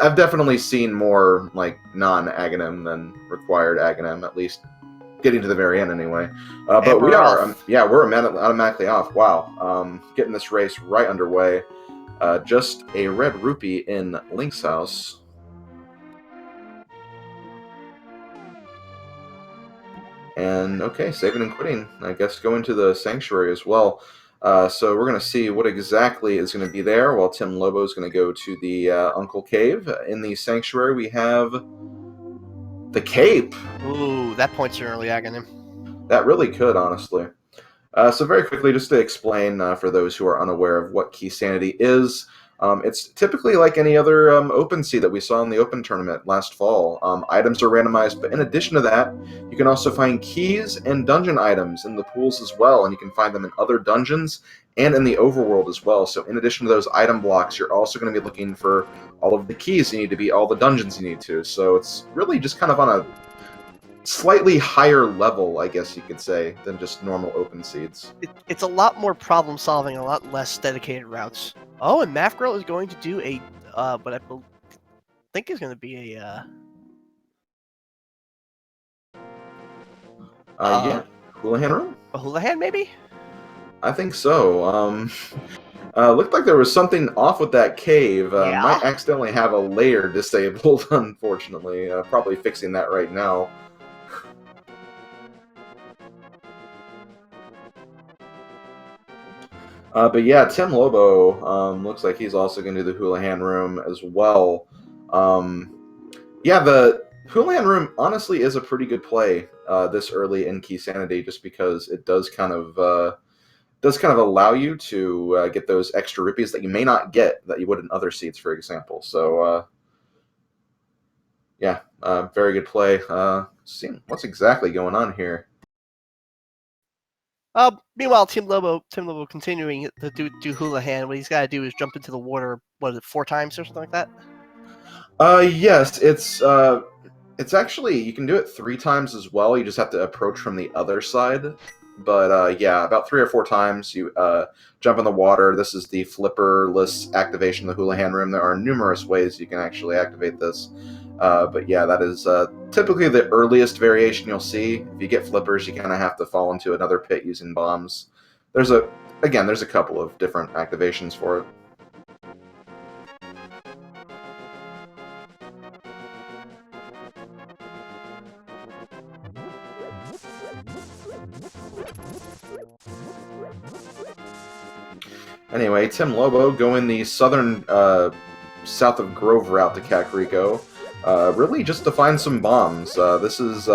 I've definitely seen more like non-Aghanim than required Aghanim, at least getting to the very end anyway. But we are, yeah, we're automatically off. Wow, getting this race right underway. Just a red rupee in Link's house. And okay, saving and quitting. I guess going to the sanctuary as well. So we're going to see what exactly is going to be there, while TimLobo is going to go to the Uncle Cave. In the sanctuary, we have the cape. Ooh, that points to an early Aghanim. That really could, honestly. So very quickly, just to explain for those who are unaware of what Keysanity is, it's typically like any other open sea that we saw in the open tournament last fall. Items are randomized, but in addition to that, you can also find keys and dungeon items in the pools as well, and you can find them in other dungeons and in the overworld as well. So in addition to those item blocks, you're also going to be looking for all of the keys you need to beat all the dungeons you need to. So it's really just kind of on a slightly higher level, I guess you could say, than just normal open seeds. It's a lot more problem solving, a lot less dedicated routes. Oh, and Math Girl is going to do a what I think is going to be a yeah, Houlihan room. A Houlihan, maybe? I think so. Looked like there was something off with that cave. Yeah. Might accidentally have a layer disabled, unfortunately. Probably fixing that right now. But yeah, TimLobo looks like he's also going to do the Houlihan room as well. Yeah, the Houlihan room honestly is a pretty good play this early in Keysanity, just because it does kind of allow you to get those extra rupees that you may not get that you would in other seeds, for example. So yeah, very good play. Seeing what's exactly going on here. Meanwhile, TimLobo continuing to do Houlihan. What he's got to do is jump into the water. What is it, 4 times or something like that? Yes, it's actually, you can do it 3 times as well. You just have to approach from the other side. But yeah, about 3 or 4 times you jump in the water. This is the flipperless activation of the Houlihan room. There are numerous ways you can actually activate this. But yeah, that is typically the earliest variation you'll see. If you get flippers, you kind of have to fall into another pit using bombs. There's a couple of different activations for it. Anyway, TimLobo going the southern, south of Grove route to Kakariko, really just to find some bombs. This is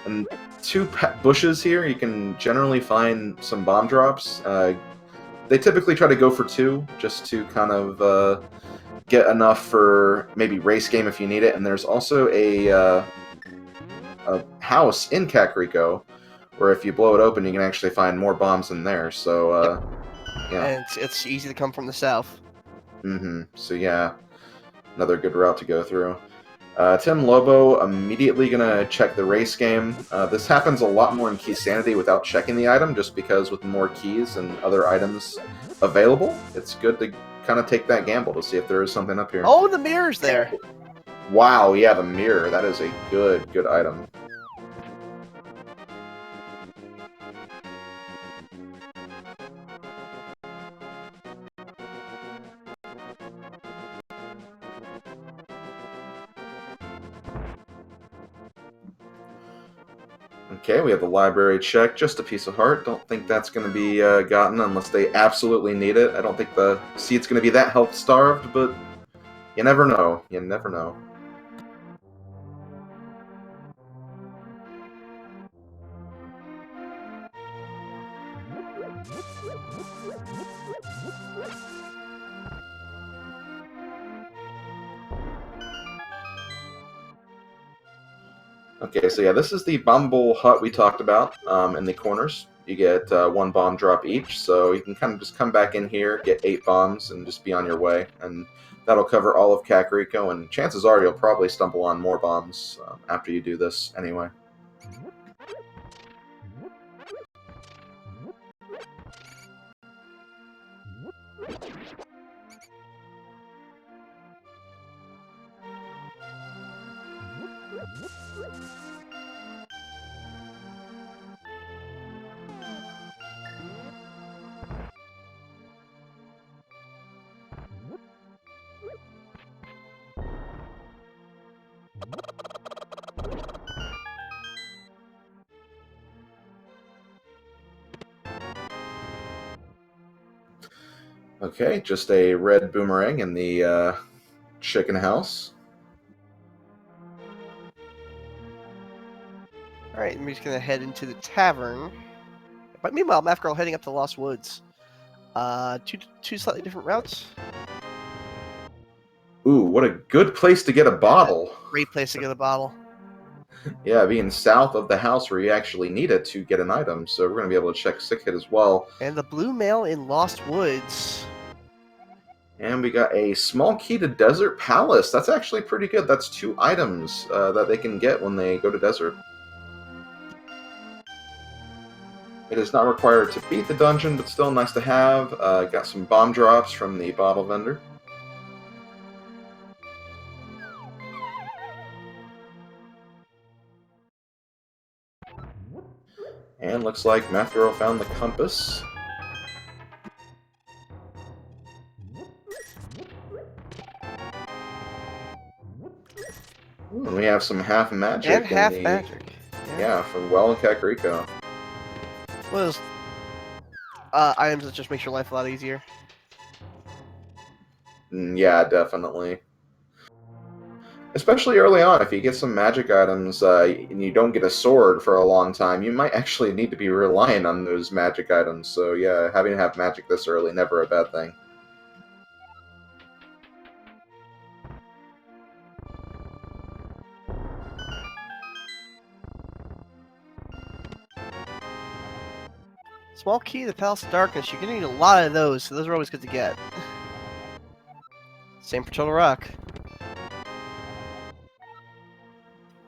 in 2 bushes here. You can generally find some bomb drops. They typically try to go for 2, just to kind of get enough for maybe race game if you need it. And there's also a house in Kakariko, where if you blow it open, you can actually find more bombs in there. So. Yeah. And it's easy to come from the south. So yeah, another good route to go through. TimLobo immediately gonna check the race game. This happens a lot more in Keysanity without checking the item, just because with more keys and other items available, it's good to kind of take that gamble to see if there is something up here. Oh, the mirror's there. Wow, yeah, the mirror. That is a good item. Okay, we have the library check. Just a piece of heart. Don't think that's going to be gotten unless they absolutely need it. I don't think the seed's going to be that health-starved, but you never know. You never know. Okay, so yeah, this is the Bumble Hut we talked about in the corners. You get 1 bomb drop each, so you can kind of just come back in here, get 8 bombs, and just be on your way. And that'll cover all of Kakariko, and chances are you'll probably stumble on more bombs after you do this anyway. Okay, just a red boomerang in the chicken house. Alright, and we're just gonna head into the tavern. But meanwhile, Math Girl heading up to Lost Woods. Two slightly different routes. Ooh, what a good place to get a bottle. Great place to get a bottle. Yeah, being south of the house where you actually need it to get an item, so we're going to be able to check Sick Hit as well. And the blue mail in Lost Woods. And we got a small key to Desert Palace. That's actually pretty good. That's 2 items that they can get when they go to Desert. It is not required to beat the dungeon, but still nice to have. Got some bomb drops from the bottle vendor. And looks like Math Girl found the compass. Ooh, and we have some half magic. And half magic. Yeah, from Well and Kakariko. One of those items that just makes your life a lot easier. Yeah, definitely. Especially early on, if you get some magic items and you don't get a sword for a long time, you might actually need to be relying on those magic items. So yeah, having to have magic this early, never a bad thing. Small key to the Palace of Darkness. You're gonna need a lot of those, so those are always good to get. Same for Turtle Rock.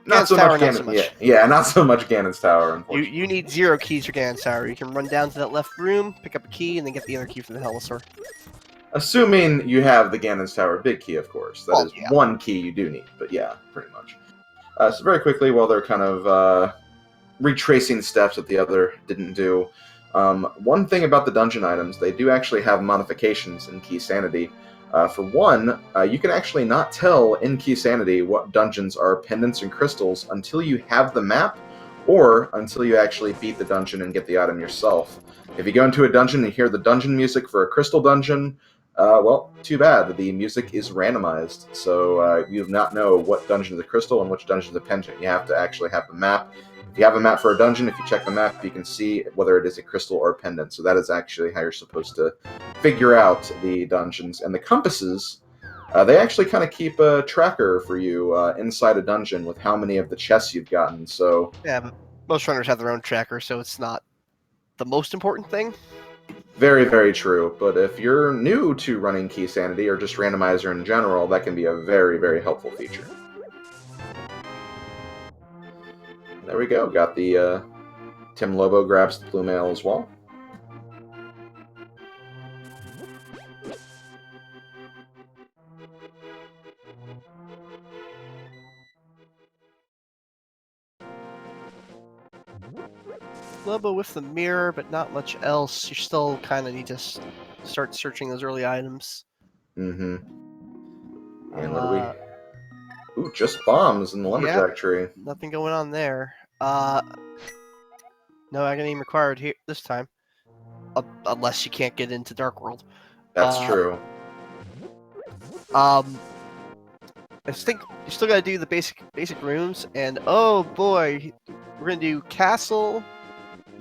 Not so Tower, much not Ganon. so much. Yeah, not so much Ganon's Tower. Unfortunately, You need 0 keys for Ganon's Tower. You can run down to that left room, pick up a key, and then get the other key from the Hellosaur. assuming you have the Ganon's Tower big key, of course. That is yeah. one key you do need, but yeah, pretty much. So very quickly, while they're kind of retracing steps that the other didn't do. One thing about the dungeon items, they do actually have modifications in Keysanity. For one, you can actually not tell in Keysanity what dungeons are pendants and crystals until you have the map, or until you actually beat the dungeon and get the item yourself. If you go into a dungeon and hear the dungeon music for a crystal dungeon, well, too bad. The music is randomized, so you do not know what dungeon is a crystal and which dungeon is a pendant. You have to actually have the map. If you have a map for a dungeon, if you check the map, you can see whether it is a crystal or a pendant. So that is actually how you're supposed to figure out the dungeons. And the compasses, they actually kind of keep a tracker for you inside a dungeon with how many of the chests you've gotten. So yeah, but most runners have their own tracker, so it's not the most important thing. Very, very true. But if you're new to running Keysanity or just Randomizer in general, that can be a very, very helpful feature. There we go. Got the TimLobo grabs the blue mail as well. Lobo with the mirror, but not much else. You still kind of need to start searching those early items. Mm-hmm. And what do we... Ooh, just bombs in the lumberjack tree. Nothing going on there. No agony required here this time. Unless you can't get into Dark World. That's true. I think you still gotta do the basic rooms, and oh boy, we're gonna do castle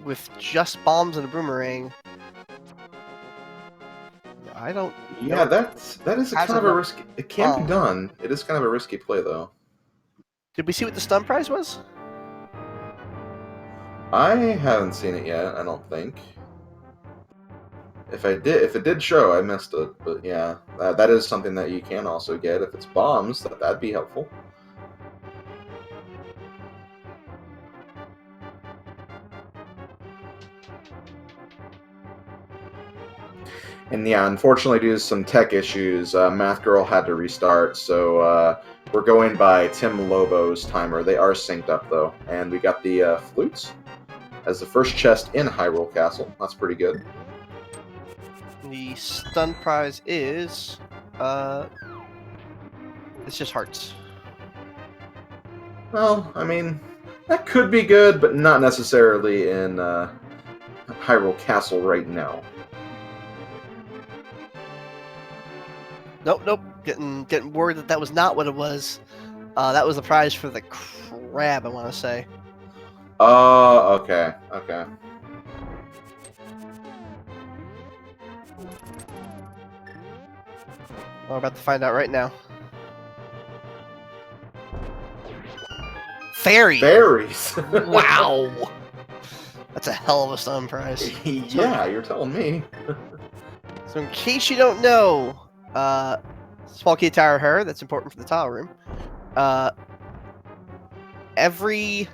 with just bombs and a boomerang. I don't. Yeah, that is a kind of a risky. It can be done. It is kind of a risky play, though. Did we see what the stun prize was? I haven't seen it yet. I don't think. If it did show, I missed it. But yeah, that is something that you can also get if it's bombs. That'd be helpful. And yeah, unfortunately, due to some tech issues, Math Girl had to restart, so we're going by Tim Lobo's timer. They are synced up, though. And we got the flutes as the first chest in Hyrule Castle. That's pretty good. The stun prize is... it's just hearts. Well, I mean, that could be good, but not necessarily in Hyrule Castle right now. Nope. Getting word that was not what it was. That was the prize for the crab, I want to say. Okay. We're about to find out right now. Fairy! Fairies! Wow! That's a hell of a stun prize. Yeah, you're telling me. So in case you don't know, small key tower her, that's important for the tile room. Every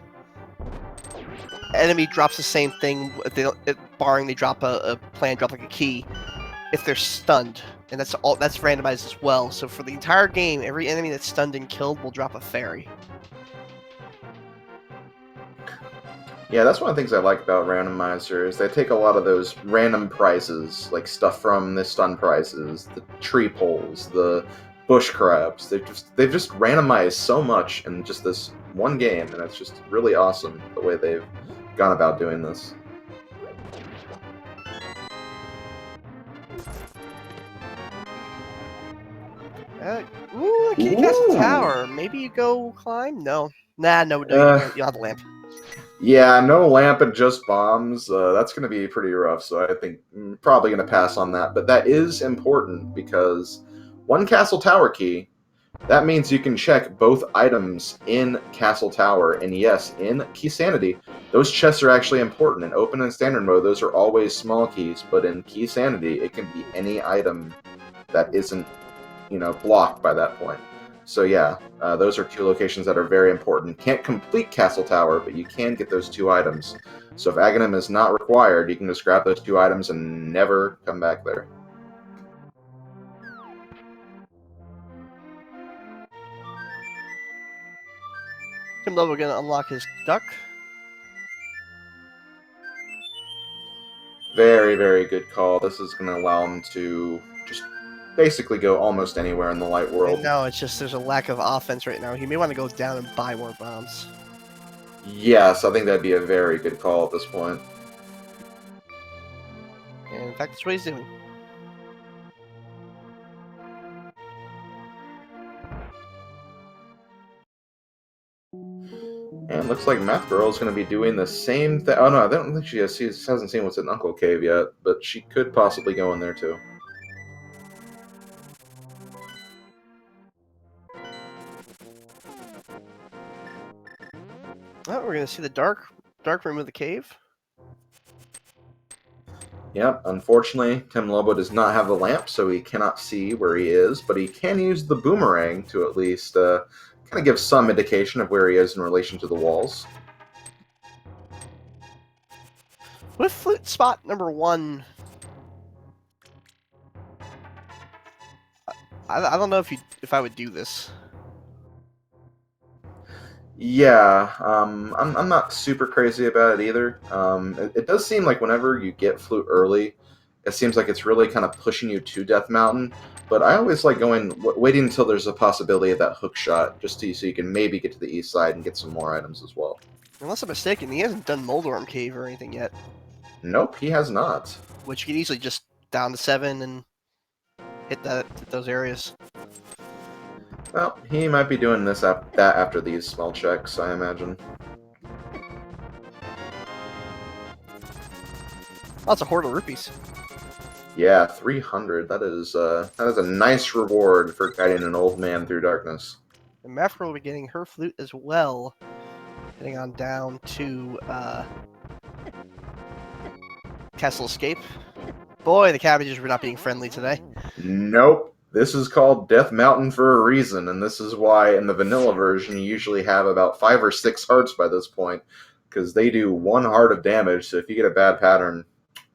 enemy drops the same thing, barring they drop a plant, drop like a key, if they're stunned. And that's randomized as well. So for the entire game, every enemy that's stunned and killed will drop a fairy. Yeah, that's one of the things I like about Randomizer is they take a lot of those random prizes, like stuff from the stun prizes, the tree poles, the bush crabs. They've just randomized so much in just this one game, and it's just really awesome the way they've gone about doing this. Kitty Castle Tower. Maybe you go climb? No. Nah, no, you don't have the lamp. Yeah, no lamp and just bombs. That's going to be pretty rough, so I think I'm probably going to pass on that. But that is important because one Castle Tower key, that means you can check both items in Castle Tower. And yes, in Keysanity, those chests are actually important. In open and standard mode, those are always small keys. But in Keysanity, it can be any item that isn't, blocked by that point. So yeah, those are two locations that are very important. Can't complete Castle Tower, but you can get those two items. So if Aghanim is not required, you can just grab those two items and never come back there. TimLobo gonna unlock his duck. Very, very good call. This is going to allow him to just basically go almost anywhere in the light world. No, it's just there's a lack of offense right now. He may want to go down and buy more bombs. Yes, I think that'd be a very good call at this point. And in fact, that's what he's doing. And looks like Math Girl is going to be doing the same thing. Oh no, I don't think she hasn't seen what's in Uncle Cave yet, but she could possibly go in there too. Oh, we're gonna see the dark room of the cave. Yep, unfortunately, TimLobo does not have the lamp, so he cannot see where he is, but he can use the boomerang to at least kind of give some indication of where he is in relation to the walls. With flute spot number 1, I don't know if I would do this. Yeah, I'm not super crazy about it either. It does seem like whenever you get flute early, it seems like it's really kind of pushing you to Death Mountain. But I always like waiting until there's a possibility of that hook shot, just so you can maybe get to the east side and get some more items as well. Unless I'm mistaken, he hasn't done Moldorm Cave or anything yet. Nope, he has not. Which you could easily just down to 7 and hit those areas. Well, he might be doing that after these small checks, I imagine. Lots of Horde of rupees. Yeah, 300. That is a nice reward for guiding an old man through darkness. And Mafra will be getting her flute as well. Heading on down to Castle Escape. Boy, the cabbages were not being friendly today. Nope. This is called Death Mountain for a reason, and this is why in the vanilla version you usually have about 5 or 6 hearts by this point, because they do 1 heart of damage, so if you get a bad pattern,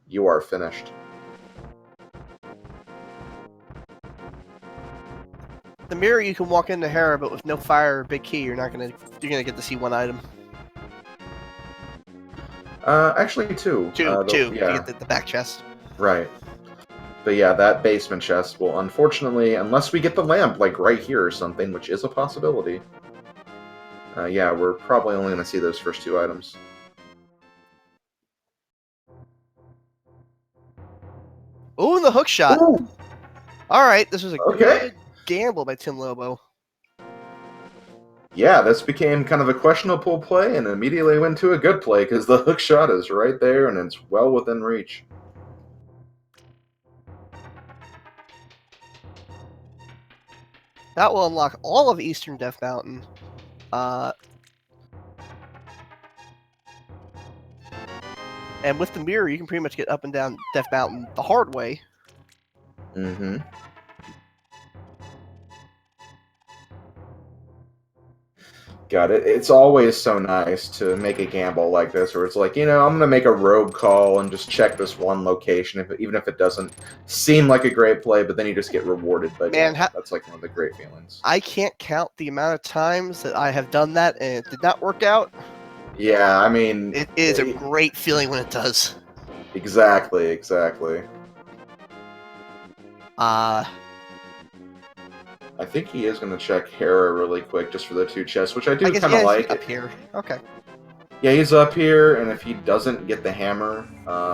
you are finished. the mirror, you can walk into Hera, but with no fire or big key, you're gonna get to see one item. Actually, two. Two to Yeah, get the back chest. right. But yeah, that basement chest will unfortunately, unless we get the lamp like right here or something, which is a possibility. Yeah, we're probably only going to see those first two items. Ooh, the hook shot. Ooh! All right, this was a Okay. good gamble by TimLobo. Yeah, this became kind of a questionable play and immediately went to a good play because the hook shot is right there and it's well within reach. That will unlock all of Eastern Death Mountain. And with the mirror, you can pretty much get up and down Death Mountain the hard way. Mm-hmm. God, it's always so nice to make a gamble like this, where it's like, I'm going to make a rogue call and just check this one location, even if it doesn't seem like a great play, but then you just get rewarded by doing it. That's like one of the great feelings. I can't count the amount of times that I have done that and it did not work out. Yeah, I mean... It is a great feeling when it does. Exactly. I think he is going to check Hera really quick just for the two chests, which I do kind of like. Up here. Okay. Yeah, he's up here, and if he doesn't get the hammer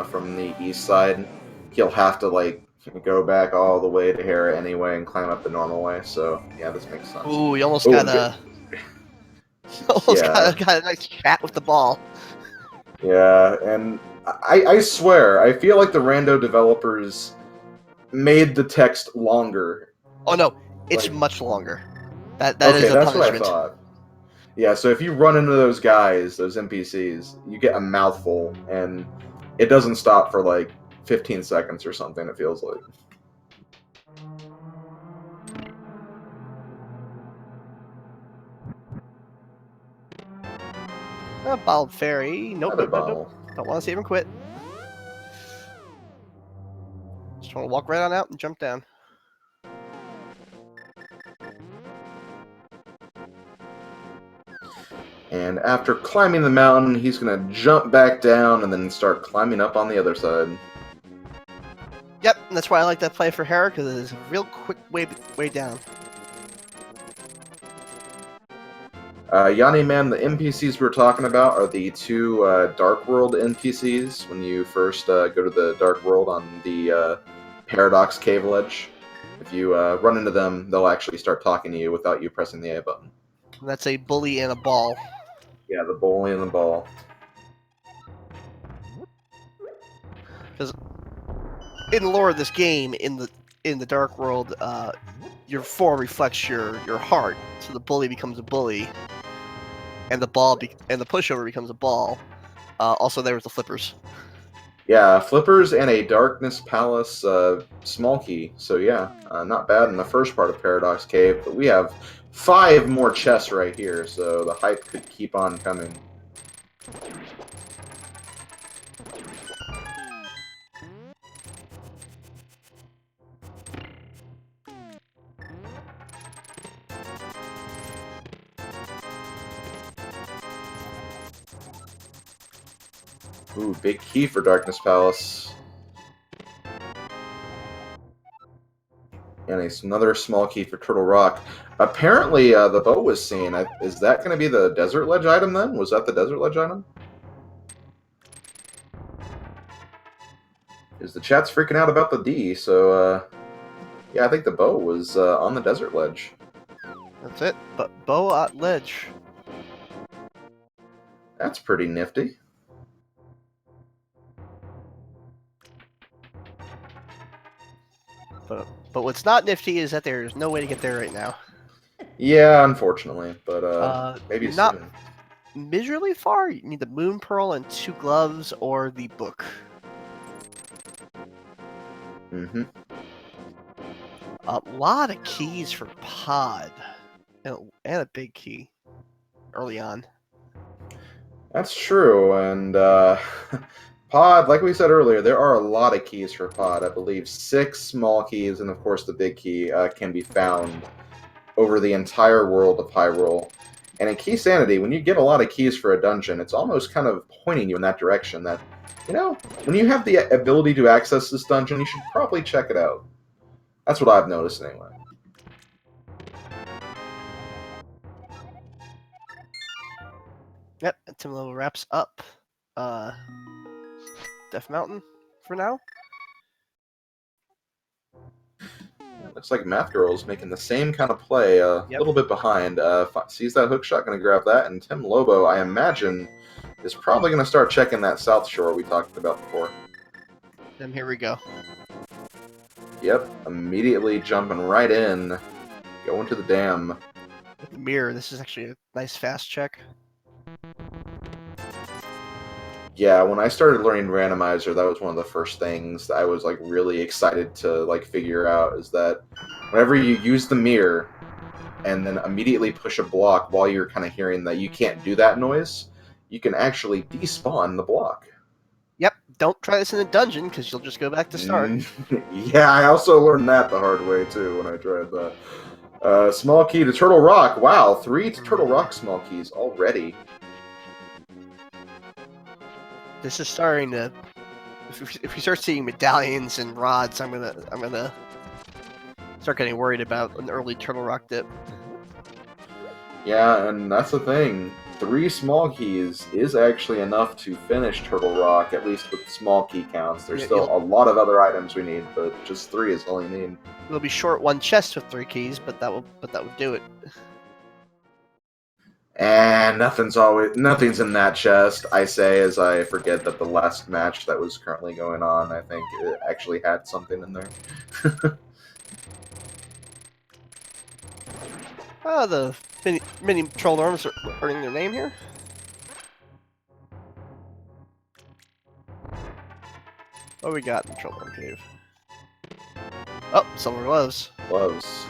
from the east side, he'll have to, like, go back all the way to Hera anyway and climb up the normal way, so, yeah, this makes sense. Ooh, you almost got a nice chat with the ball. Yeah, and I swear, I feel like the Rando developers made the text longer. Oh, no. It's much longer. That okay, is a that's punishment. what I thought. Yeah, so if you run into those guys, those NPCs, you get a mouthful, and it doesn't stop for like 15 seconds or something, it feels like. Bald Fairy. Nope. Don't want to see him quit. Just want to walk right on out and jump down. And after climbing the mountain, he's going to jump back down and then start climbing up on the other side. Yep, and that's why I like that play for Hera, because it is a real quick way down. Yanni, man, the NPCs we're talking about are the two Dark World NPCs when you first go to the Dark World on the Paradox Cave Ledge. If you run into them, they'll actually start talking to you without you pressing the A button. And that's a bully and a ball. Yeah, the bully and the ball. Because in the lore of this game, in the Dark World, your form reflects your heart. So the bully becomes a bully, and the pushover becomes a ball. Also, there was the flippers. Yeah, flippers and a Darkness Palace small key. So yeah, not bad in the first part of Paradox Cave, but we have 5 more chests right here, so the hype could keep on coming. Ooh, big key for Darkness Palace. And another small key for Turtle Rock. Apparently, the boat was seen. Is that going to be the Desert Ledge item then? Was that the Desert Ledge item? Because the chat's freaking out about the D, so, yeah, I think the bow was on the Desert Ledge. That's it. But bow at ledge. That's pretty nifty. But what's not nifty is that there's no way to get there right now. Yeah, unfortunately, but maybe not soon. Miserably far. You need the Moon Pearl and 2 gloves or the book. Mm-hmm. A lot of keys for Pod, and a big key early on. That's true, and Pod, like we said earlier, there are a lot of keys for Pod. I believe 6 small keys, and of course the big key can be found over the entire world of Hyrule. And in Keysanity, when you get a lot of keys for a dungeon, it's almost kind of pointing you in that direction that, you know, when you have the ability to access this dungeon, you should probably check it out. That's what I've noticed anyway. Yep, TimLobo wraps up Death Mountain for now. Looks like Math Girl's making the same kind of play, a little bit behind. Sees that hook shot, going to grab that, and TimLobo, I imagine, is probably going to start checking that South Shore we talked about before. And here we go. Yep, immediately jumping right in, going to the dam. With the mirror, this is actually a nice fast check. Yeah, when I started learning Randomizer, that was one of the first things that I was like really excited to like figure out, is that whenever you use the mirror and then immediately push a block while you're kind of hearing that you can't do that noise, you can actually despawn the block. Yep, don't try this in a dungeon because you'll just go back to start. Yeah, I also learned that the hard way too when I tried that. Small key to Turtle Rock. Wow, 3 to Turtle Rock small keys already. This is starting to. If we start seeing medallions and rods, I'm gonna start getting worried about an early Turtle Rock dip. Yeah, and that's the thing. 3 small keys is actually enough to finish Turtle Rock, at least with the small key counts. There's still a lot of other items we need, but just 3 is all you need. We'll be short 1 chest with 3 keys, but that will do it. And nothing's in that chest, I say, as I forget that the last match that was currently going on, I think it actually had something in there. Oh, the mini troll norms are earning their name here. What we got in the troll norm cave? Oh, silver gloves. Gloves.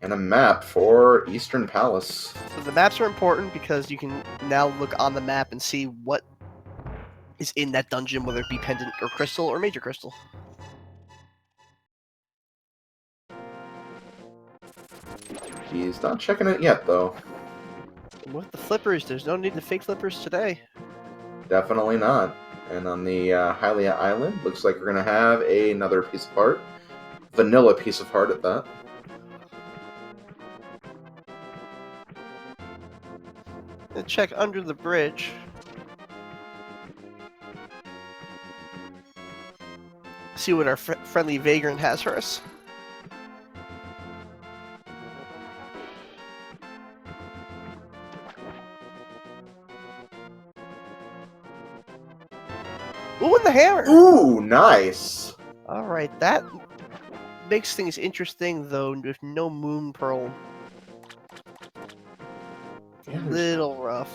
And a map for Eastern Palace. So the maps are important because you can now look on the map and see what is in that dungeon, whether it be pendant or crystal or major crystal. He's not checking it yet, though. With the flippers, there's no need to fake flippers today. Definitely not. And on the Hylia Island, looks like we're going to have another piece of heart. Vanilla piece of heart at that. Check under the bridge. See what our friendly vagrant has for us. Ooh, and the hammer! Ooh, nice! Alright, that makes things interesting, though, with no moon pearl. Yeah, Little rough.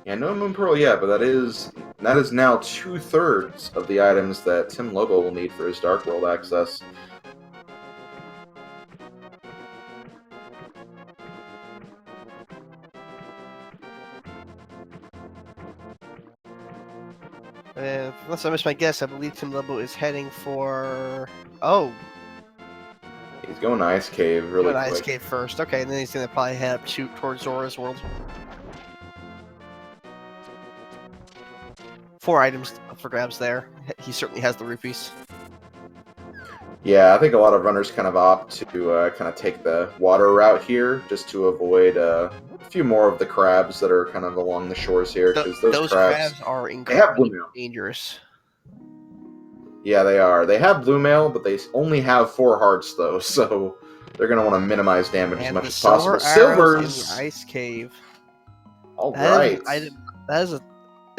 Yeah, no Moon Pearl yet, but that is now 2/3 of the items that TimLobo will need for his Dark World access. Unless I missed my guess, I believe TimLobo is heading for... Oh! He's going to Ice Cave really quick. Ice Cave first. Okay, and then he's going to probably head up towards Zora's World. 4 items for grabs there. He certainly has the rupees. Yeah, I think a lot of runners kind of opt to kind of take the water route here, just to avoid a few more of the crabs that are kind of along the shores here, because those crabs are incredibly dangerous. Yeah, they are. They have blue mail, but they only have 4 hearts, though, so they're going to want to minimize damage as much as possible. Silvers! In the Ice Cave. Alright. That is an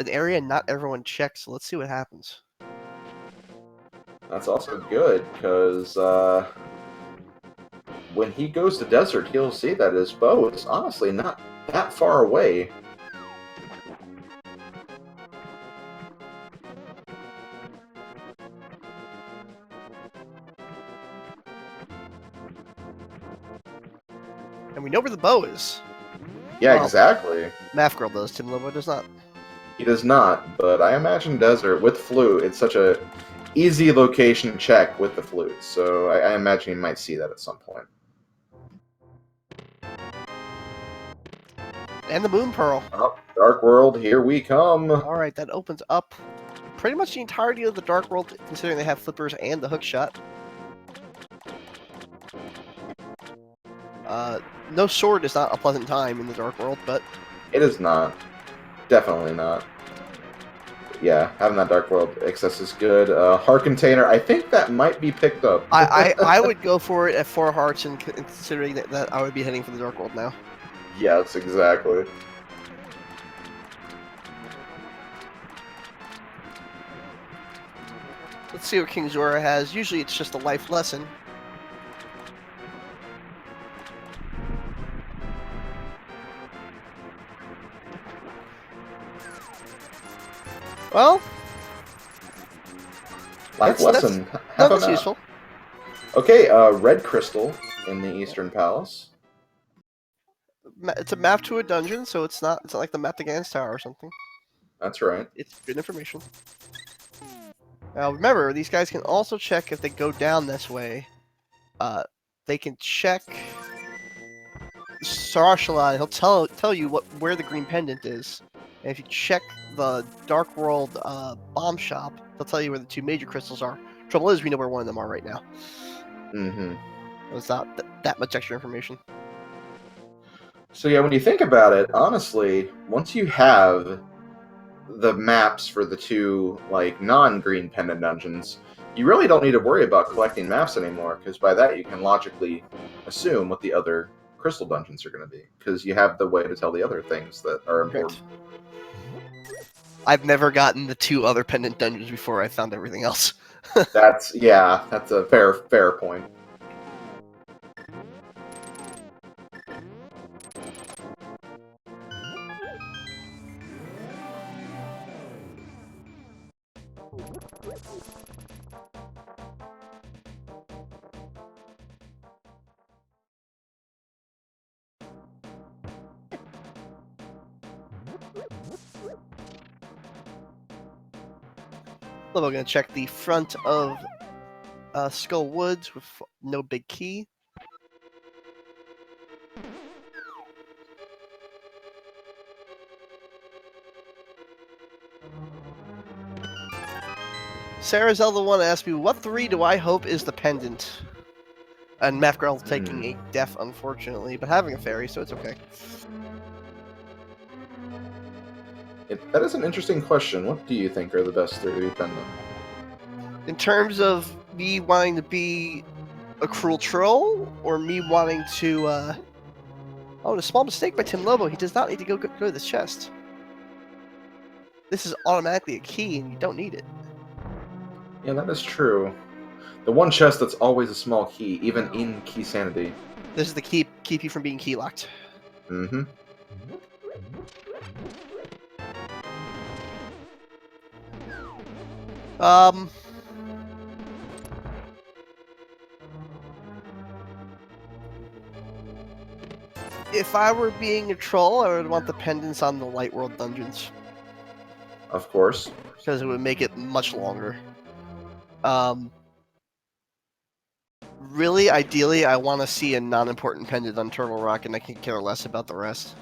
area not everyone checks, so let's see what happens. That's also good, because when he goes to desert, he'll see that his bow is honestly not that far away. And we know where the bow is. Yeah, well, exactly. Math Girl does, TimLobo does not. He does not, but I imagine desert with flute, it's such a easy location check with the flute, so I imagine he might see that at some point. And the Moon Pearl. Oh, Dark World, here we come. Alright, that opens up pretty much the entirety of the Dark World, considering they have flippers and the hook shot. No sword is not a pleasant time in the Dark World, but... It is not. Definitely not. Yeah, having that Dark World access is good. Heart Container, I think that might be picked up. I would go for it at 4 hearts, and considering that I would be heading for the Dark World now. Yes, exactly. Let's see what King Zora has. Usually it's just a life lesson. Well, Life lesson. That's useful. Okay, red crystal in the Eastern Palace. It's a map to a dungeon, so it's not like the map to Ganon's Tower or something. That's right. It's good information. Now remember, these guys can also check if they go down this way. They can check Sarashalai. He'll tell you where the green pendant is. And if you check the Dark World bomb shop, they'll tell you where the 2 major crystals are. Trouble is, we know where one of them are right now. Mm-hmm. It's not that much extra information. So yeah, when you think about it, honestly, once you have the maps for the 2 like non-green pendant dungeons, you really don't need to worry about collecting maps anymore, because by that you can logically assume what the other crystal dungeons are going to be, because you have the way to tell the other things that are important. Right. I've never gotten the 2 other pendant dungeons before I found everything else. That's a fair point. We're going to check the front of Skull Woods with no big key. Sarah Zelda 1 asked me, what 3 do I hope is the pendant? And Mafgirl taking a death, unfortunately, but having a fairy, so it's okay. That is an interesting question. What do you think are the best 3 pendant? In terms of me wanting to be a cruel troll, or me wanting to, Oh, a small mistake by TimLobo. He does not need to go to this chest. This is automatically a key, and you don't need it. Yeah, that is true. The one chest that's always a small key, even in Keysanity. This is the key keep you from being key locked. Mm-hmm. If I were being a troll, I would want the pendants on the Light World dungeons. Of course. Because it would make it much longer. Really, ideally, I want to see a non-important pendant on Turtle Rock, and I can care less about the rest.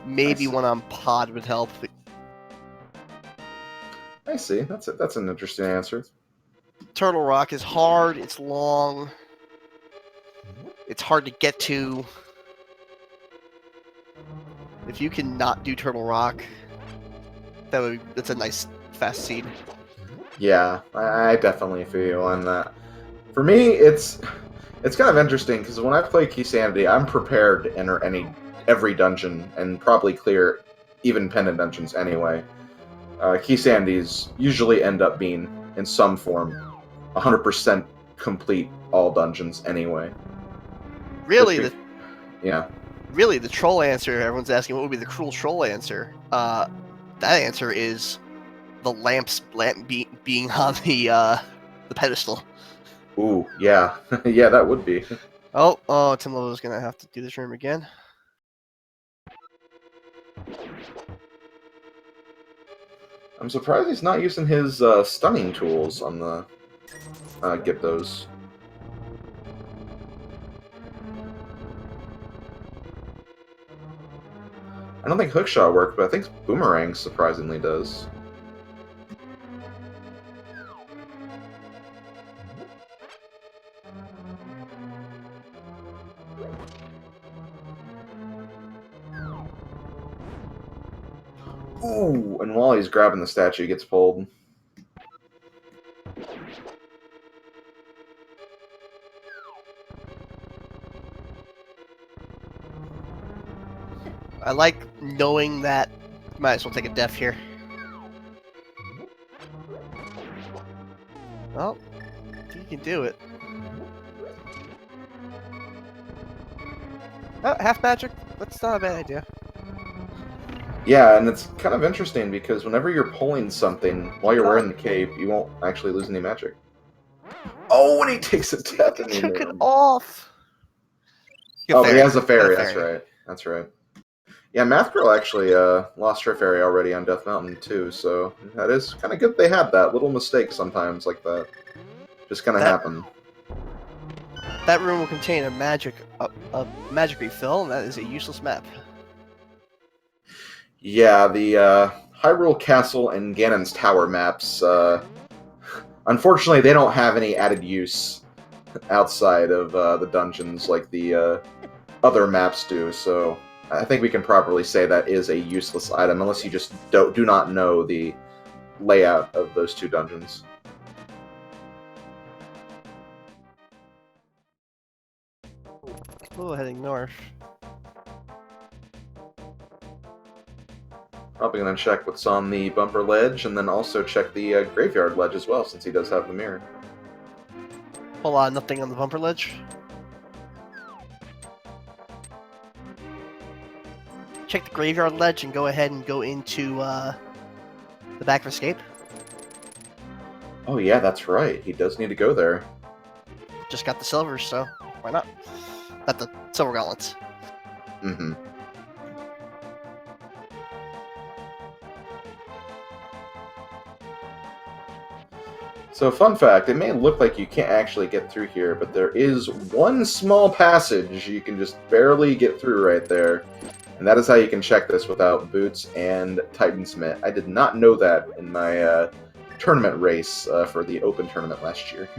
Maybe one on Pod would help. I see. That's an interesting answer. Turtle Rock is hard, it's long, it's hard to get to. If you can not do Turtle Rock, that's a nice fast seed. Yeah, I definitely feel you on that. For me, it's kind of interesting because when I play Keysanity, I'm prepared to enter every dungeon and probably clear even pendant dungeons anyway. Keysanities usually end up being, in some form, 100% complete all dungeons anyway. Really, yeah. Really, the troll answer, everyone's asking what would be the cruel troll answer. That answer is the lamp being on the pedestal. Ooh, yeah. Yeah, that would be. Oh, TimLobo's gonna have to do this room again. I'm surprised he's not using his stunning tools on the get those. I don't think hookshot worked, but I think boomerang surprisingly does. Ooh, and while he's grabbing the statue, he gets pulled. I like knowing that you might as well take a death here. Well, I think you can do it. Oh, half magic? That's not a bad idea. Yeah, and it's kind of interesting because whenever you're pulling something while you're God. wearing the cape, you won't actually lose any magic. Oh, and he takes a death in the Took it end. off! Good Oh, but he fairy. has a fairy, Got a that's right. That's right. Yeah, Math Girl actually lost her fairy already on Death Mountain too, so that is kind of good they had that. Little mistake sometimes like that. Just kind of happen. That room will contain a magic refill, and that is a useless map. Yeah, the Hyrule Castle and Ganon's Tower maps, unfortunately they don't have any added use outside of the dungeons like the other maps do, so I think we can properly say that is a useless item, unless you just do not know the layout of those two dungeons. Oh, heading north. Probably going to check what's on the bumper ledge, and then also check the graveyard ledge as well, since he does have the mirror. Hold on, nothing on the bumper ledge. Check the graveyard ledge and go ahead and go into the back of escape. Oh yeah, that's right. He does need to go there. Just got the silvers, so why not? Not the silver gauntlets. Mm-hmm. So, fun fact, it may look like you can't actually get through here, but there is one small passage you can just barely get through right there. And that is how you can check this without boots and Titansmith. I did not know that in my tournament race for the Open tournament last year.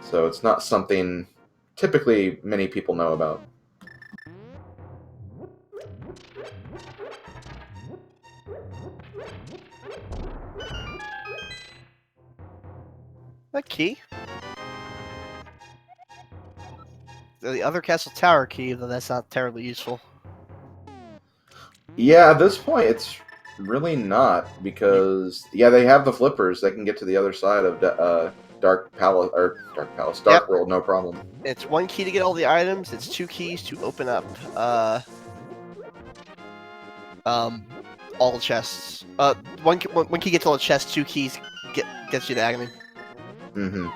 So it's not something typically many people know about. That key? The other castle tower key, though that's not terribly useful. Yeah, at this point, it's really not, because, yeah, they have the flippers. They can get to the other side of Dark World, no problem. It's one key to get all the items, it's 2 keys to open up all the chests. One key gets all the chests, 2 keys gets you to agony. Mm-hmm.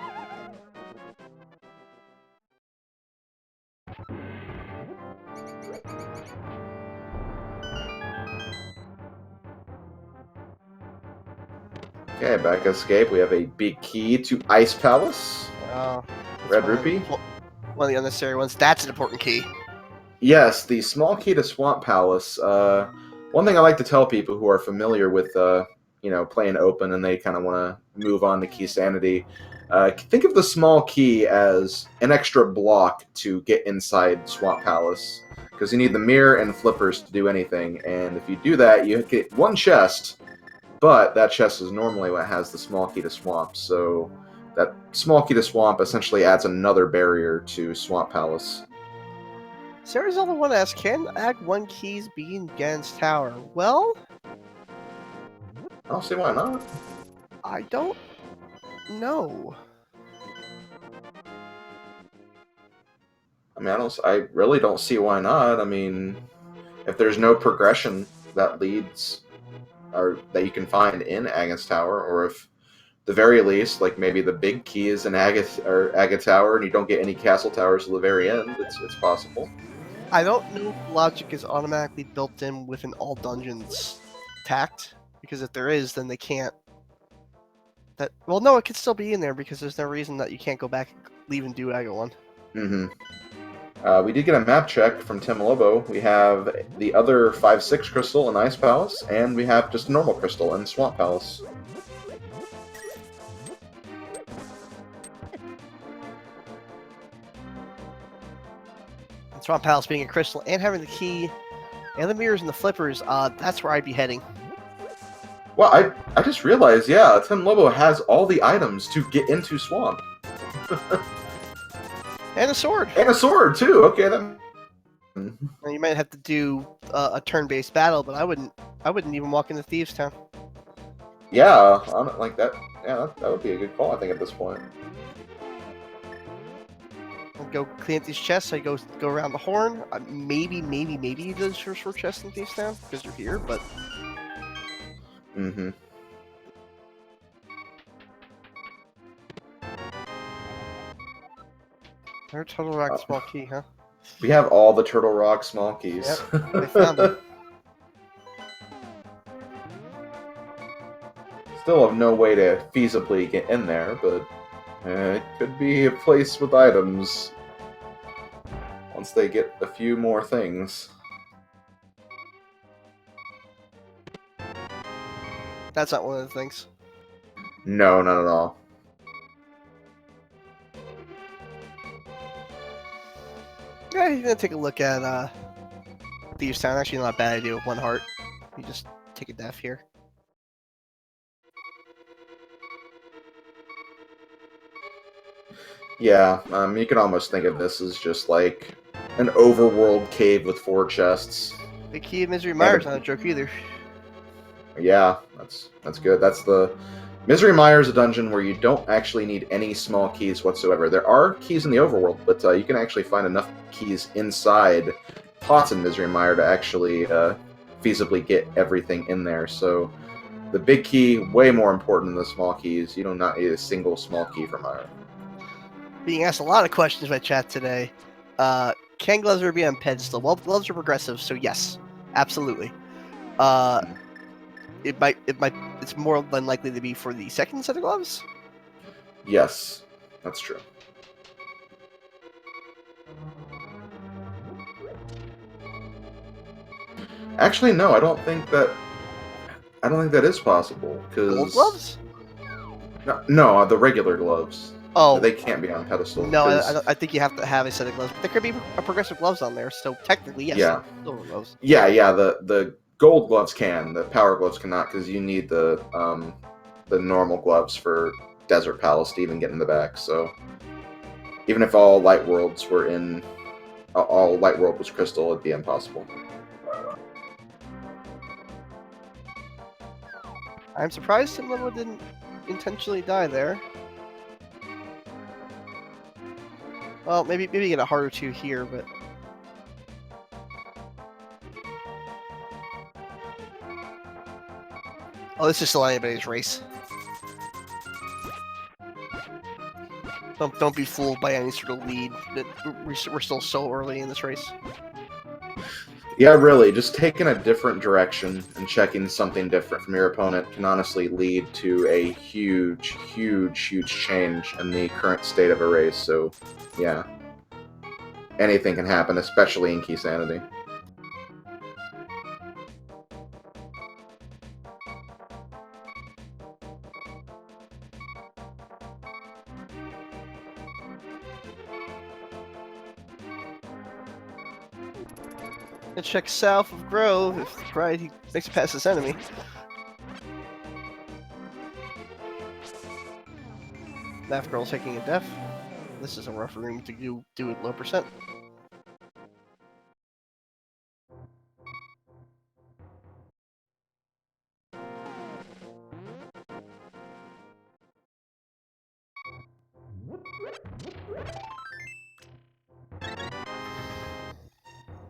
Okay, back escape. We have a big key to Ice Palace. Oh, Red Rupee. One of the unnecessary ones. That's an important key. Yes, the small key to Swamp Palace. One thing I like to tell people who are familiar with, playing open and they kind of want to move on to Keysanity, think of the small key as an extra block to get inside Swamp Palace, because you need the mirror and flippers to do anything. And if you do that, you get one chest, but that chest is normally what has the small key to Swamp. So that small key to Swamp essentially adds another barrier to Swamp Palace. Sarah's the one asks, can Act 1 keys be in Ganon's tower? Well, I don't see why not. I don't know. I mean, I really don't see why not. I mean, if there's no progression that leads, or that you can find in Agath's Tower, or if, the very least, like maybe the big key is in Agath Tower, and you don't get any castle towers till the very end, it's possible. I don't know if logic is automatically built in within all dungeons tact, because if there is, then they can't. Well, no, it could still be in there because there's no reason that you can't go back, leave, and do Aga 1. Mm-hmm. We did get a map check from Tim Lobo. We have the other 5-6 crystal in Ice Palace, and we have just a normal crystal in Swamp Palace. Swamp Palace being a crystal and having the key and the mirrors and the flippers, that's where I'd be heading. Well, I just realized, yeah, Tim Lobo has all the items to get into Swamp. And a sword. And a sword, too. Okay, then. You might have to do a turn-based battle, but I wouldn't even walk into Thieves Town. Yeah, like that. Yeah, that would be a good call, I think, at this point. I'll go clean up these chests. I go around the horn. Maybe those for chests in Thieves Town because you're here, but. Mm-hmm. There's Turtle Rock small key, huh? We have all the Turtle Rock small keys. Yep, I found them. Still have no way to feasibly get in there, but it could be a place with items once they get a few more things. That's not one of the things. No, not at all. Yeah, you're gonna take a look at Thieves Town. Actually, not a bad idea with 1 heart. You just take a death here. Yeah, you can almost think of this as just like an overworld cave with 4 chests. The key of Misery Mire's not a joke either. Yeah, that's good. That's the Misery Mire is a dungeon where you don't actually need any small keys whatsoever. There are keys in the overworld, but you can actually find enough keys inside pots in Misery Mire to actually feasibly get everything in there. So the big key, way more important than the small keys. You do not need a single small key for Mire. Being asked a lot of questions by chat today. Can gloves ever be on pedestal? Well, gloves are progressive, so yes, absolutely. It's more than likely to be for the second set of gloves. Yes, that's true. Actually, no, I don't think that is possible. Gold gloves? No, the regular gloves. Oh, they can't be on pedestal. No, I think you have to have a set of gloves. But there could be a progressive gloves on there, so technically, yes. Yeah. Silver gloves. Yeah. The gold gloves can. The power gloves cannot, because you need the normal gloves for Desert Palace to even get in the back. So even if all Light Worlds were in, all Light World was crystal, it'd be impossible. I'm surprised TimLobo didn't intentionally die there. Well, maybe get a heart or 2 here, but oh, this is still anybody's race. Don't be fooled by any sort of lead. We're still so early in this race. Yeah, really, just taking a different direction and checking something different from your opponent can honestly lead to a huge change in the current state of a race, so yeah. Anything can happen, especially in Keysanity. And check south of Grove if right he makes it past this enemy. Math Girl's taking a death. This is a rough room to do at low percent.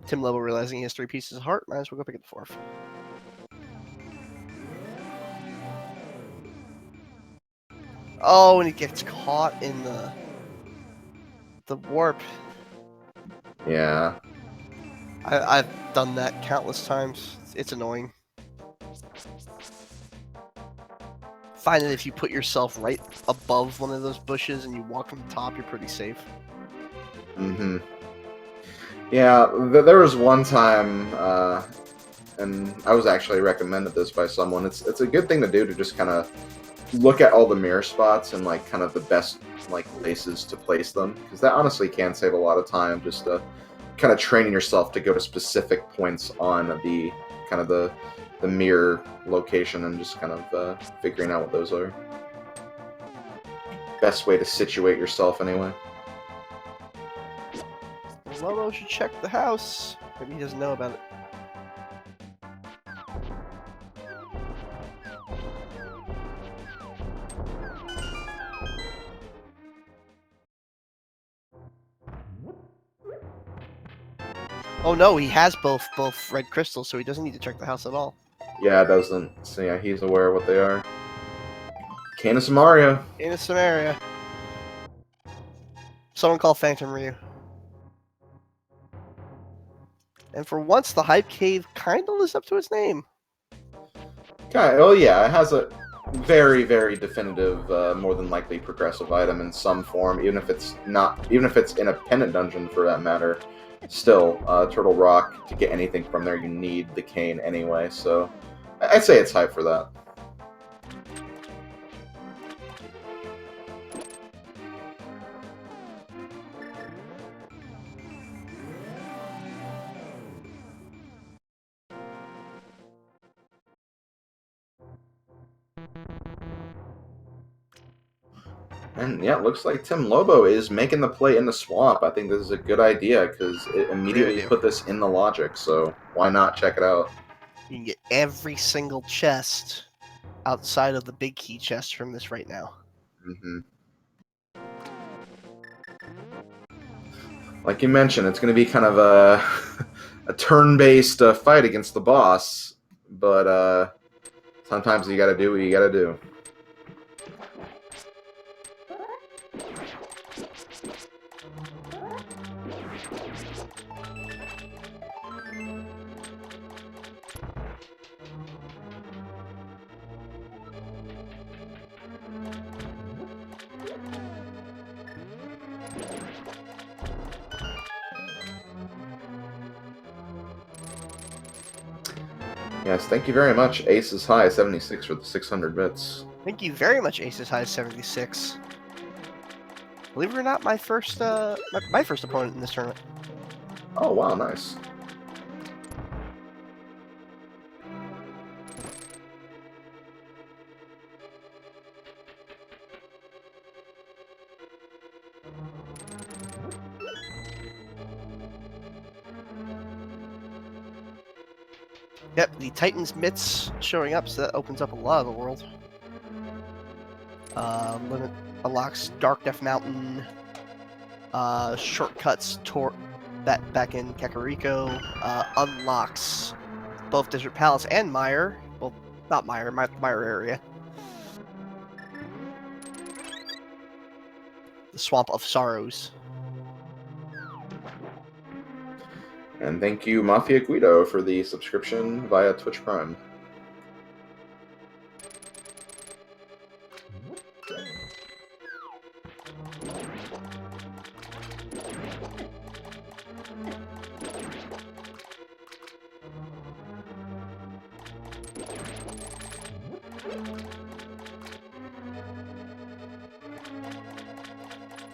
TimLobo realizing he has 3 pieces of heart, might as well go pick up the 4th. Oh, and he gets caught in the warp. Yeah. I've done that countless times. It's annoying. Find that if you put yourself right above one of those bushes and you walk from the top, you're pretty safe. Mm-hmm. Yeah, there was one time, and I was actually recommended this by someone. It's a good thing to do to just kind of look at all the mirror spots and like kind of the best like places to place them, because that honestly can save a lot of time, just kind of training yourself to go to specific points on the kind of the mirror location and just kind of figuring out what those are. Best way to situate yourself anyway. Lobo should check the house. Maybe he doesn't know about it. Oh no, he has both red crystals, so he doesn't need to check the house at all. Yeah, it doesn't. So yeah, he's aware of what they are. Canis Mario. In a Samaria. Someone call Phantom Ryu. And for once, the Hype Cave kind of lives up to its name. Okay, well, yeah, it has a very, very definitive, more than likely progressive item in some form, even if it's in a pendant dungeon for that matter. Still, Turtle Rock, to get anything from there, you need the cane anyway, so I'd say it's hype for that. And yeah, it looks like TimLobo is making the play in the swamp. I think this is a good idea because it immediately put this in the logic, so why not check it out? You can get every single chest outside of the big key chest from this right now. Mm-hmm. Like you mentioned, it's going to be kind of a turn-based fight against the boss, but sometimes you got to do what you got to do. Yes, thank you very much, Aces High 76 for the 600 bits. Thank you very much, Aces High 76. Believe it or not, my first opponent in this tournament. Oh wow, nice. Yep, the Titan's Mitts showing up, so that opens up a lot of the world. Limit unlocks Dark Death Mountain. Shortcuts back in Kakariko. Unlocks both Desert Palace and Mire. Well, not Mire, Mire area. The Swamp of Sorrows. And thank you, Mafia Guido, for the subscription via Twitch Prime.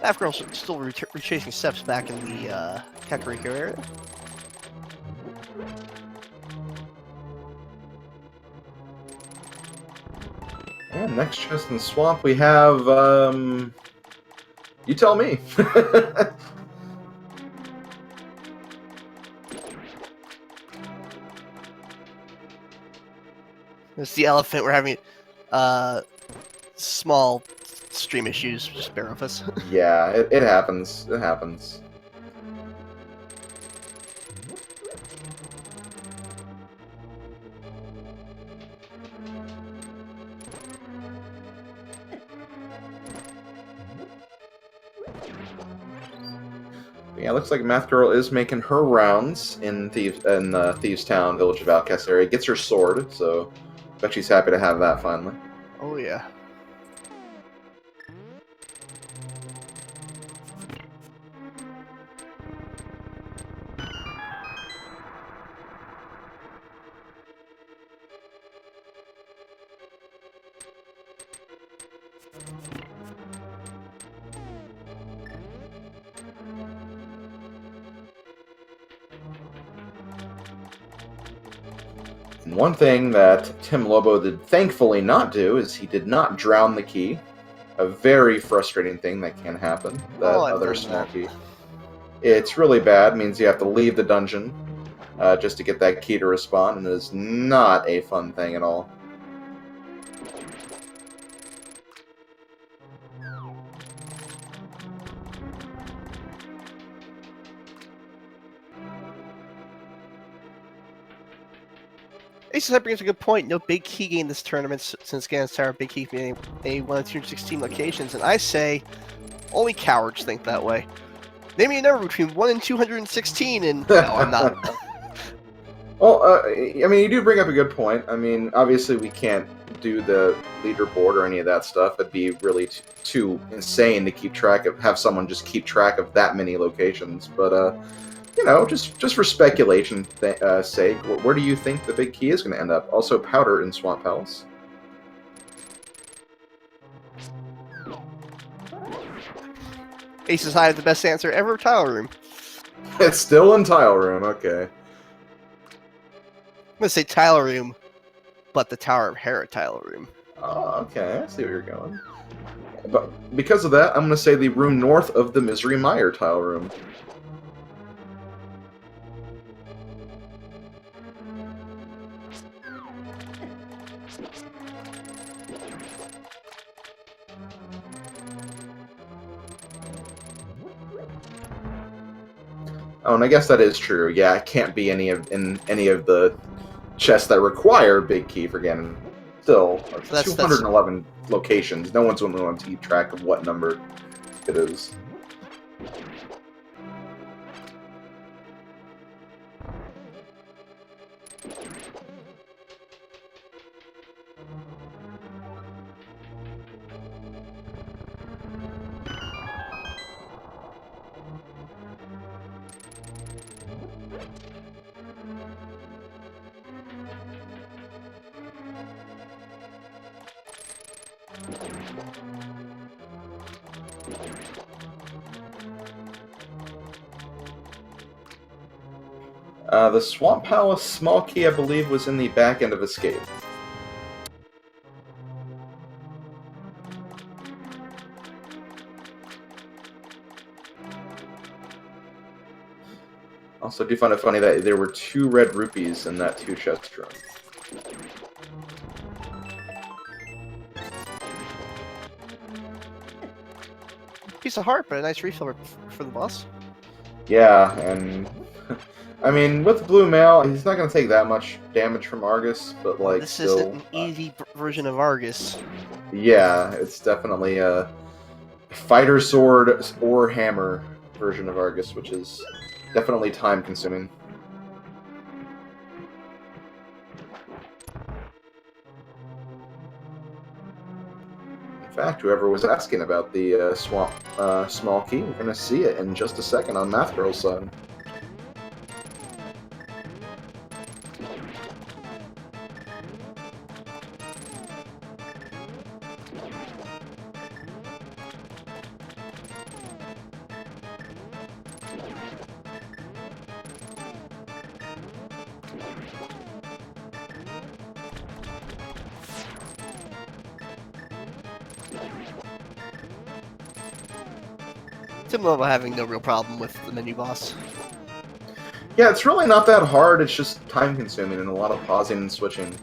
That girl's still retracing steps back in the Kakariko area. And next chest in the swamp we have, you tell me. It's the elephant. We're having small stream issues. Just bear with us. Yeah, it happens. It happens. Yeah, looks like Math Girl is making her rounds in Thieves Town, Village of Outcast area. Gets her sword, so bet she's happy to have that finally. Oh yeah. And one thing that TimLobo did thankfully not do is he did not drown the key. A very frustrating thing that can happen. That Oh, I've other done small that. key. It's really bad. It means you have to leave the dungeon just to get that key to respawn, and it is not a fun thing at all. Aces that brings a good point. No big key gain this tournament since Ganon's Tower big key being a 1 of 216 locations, and I say only cowards think that way. Name me a number between 1 and 216, and no, I'm not. Well, I mean, you do bring up a good point. I mean, obviously we can't do the leaderboard or any of that stuff. It'd be really too insane to keep track of, have someone just keep track of that many locations. But you know, just for speculation sake, where do you think the big key is going to end up? Also, powder in Swamp Palace. Aces High had the best answer ever. Tile room. It's still in Tile Room. Okay. I'm gonna say tile room, but the Tower of Hera tile room. Oh, okay. I see where you're going. But because of that, I'm going to say the room north of the Misery Mire Tile Room. Oh, and I guess that is true. Yeah, it can't be any of the chests that require big key for Ganon. Still, That's 211 locations. No one's going to keep track of what number it is. The Swamp Palace small key, I believe, was in the back end of Escape. Also, I do find it funny that there were 2 red rupees in that 2 chest room. Piece of heart, but a nice refill for the boss. Yeah, and I mean, with Blue Mail, he's not going to take that much damage from Argus, but like This still, isn't an easy version of Argus. yeah, it's definitely a fighter sword or hammer version of Argus, which is definitely time consuming. In fact, whoever was asking about the swamp small key, we're going to see it in just a second on Math Girl's side. TimLobo having no real problem with the menu boss. Yeah, it's really not that hard, it's just time consuming and a lot of pausing and switching.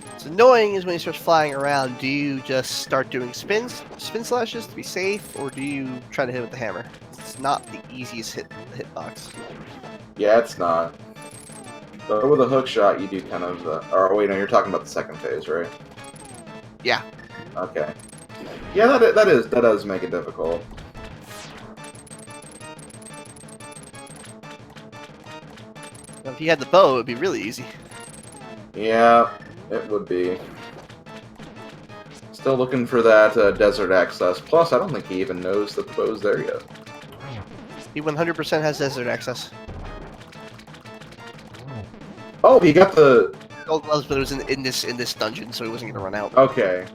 What's annoying is when he starts flying around, do you just start doing spin slashes to be safe, or do you try to hit with the hammer? It's not the easiest hitbox. Yeah, it's not. But with a hook shot, you do kind of... or wait, no, you're talking about the second phase, right? Yeah. Okay. Yeah, that does make it difficult. Now, if you had the bow, it would be really easy. Yeah, it would be. Still looking for that desert access. Plus, I don't think he even knows that the bow's there yet. He 100% has desert access. Oh, he got the... Gold gloves, but it was in this dungeon, so he wasn't gonna run out. Okay.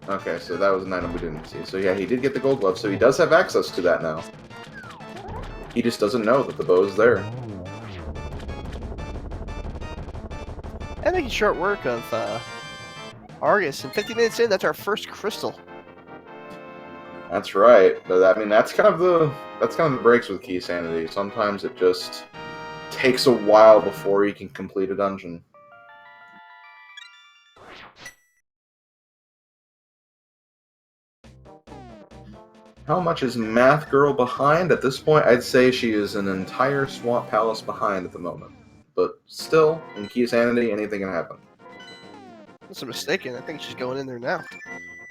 Okay, so that was an item we didn't see. So yeah, he did get the gold glove, so he does have access to that now. He just doesn't know that the bow is there. And making short work of Argus. And 50 minutes in, that's our first crystal. That's right. But I mean, that's kind of the breaks with Keysanity. Sometimes it just takes a while before you can complete a dungeon. How much is Math Girl behind? At this point, I'd say she is an entire Swamp Palace behind at the moment. But still, in Keysanity, anything can happen. Unless I'm mistaken, I think she's going in there now.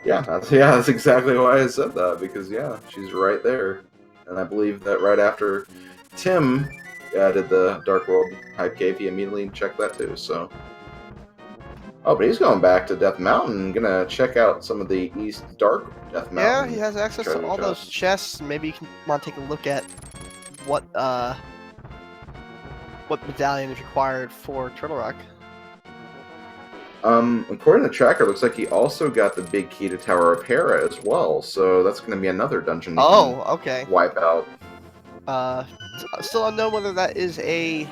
Yeah, that's exactly why I said that, because yeah, she's right there. And I believe that right after Tim did the Dark World Hype Cave, he immediately checked that too, so... Oh, but he's going back to Death Mountain, gonna check out some of the East Dark Death Mountain. Yeah, he has access to all those chests. Maybe you can want to take a look at what medallion is required for Turtle Rock. According to the tracker, it looks like he also got the big key to Tower of Hera as well, so that's gonna be another dungeon he can okay. wipe out. Still unknown whether that is a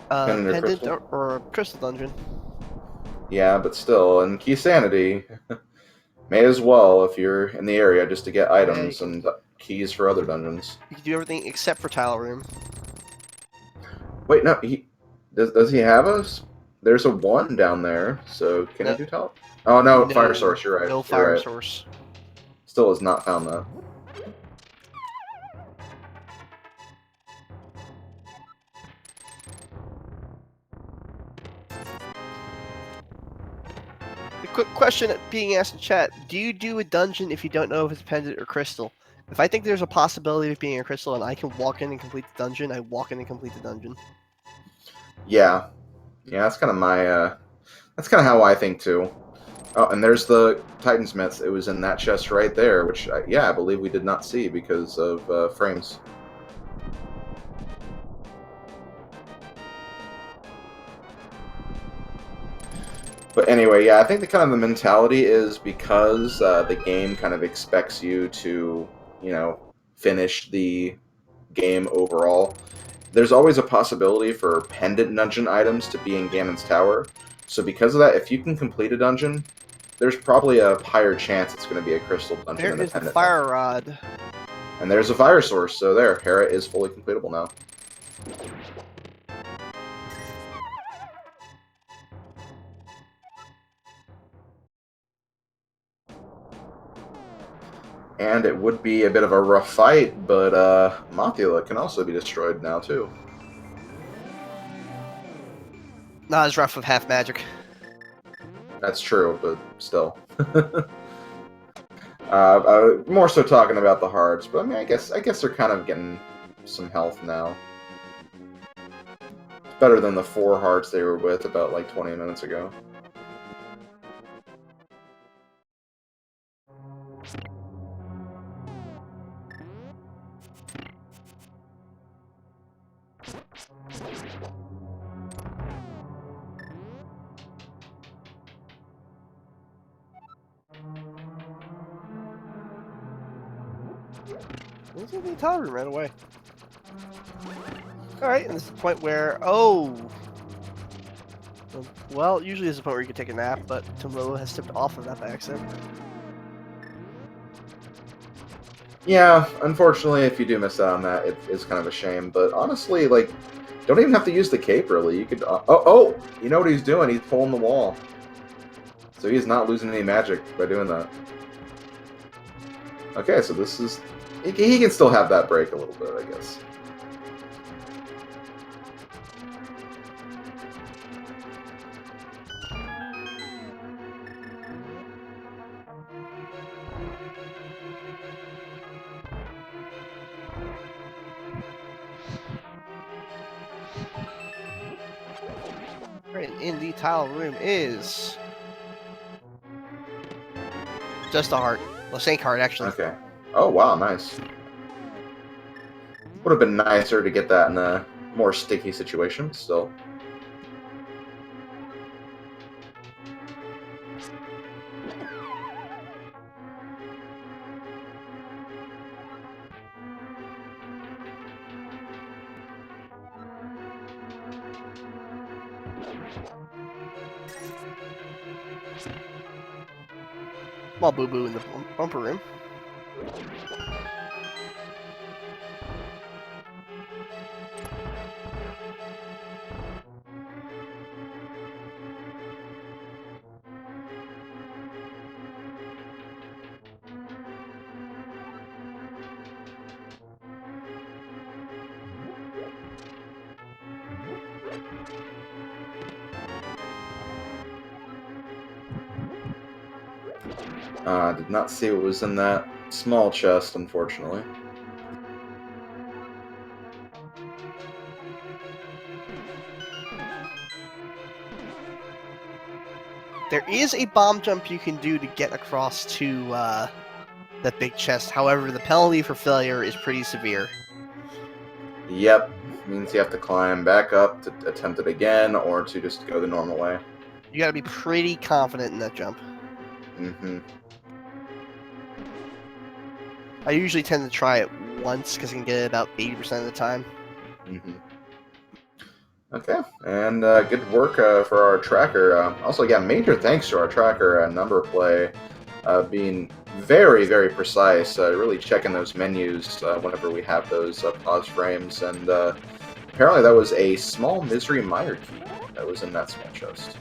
pendant or a crystal dungeon. Yeah, but still, in Keysanity, may as well, if you're in the area, just to get items and keys for other dungeons. You can do everything except for Tile Room. Wait, no, he does he have us? There's a 1 down there, so can he do Tile? Oh no, Fire Source, you're right. No Fire Source. Still has not found that. A quick question being asked in chat: do you do a dungeon if you don't know if it's pendant or crystal? If I think there's a possibility of being a crystal and I can walk in and complete the dungeon, I walk in and complete the dungeon. Yeah, that's kind of my that's kind of how I think too. Oh, and there's the Titansmith. It was in that chest right there, which I believe we did not see because of frames. But anyway, yeah, I think the mentality is because the game kind of expects you to, finish the game overall. There's always a possibility for pendant dungeon items to be in Ganon's Tower. So because of that, if you can complete a dungeon, there's probably a higher chance it's going to be a crystal dungeon. There is the fire rod. And there's a fire source, so there, Hera is fully completable now. And it would be a bit of a rough fight, but Mothula can also be destroyed now, too. Not as rough with half magic. That's true, but still. More so talking about the hearts, but I mean, I guess they're kind of getting some health now. It's better than the 4 hearts they were with about like 20 minutes ago. It's gonna be tolerant right away. Alright, and this is the point where... Well, usually this is the point where you can take a nap, but TimLobo has stepped off of that by accident. Yeah, unfortunately, if you do miss out on that, it is kind of a shame. But honestly, like, don't even have to use the cape, really. You could... you know what he's doing? He's pulling the wall. So he's not losing any magic by doing that. Okay, so this is... He can still have that break a little bit, I guess. Right, in the tile room is... just a heart. Well, Saint card, actually. Okay. Oh, wow, nice. Would have been nicer to get that in a more sticky situation, still. Small boo-boo in the bumper room. Did not see what was in that small chest, unfortunately. There is a bomb jump you can do to get across to that big chest. However, the penalty for failure is pretty severe. Yep, means you have to climb back up to attempt it again, or to just go the normal way. You gotta be pretty confident in that jump. Mm-hmm. I usually tend to try it once because I can get it about 80% of the time. Mm-hmm. Okay, and good work for our tracker. Also, yeah, major thanks to our tracker, Number Play, being very, very precise, really checking those menus whenever we have those pause frames, and apparently that was a small Misery Mire key that was in that small chest.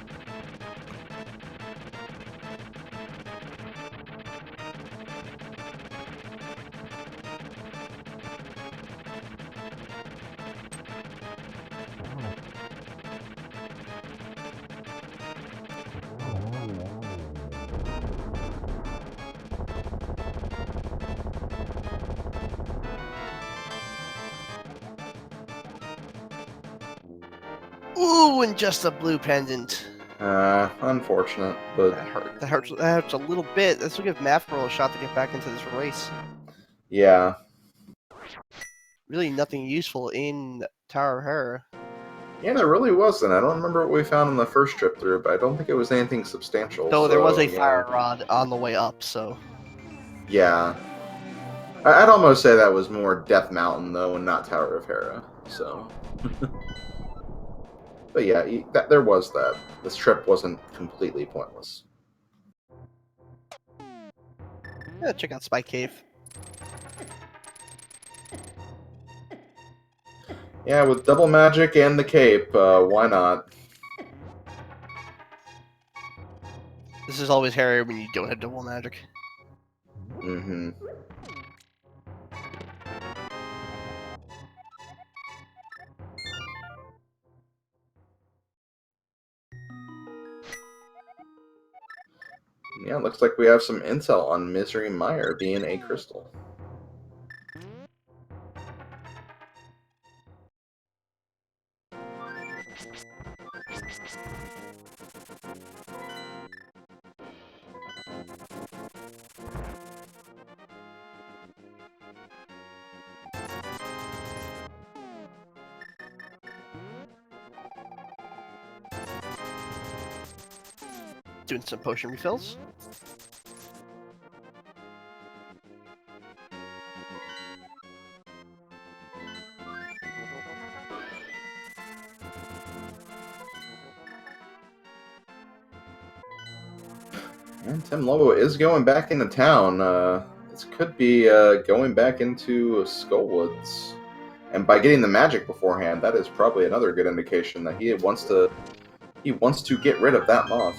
Ooh, and just a blue pendant. Unfortunate, but That hurt. That hurts a little bit. This will give Math Girl a shot to get back into this race. yeah. Really nothing useful in Tower of Hera. Yeah, there really wasn't. I don't remember what we found on the first trip through, but I don't think it was anything substantial. Though there was a yeah. fire rod on the way up, so... Yeah. I'd almost say that was more Death Mountain, though, and not Tower of Hera. So... But yeah, there was that. This trip wasn't completely pointless. Yeah, check out Spike Cave. Yeah, with double magic and the cape, why not? This is always hairy when you don't have double magic. Mm-hmm. Yeah, looks like we have some intel on Misery Mire being a crystal. Doing some potion refills. And TimLobo is going back into town. This could be going back into Skullwoods. And by getting the magic beforehand, that is probably another good indication that he wants to get rid of that moth.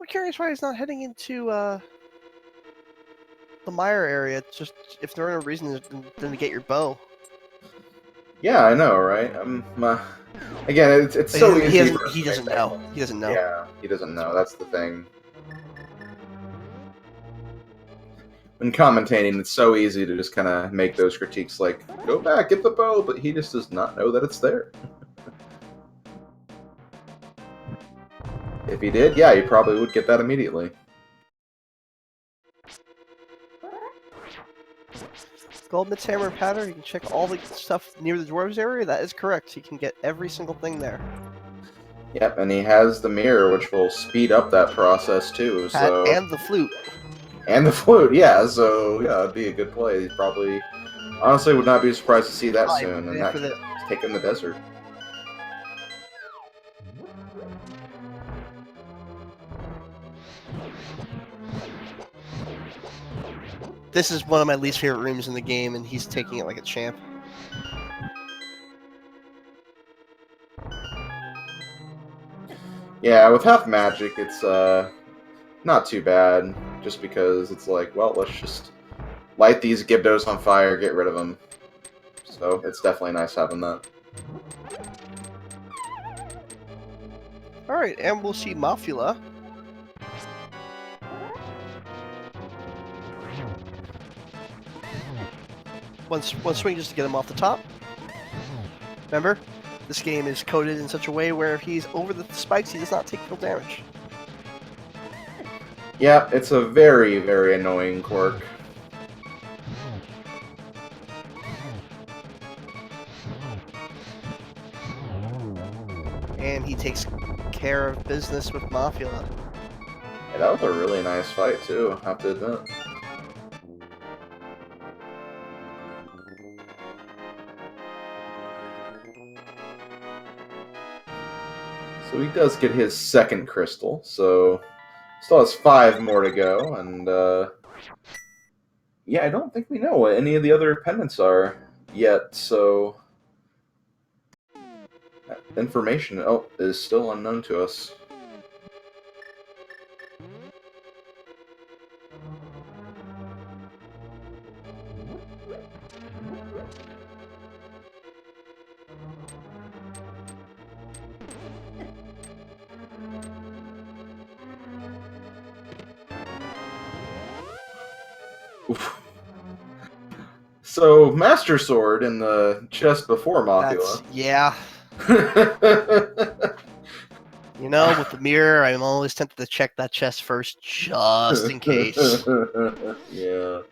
I'm curious why he's not heading into the Mire area. It's just if there are no reason than to get your bow. Yeah, I know, right? Again, it's so He easy. doesn't. For us He to make doesn't that know. call. He doesn't know. Yeah, he doesn't know. That's the thing. when commentating, it's so easy to just kind of make those critiques like, go back, get the bow, but he just does not know that it's there. If he did, yeah, he probably would get that immediately. Goldsmith's hammer and powder, you can check all the stuff near the dwarves area. That is correct. You can get every single thing there. Yep, and he has the mirror, which will speed up that process too. Hat So and the flute. and the flute, yeah. So yeah, it'd be a good play. He probably, honestly, would not be surprised to see that Oh, soon, and yeah, that for the take in the desert. This is one of my least favorite rooms in the game, and he's taking it like a champ. Yeah, with half magic, it's not too bad. Just because it's like, well, let's just light these Gibdos on fire, get rid of them. So it's definitely nice having that. Alright, and we'll see Mafula. One swing just to get him off the top. Remember, this game is coded in such a way where if he's over the spikes, he does not take full damage. Yeah, it's a very, very annoying quirk. And he takes care of business with Mafula. Yeah, that was a really nice fight too, I have to admit. So he does get his second crystal, so still has 5 more to go, and yeah, I don't think we know what any of the other pendants are yet, so that information is still unknown to us. Oof. So, Master Sword in the chest before Mafula. Yeah. You know, with the mirror, I'm always tempted to check that chest first, just in case. Yeah.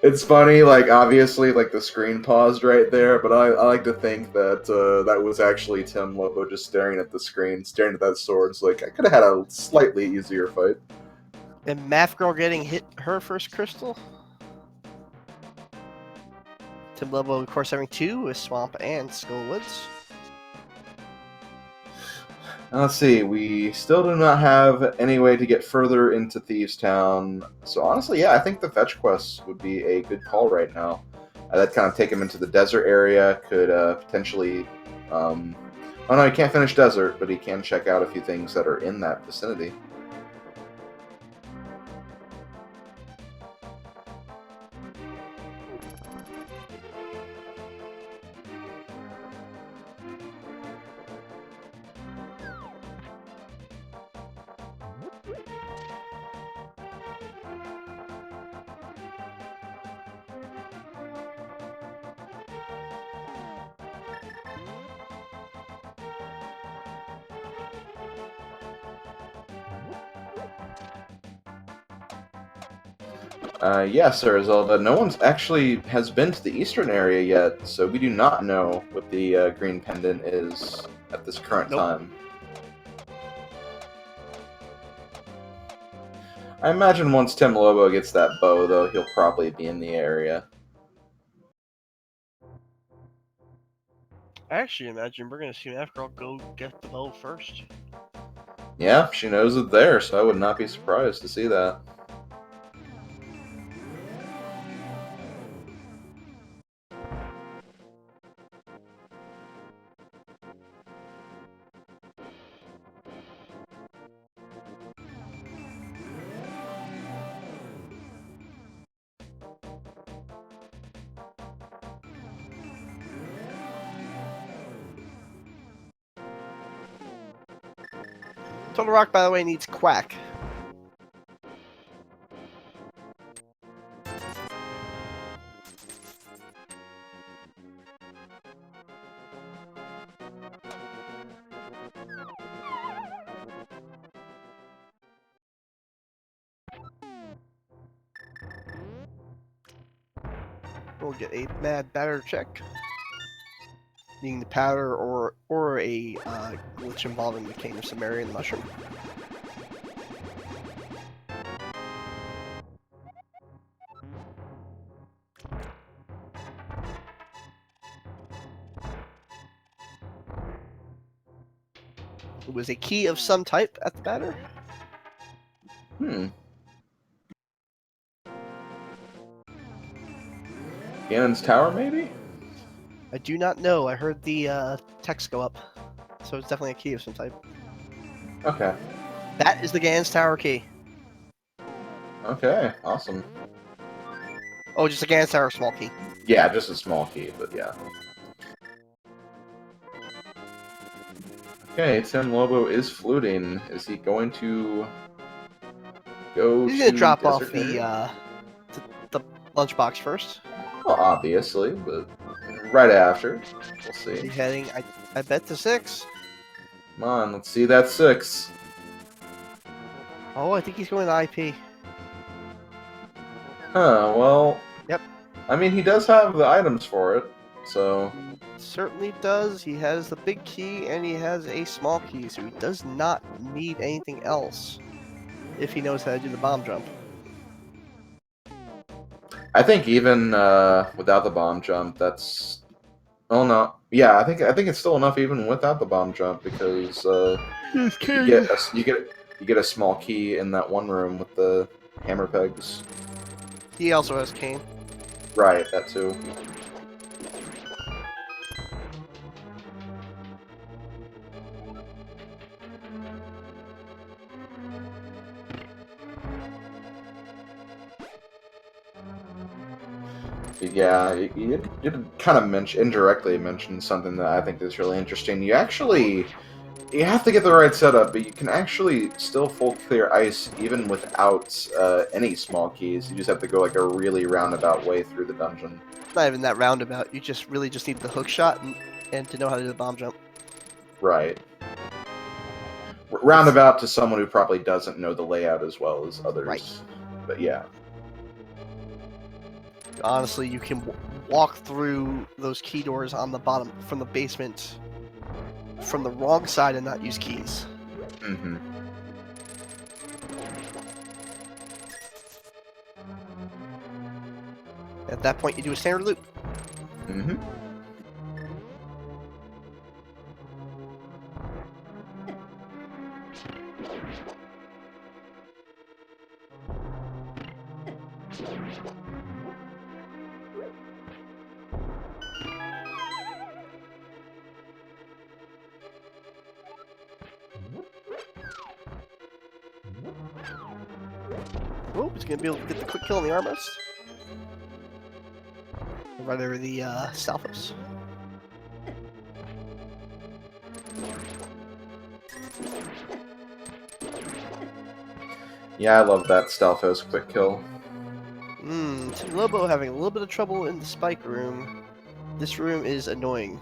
It's funny, like, obviously, like, the screen paused right there, but I like to think that that was actually TimLobo just staring at the screen, staring at that sword. It's like, I could have had a slightly easier fight. And Math Girl getting hit her first crystal. TimLobo, of course, having 2 with Swamp and Skull Woods. Now, let's see, we still do not have any way to get further into Thieves Town. So honestly, yeah, I think the fetch quests would be a good call right now. That'd kind of take him into the desert area, could potentially... oh no, he can't finish desert, but he can check out a few things that are in that vicinity. Yes, Sir Zelda. No one's actually has been to the eastern area yet, so we do not know what the green pendant is at this current time. I imagine once TimLobo gets that bow, though, he'll probably be in the area. I actually imagine we're going to see Math Girl go get the bow first. Yeah, she knows it's there, so I would not be surprised to see that. Total Rock, by the way, needs Quack. We'll get a mad batter check. Needing the powder or a glitch involving the King of Sumerian mushroom. It was a key of some type at the batter. Ganon's Tower, maybe? I do not know. I heard the text go up. So it's definitely a key of some type. Okay. That is the Ganon's Tower key. Okay, awesome. Oh, just a Ganon's Tower small key. Yeah, just a small key, but yeah. Okay, TimLobo is fluting. Is he going to go He's to gonna drop off Desert Area? the lunchbox first. Well, obviously, but right after. We'll Is he see. heading? I bet to 6. Come on, let's see that 6. Oh, I think he's going to IP. Huh, well... Yep. I mean, he does have the items for it, so... Certainly does. He has the big key and he has a small key, so he does not need anything else if he knows how to do the bomb jump. I think even without the bomb jump, that's... Oh, no. Yeah, I think it's still enough even without the bomb jump, because you get a small key in that one room with the hammer pegs. He also has cane. Right, that too. Yeah, you kind of indirectly mentioned something that I think is really interesting. You have to get the right setup, but you can actually still full clear ice even without any small keys. You just have to go like a really roundabout way through the dungeon. Not even that roundabout. You just really just need the hook shot and to know how to do the bomb jump. Right. Roundabout to someone who probably doesn't know the layout as well as others. Right. But yeah. Honestly, you can walk through those key doors on the bottom from the basement from the wrong side and not use keys. Mm-hmm. At that point, you do a standard loop. Mm-hmm. Oh, he's gonna be able to get the quick kill on the Armos. Right over the Stalfos. Yeah, I love that Stalfos quick kill. TimLobo having a little bit of trouble in the spike room. This room is annoying.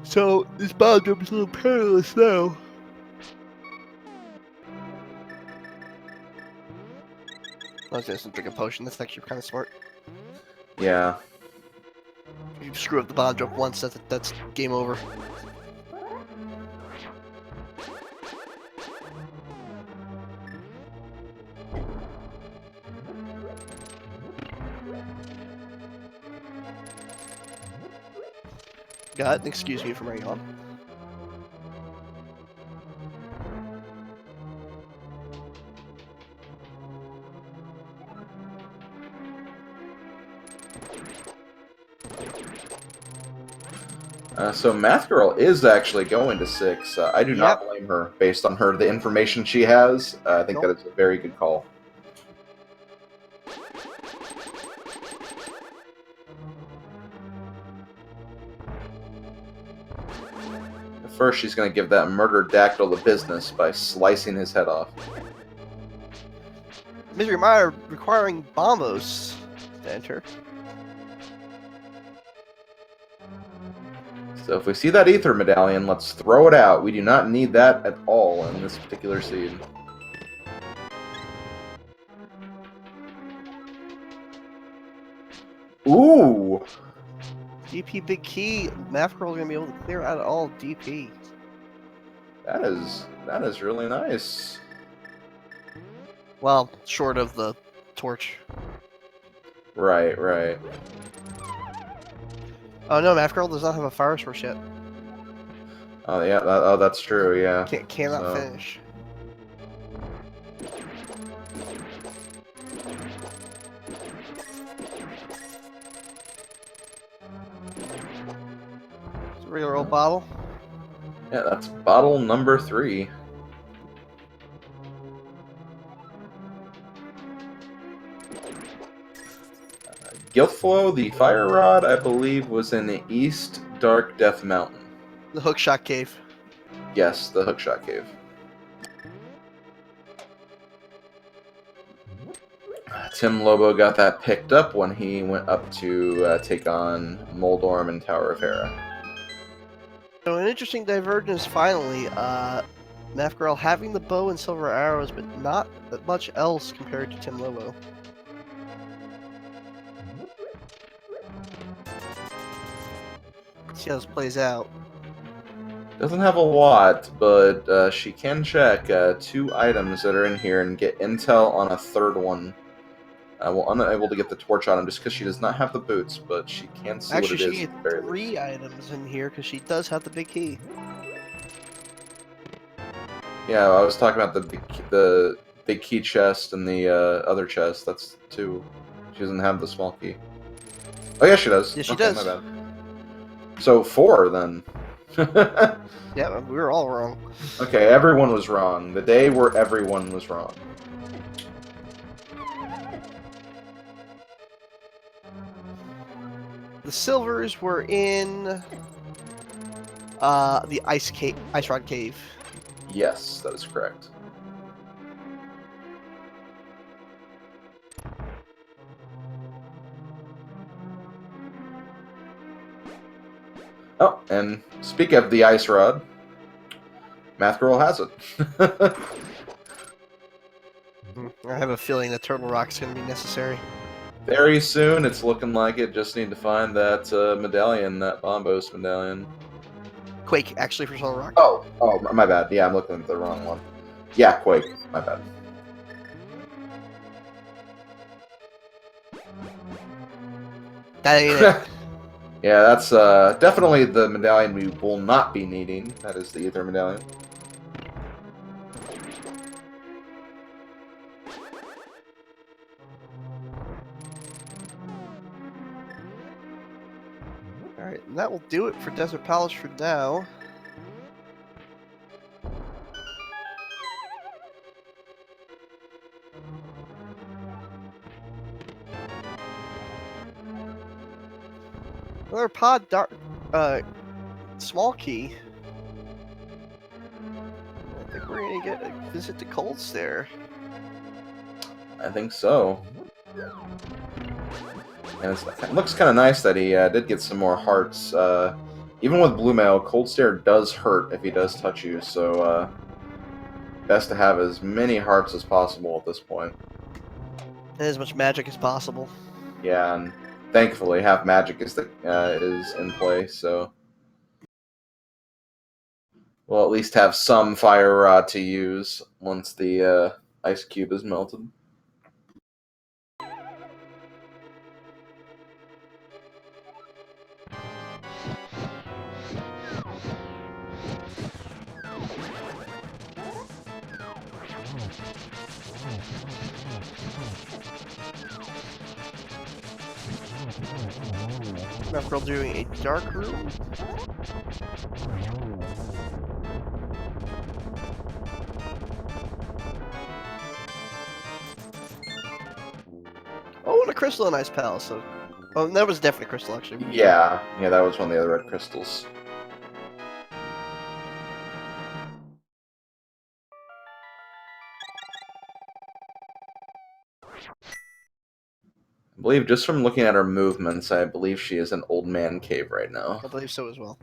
So, this bomb jump is a little perilous now. I was gonna drink a potion, that's actually kind of smart. Yeah. If you screw up the bomb jump once, that's game over. Got it, excuse me for running on. So Math Girl is actually going to 6. I do not blame her based on the information she has. I think that is a very good call. First, she's going to give that murdered dactyl the business by slicing his head off. Misery Mire requiring bombos to enter. So if we see that ether medallion, let's throw it out. We do not need that at all in this particular scene. Ooh! DP big key. Math Girl's gonna be able to clear out all DP. That is really nice. Well, short of the torch. Right, right. Oh no, Math Girl does not have a fire source yet. Oh yeah, that's true. Yeah. Cannot So. finish. It's a regular old bottle. Yeah, that's bottle number 3. Gilflo, the fire rod, I believe, was in the East Dark Death Mountain. The Hookshot Cave. Yes, the Hookshot Cave. TimLobo got that picked up when he went up to take on Moldorm and Tower of Hera. So an interesting divergence finally. Math Girl having the bow and silver arrows, but not that much else compared to TimLobo. See how this plays out. Doesn't have a lot, but she can check 2 items that are in here and get intel on a 3rd one. We're unable to get the torch on him just because she does not have the boots, but she can see Actually, what it is. she can get 3 items in here because she does have the big key. Yeah, I was talking about the big key chest and the other chest. That's 2. She doesn't have the small key. Oh yeah, she does. Yes, she Okay, does. my bad. So 4 then. Yeah, we were all wrong. Okay, everyone was wrong. The day where everyone was wrong. The silvers were in the ice rod cave. Yes, that is correct. Oh, and speak of the ice rod, Math Girl has it. I have a feeling that Turtle Rock's going to be necessary. Very soon, it's looking like it. Just need to find that medallion, that Bombos medallion. Quake, actually, for Turtle Rock. Oh, my bad. Yeah, I'm looking at the wrong one. Yeah, Quake. My bad. That ain't it. Yeah, that's definitely the medallion we will not be needing. That is the Ether medallion. Alright, and that will do it for Desert Palace for now. Another small key. I think we're gonna get a visit to Cold Stare. I think so. And it looks kind of nice that he did get some more hearts. Even with Blue Mail, Cold Stare does hurt if he does touch you, so best to have as many hearts as possible at this point. And as much magic as possible. Yeah, and thankfully, half magic is in play, so we'll at least have some fire rod to use once the ice cube is melted. Math Girl doing a dark room. Oh, and a crystal in Ice Palace. So, oh, that was definitely a crystal, actually. Yeah, that was one of the other red crystals. I believe just from looking at her movements, I believe she is an old man cave right now. I believe so as well.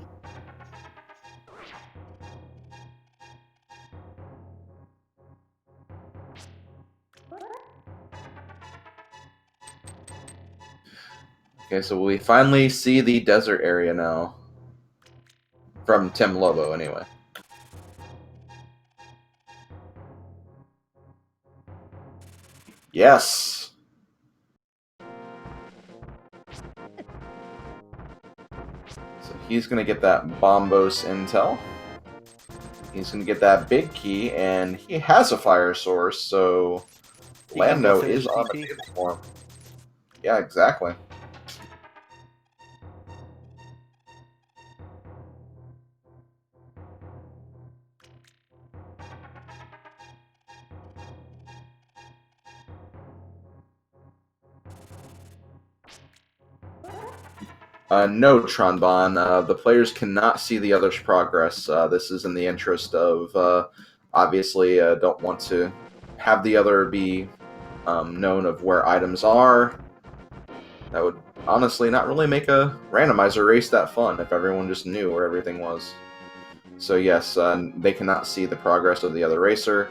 Okay, so we finally see the desert area now. From TimLobo, anyway. Yes! So he's gonna get that Bombos intel. He's gonna get that big key, and he has a fire source, so You can go Lando finish is on the TP. table for him. Yeah, exactly. No, Tronbon. The players cannot see the other's progress. This is in the interest of, obviously, don't want to have the other be known of where items are. That would honestly not really make a randomizer race that fun if everyone just knew where everything was. So yes, they cannot see the progress of the other racer,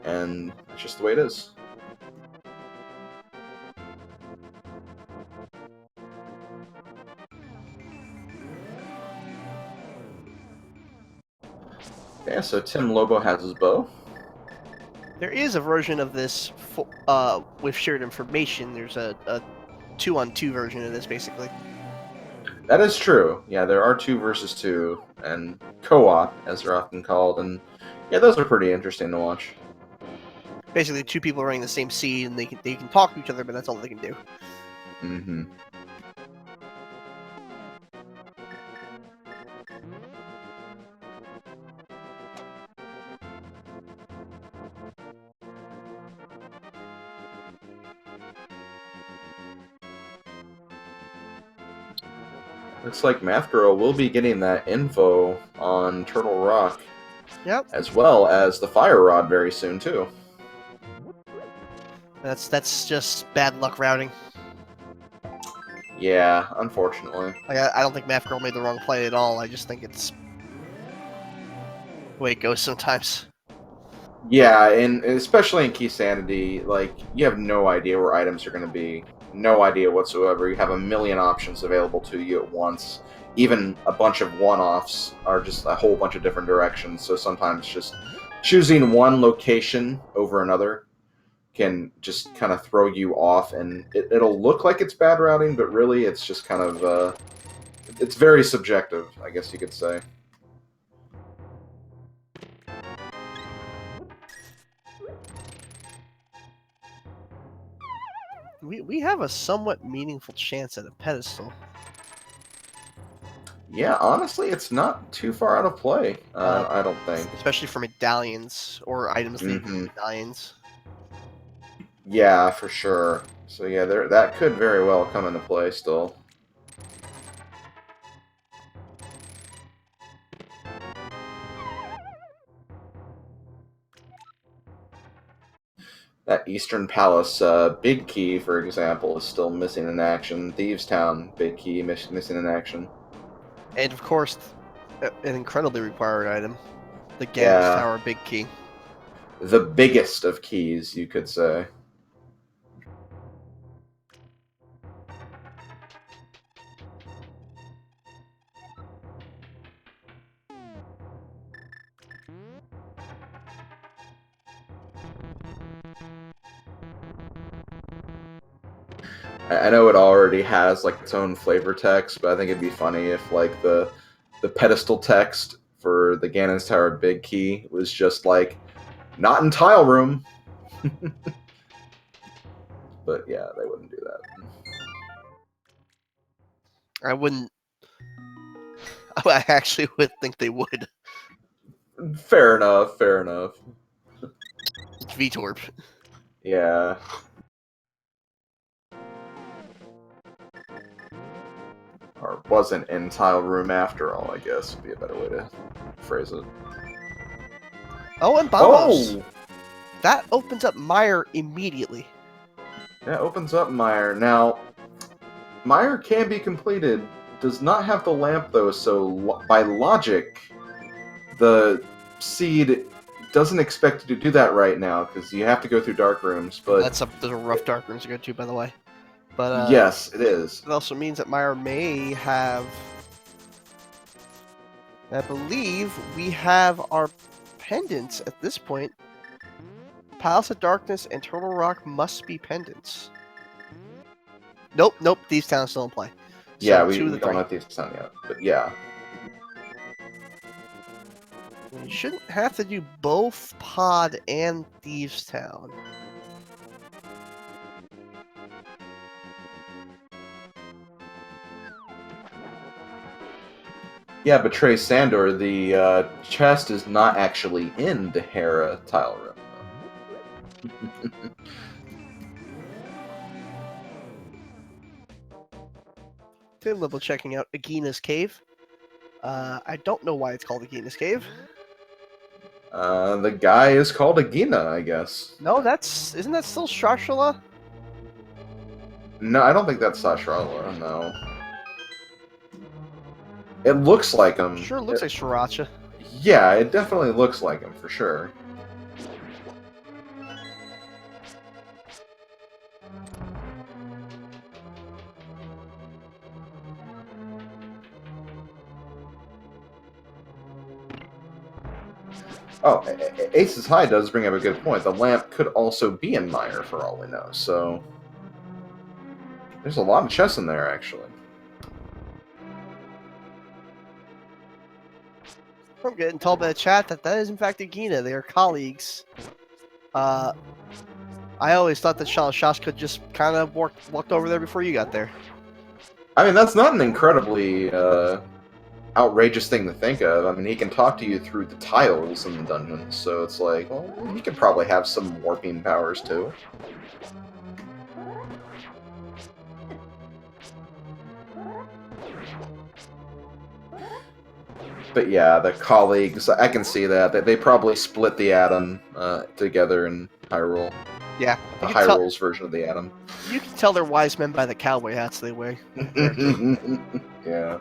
and that's just the way it is. Yeah, so TimLobo has his bow. There is a version of this with shared information. There's a 2-on-2 version of this, basically. That is true. Yeah, there are 2 versus 2, and co-op, as they're often called, and yeah, those are pretty interesting to watch. Basically, 2 people running the same seed, and they can talk to each other, but that's all they can do. Mm-hmm. Looks like Math Girl will be getting that info on Turtle Rock, Yep. as well as the Fire Rod very soon, too. That's just bad luck routing. Yeah, unfortunately. Like, I don't think Math Girl made the wrong play at all. I just think it's the way it goes sometimes. Yeah, and especially in Keysanity, like, you have no idea where items are going to be. No idea whatsoever. You have a million options available to you at once. Even a bunch of one-offs are just a whole bunch of different directions, so sometimes just choosing one location over another can just kind of throw you off, and it'll look like it's bad routing, but really it's just kind of, it's very subjective, I guess you could say. We have a somewhat meaningful chance at a pedestal. Yeah, honestly, it's not too far out of play, I don't think. Especially for medallions or items leading to Mhm. medallions. Yeah, for sure. So yeah, that could very well come into play still. That Eastern Palace big key, for example, is still missing in action. Thieves Town big key missing in action. And of course, an incredibly required item, the Ganon's Yeah, Tower big key. the biggest of keys, you could say. I know it already has like its own flavor text, but I think it'd be funny if like the pedestal text for the Ganon's Tower big key was just like not in tile room. But yeah, they wouldn't do that. I wouldn't. I actually would think they would. Fair enough, fair enough. It's VTorp. Yeah. Or wasn't in tile room after all, I guess would be a better way to phrase it. Oh, and Bombos. Oh! That opens up Meyer immediately. That opens up Meyer. Now, Meyer can be completed. Does not have the lamp though, so by logic, the seed doesn't expect you to do that right now because you have to go through dark rooms. But Those are rough dark rooms to go to, by the way. But Yes, it is. it also means that Meyer may have. I believe we have our pendants at this point. Palace of Darkness and Turtle Rock must be pendants. Nope, Thieves Town is still in play. Yeah, So we 2 of the don't 3. have Thieves Town yet, but yeah. You shouldn't have to do both Pod and Thieves Town. Yeah, but Trey Sandor, the chest is not actually in the Hera tile room. TimLobo checking out Agina's Cave. I don't know why it's called Agina's Cave. The guy is called Agina, I guess. No, isn't that still Shashala? No, I don't think that's Sasharala, no. It looks like him. Sure looks like Sriracha. Yeah, it definitely looks like him, for sure. Oh, Ace's High does bring up a good point. The lamp could also be in Meyer, for all we know, so... There's a lot of chests in there, actually. I'm getting told by the chat that is in fact Agina. They are colleagues. I always thought that Shash could just kind of walked over there before you got there. I mean, that's not an incredibly outrageous thing to think of. I mean, he can talk to you through the tiles in the dungeon, so it's like, well, he could probably have some warping powers, too. But yeah, the colleagues, I can see that. They probably split the atom together in Hyrule. Yeah. The Hyrule's version of the atom. You can tell they're wise men by the cowboy hats they wear. Yeah.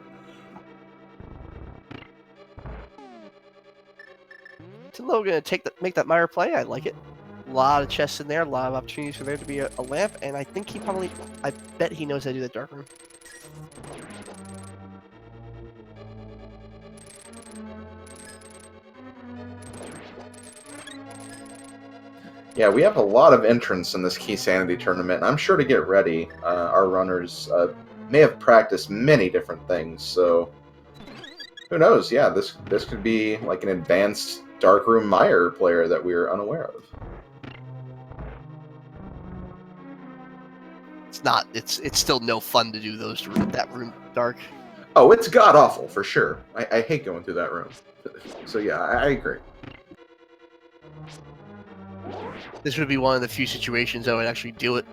TimLobo gonna make that Meyer play. I like it. A lot of chests in there, a lot of opportunities for there to be a lamp, and I think I bet he knows how to do that dark room. Yeah, we have a lot of entrants in this Keysanity Tournament, and I'm sure to get ready, our runners may have practiced many different things, so who knows? Yeah, this could be like an advanced Darkroom Meyer player that we're unaware of. It's not. It's still no fun to do that room dark. Oh, it's god-awful, for sure. I hate going through that room. So yeah, I agree. This would be one of the few situations I would actually do it.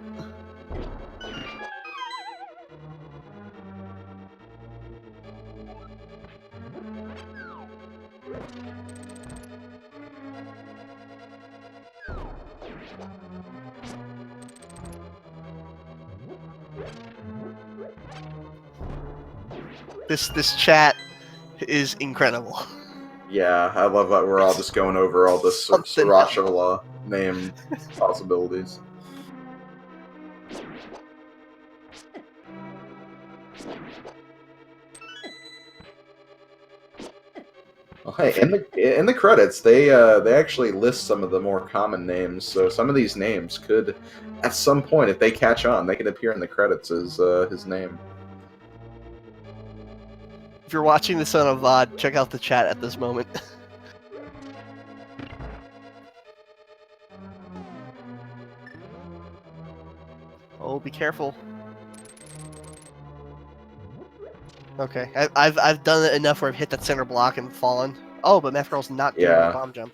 This chat is incredible. Yeah, I love that we're all just going over all the Sriracha name possibilities. Well, hey, in the credits, they actually list some of the more common names. So some of these names could, at some point, if they catch on, they could appear in the credits as his name. If you're watching this on a VOD, check out the chat at this moment. Oh, be careful. Okay, I've done it enough where I've hit that center block and fallen. Oh, but Math Girl's not doing a bomb jump.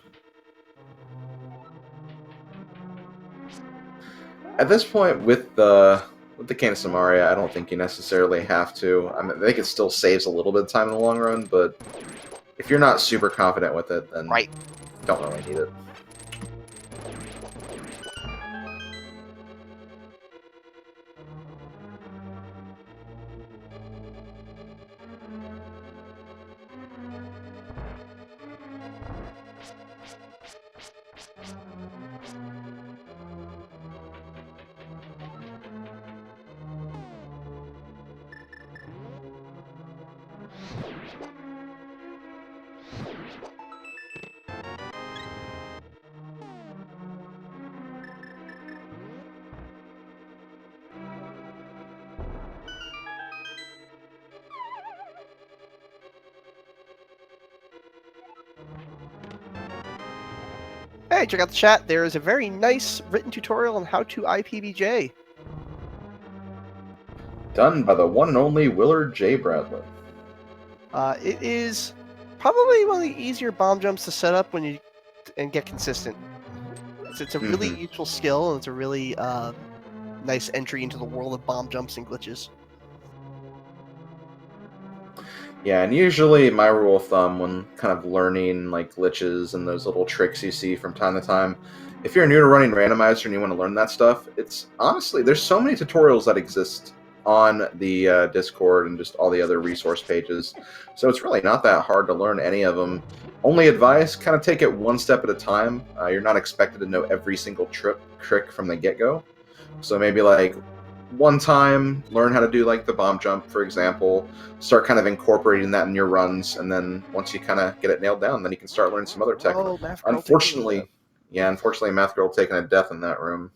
At this point, with the Cane of Samaria, I don't think you necessarily have to. I mean, I think it still saves a little bit of time in the long run, but if you're not super confident with it, then right, don't really need it. Hey, check out the chat. There is a very nice written tutorial on how to IPBJ. Done by the one and only Willard J. Bradley. It is probably one of the easier bomb jumps to set up and get consistent. It's a really useful skill, and it's a really nice entry into the world of bomb jumps and glitches. Yeah, and usually my rule of thumb when kind of learning like glitches and those little tricks you see from time to time, if you're new to running Randomizer and you want to learn that stuff, it's honestly, there's so many tutorials that exist on the Discord and just all the other resource pages. So it's really not that hard to learn any of them. Only advice, kind of take it one step at a time. You're not expected to know every single trick from the get-go. So maybe like one time, learn how to do like the bomb jump, for example, start kind of incorporating that in your runs, and then once you kind of get it nailed down, then you can start learning some other tech. Oh, Math Girl unfortunately, Math Girl taking a death in that room.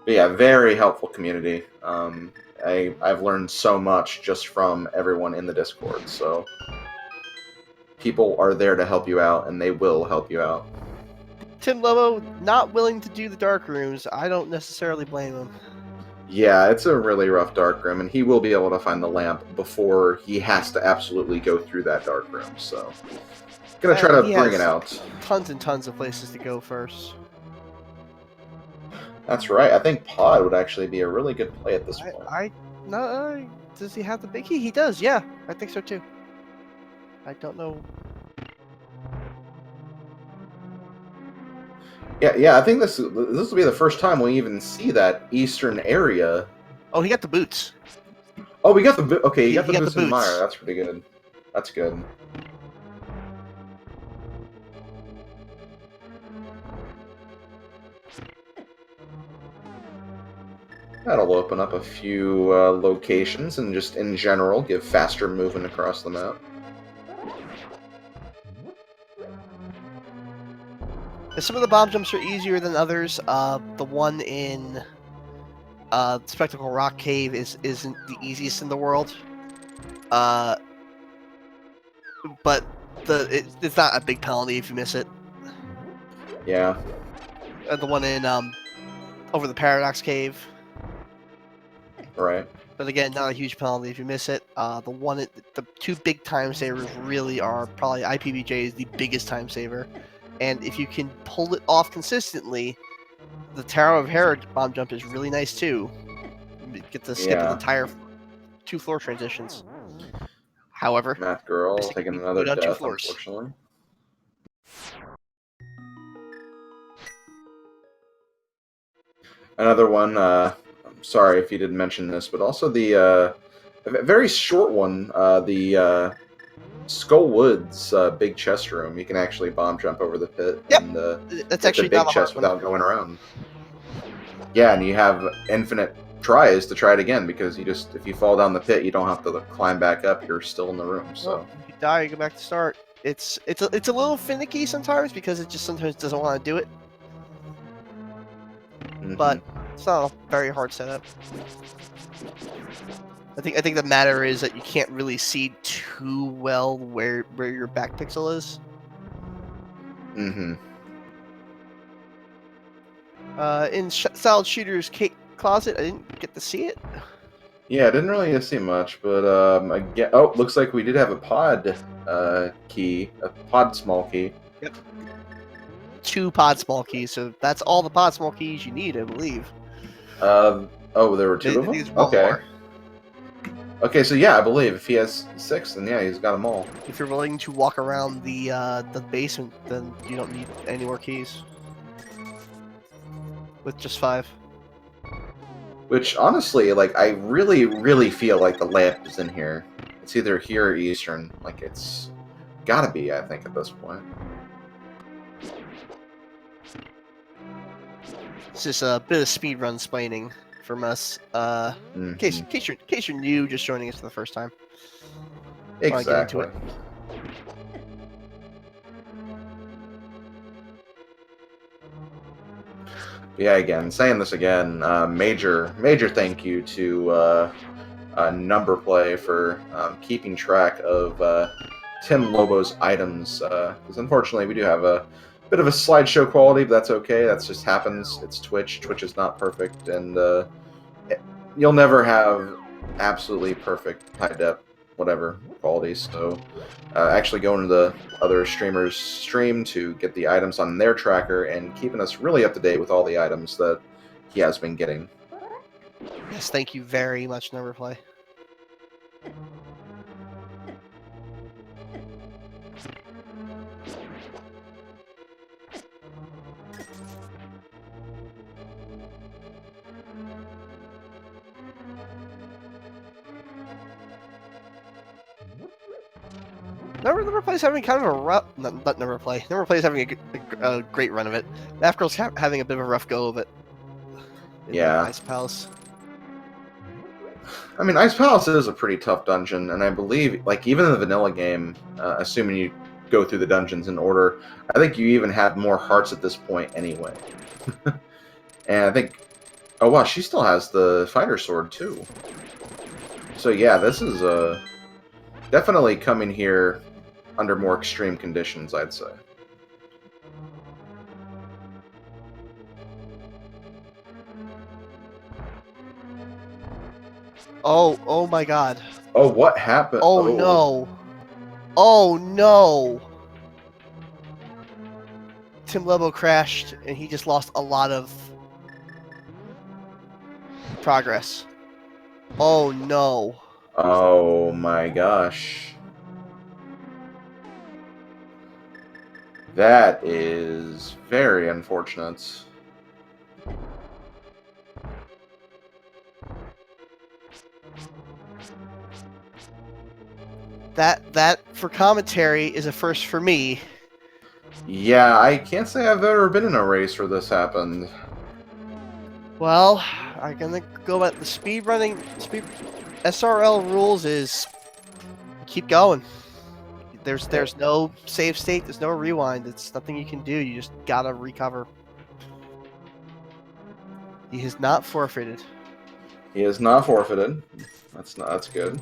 But yeah, very helpful community. I've learned so much just from everyone in the Discord, so people are there to help you out, and they will help you out. TimLobo not willing to do the dark rooms. I don't necessarily blame him. Yeah, it's a really rough dark room, and he will be able to find the lamp before he has to absolutely go through that dark room, so gonna try to bring it out. Tons and tons of places to go first. That's right. I think Pod would actually be a really good play at this point. Does he have the big key? He does, yeah. I think so too. I don't know. Yeah. I think this will be the first time we even see that eastern area. Oh, he got the boots. Oh, we got the okay. He got the boots in Mire. That's pretty good. That's good. That'll open up a few locations and just in general give faster movement across the map. Some of the bomb jumps are easier than others. The one in Spectacle Rock Cave isn't the easiest in the world. But it's not a big penalty if you miss it. Yeah. The one in over the Paradox Cave. Right. But again, not a huge penalty if you miss it. The two big time savers really are probably IPBJ is the biggest time saver. And if you can pull it off consistently, the Tower of Herod bomb jump is really nice too. You get to skip the entire 2 floor transitions. However, Math Girl taking another death, unfortunately. Another one, I'm sorry if you didn't mention this, but also the very short one, the Skull Woods big chest room. You can actually bomb jump over the pit and that's actually the big chest without going around. Yeah, and you have infinite tries to try it again because if you fall down the pit, you don't have to climb back up. You're still in the room. So if you die, you go back to start. It's a little finicky sometimes because it just sometimes doesn't want to do it. But it's not a very hard setup. I think the matter is that you can't really see too well where your back pixel is. In Solid Shooter's closet, I didn't get to see it. Yeah, I didn't really see much, but again, looks like we did have a pod key, a pod small key. Yep. 2 pod small keys, so that's all the pod small keys you need, I believe. There were 2 of them? Okay. Okay, so yeah, I believe if he has 6, then yeah, he's got them all. If you're willing to walk around the basement, then you don't need any more keys. With just 5. Which, honestly, like, I really, really feel like the lamp is in here. It's either here or Eastern. Like, it's gotta be, I think, at this point. It's just a bit of speedrun splaining from us. In case you're new, just joining us for the first time. Exactly. Get into it. Yeah, again, saying this again, major thank you to Number Play for keeping track of Tim Lobo's items, because unfortunately we do have a bit of a slideshow quality, but that's okay. That just happens. It's Twitch. Twitch is not perfect, and you'll never have absolutely perfect high def whatever quality. So actually going to the other streamers' stream to get the items on their tracker and keeping us really up to date with all the items that he has been getting. Yes, thank you very much, Neverplay. Neverplay's having kind of a rough... Not Neverplay. Neverplay's having a great run of it. Nafgirl's having a bit of a rough go of it. Yeah. Ice Palace. I mean, Ice Palace is a pretty tough dungeon, and I believe, like, even in the vanilla game, assuming you go through the dungeons in order, I think you even have more hearts at this point anyway. And I think... Oh, wow, she still has the fighter sword, too. So, yeah, this is definitely coming here under more extreme conditions, I'd say. Oh my god. Oh, what happened? Oh no. Oh no. TimLobo crashed and he just lost a lot of progress. Oh no. Oh my gosh. That is very unfortunate. That for commentary is a first for me. Yeah, I can't say I've ever been in a race where this happened. Well, I'm gonna go at the speed SRL rules is keep going. There's no save state, there's no rewind, it's nothing you can do, you just gotta recover. He has not forfeited. He is not forfeited. That's good.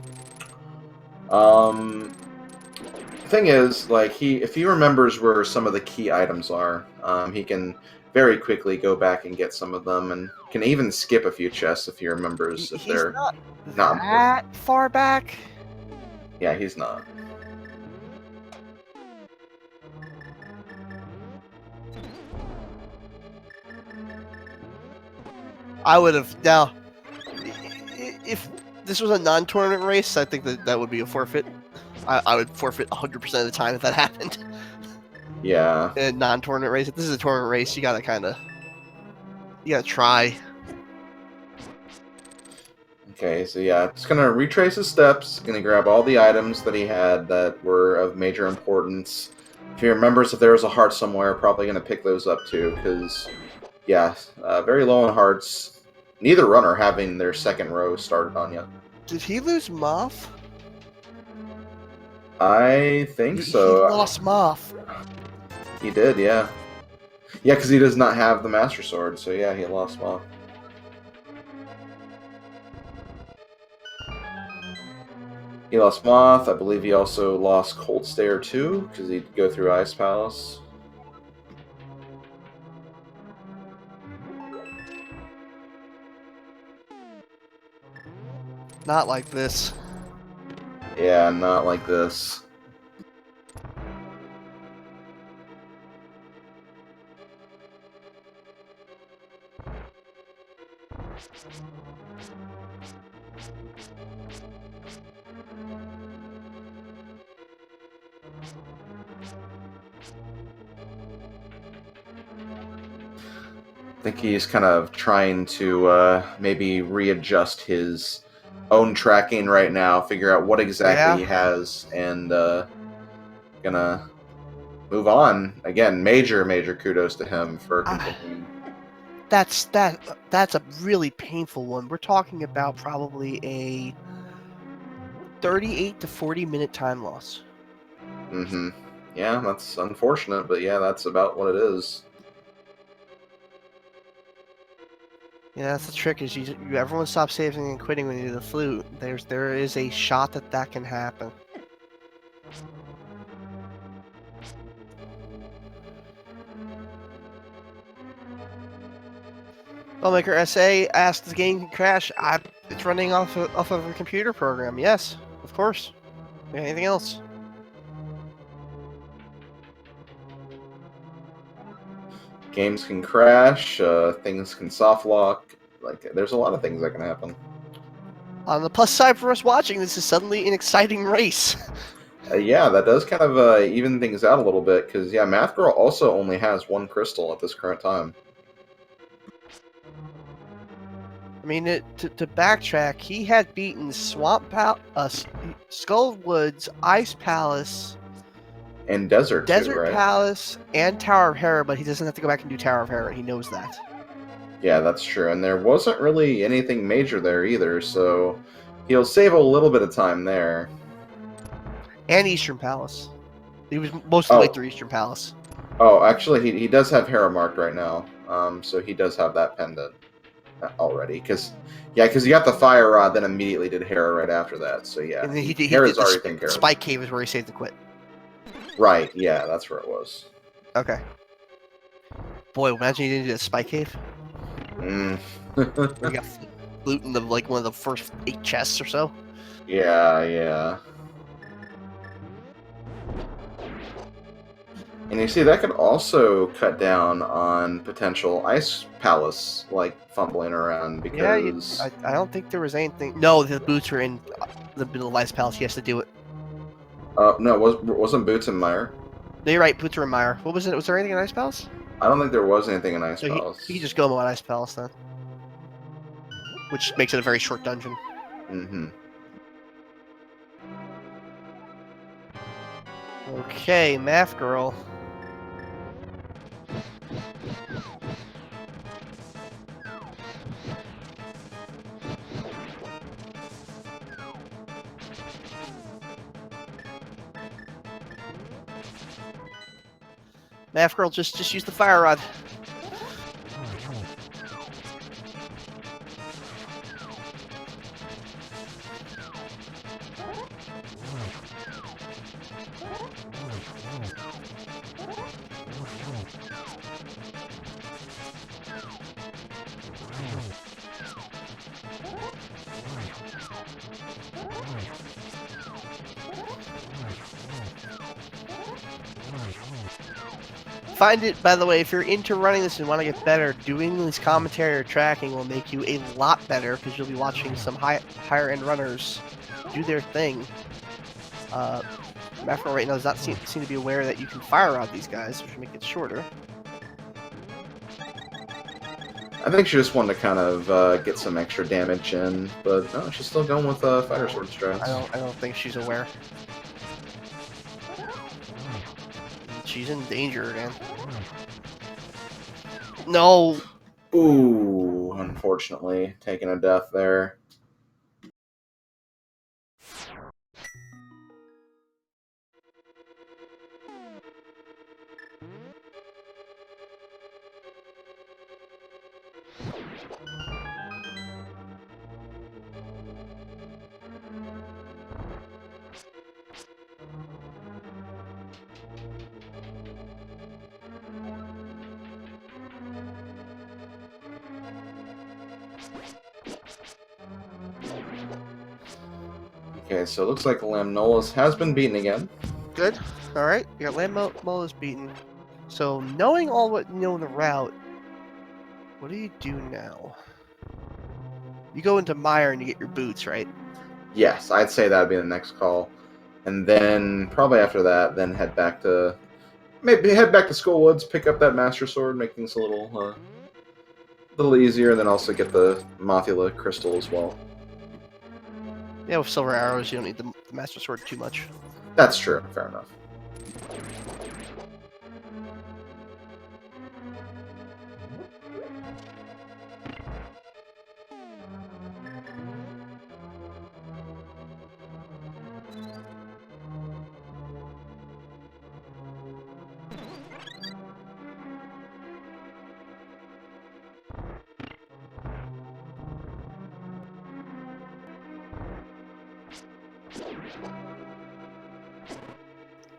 Thing is, like, if he remembers where some of the key items are, he can very quickly go back and get some of them, and can even skip a few chests if he remembers if they're not that far back. Yeah, he's not. I would have now. If this was a non-tournament race, I think that would be a forfeit. I would forfeit 100% of the time if that happened. Yeah. In a non-tournament race, if this is a tournament race, you gotta try. Okay, so yeah, it's gonna retrace his steps, gonna grab all the items that he had that were of major importance. If he remembers if there was a heart somewhere, probably gonna pick those up too, because, yeah, very low on hearts. Neither runner having their second row started on yet. Did he lose Moth? I think so. He lost Moth. He did, yeah. Yeah, because he does not have the Master Sword, so yeah, he lost Moth. He lost Moth. I believe he also lost Cold Stare too, because he'd go through Ice Palace. Not like this. Yeah, not like this. I think he's kind of trying to maybe readjust his own tracking right now, figure out what exactly he has, and gonna move on. Again, major kudos to him for continuing. That's a really painful one. We're talking about probably a 38 to 40 minute time loss. Mm-hmm. Yeah, that's unfortunate, but yeah, that's about what it is. Yeah, that's the trick. Is everyone stops saving and quitting when you do the flute. There is a shot that can happen. Filmmaker SA asked the game can crash. It's running off of a computer program. Yes, of course. Anything else? Games can crash, things can soft lock. Like, there's a lot of things that can happen. On the plus side for us watching, this is suddenly an exciting race. Yeah, that does kind of even things out a little bit, because, yeah, Math Girl also only has one crystal at this current time. I mean, to backtrack, he had beaten Skullwood's Ice Palace, And Desert, too, right? Palace, and Tower of Hera, but he doesn't have to go back and do Tower of Hera. He knows that. Yeah, that's true. And there wasn't really anything major there either, so he'll save a little bit of time there. And Eastern Palace. He was most of the way through Eastern Palace. Oh, actually, he does have Hera marked right now, so he does have that pendant already. Because he got the Fire Rod, then immediately did Hera right after that. So yeah, And then he did Hera's the already taken care of. Spike Cave is where he saved the quit. Right, yeah, that's where it was. Okay. Boy, imagine he didn't do the Spike Cave. Mm. He got loot in one of the first 8 chests or so. Yeah. And you see, that could also cut down on potential Ice Palace, like, fumbling around, because... Yeah, I don't think there was anything... No, the boots were in the middle of Ice Palace. He has to do it. No, wasn't Boots and Meyer? No, you're right, boots were in Meyer. What was it? Was there anything in Ice Palace? I don't think there was anything in Ice So Palace. he can just go on Ice Palace then. Which makes it a very short dungeon. Mm-hmm. Okay, Math Girl. Math Girl, just use the Fire Rod. Find it, by the way, if you're into running this and want to get better, doing this commentary or tracking will make you a lot better because you'll be watching some higher end runners do their thing. Macro right now does not seem to be aware that you can fire out these guys, which will make it shorter. I think she just wanted to kind of get some extra damage in, but no, she's still going with Fire Sword strats. I don't think she's aware. She's in danger again. No! Ooh, unfortunately, taking a death there. Okay, so it looks like Lamnolas has been beaten again. Good. Alright, you got Lamnola's beaten. So, knowing all what you know in the route, what do you do now? You go into Mire and you get your boots, right? Yes, I'd say that would be the next call. And then, probably after that, then head back to... Maybe head back to Skullwoods, pick up that Master Sword, make things a little easier, and then also get the Mothula Crystal as well. Yeah, with silver arrows, you don't need the Master Sword too much. That's true, fair enough.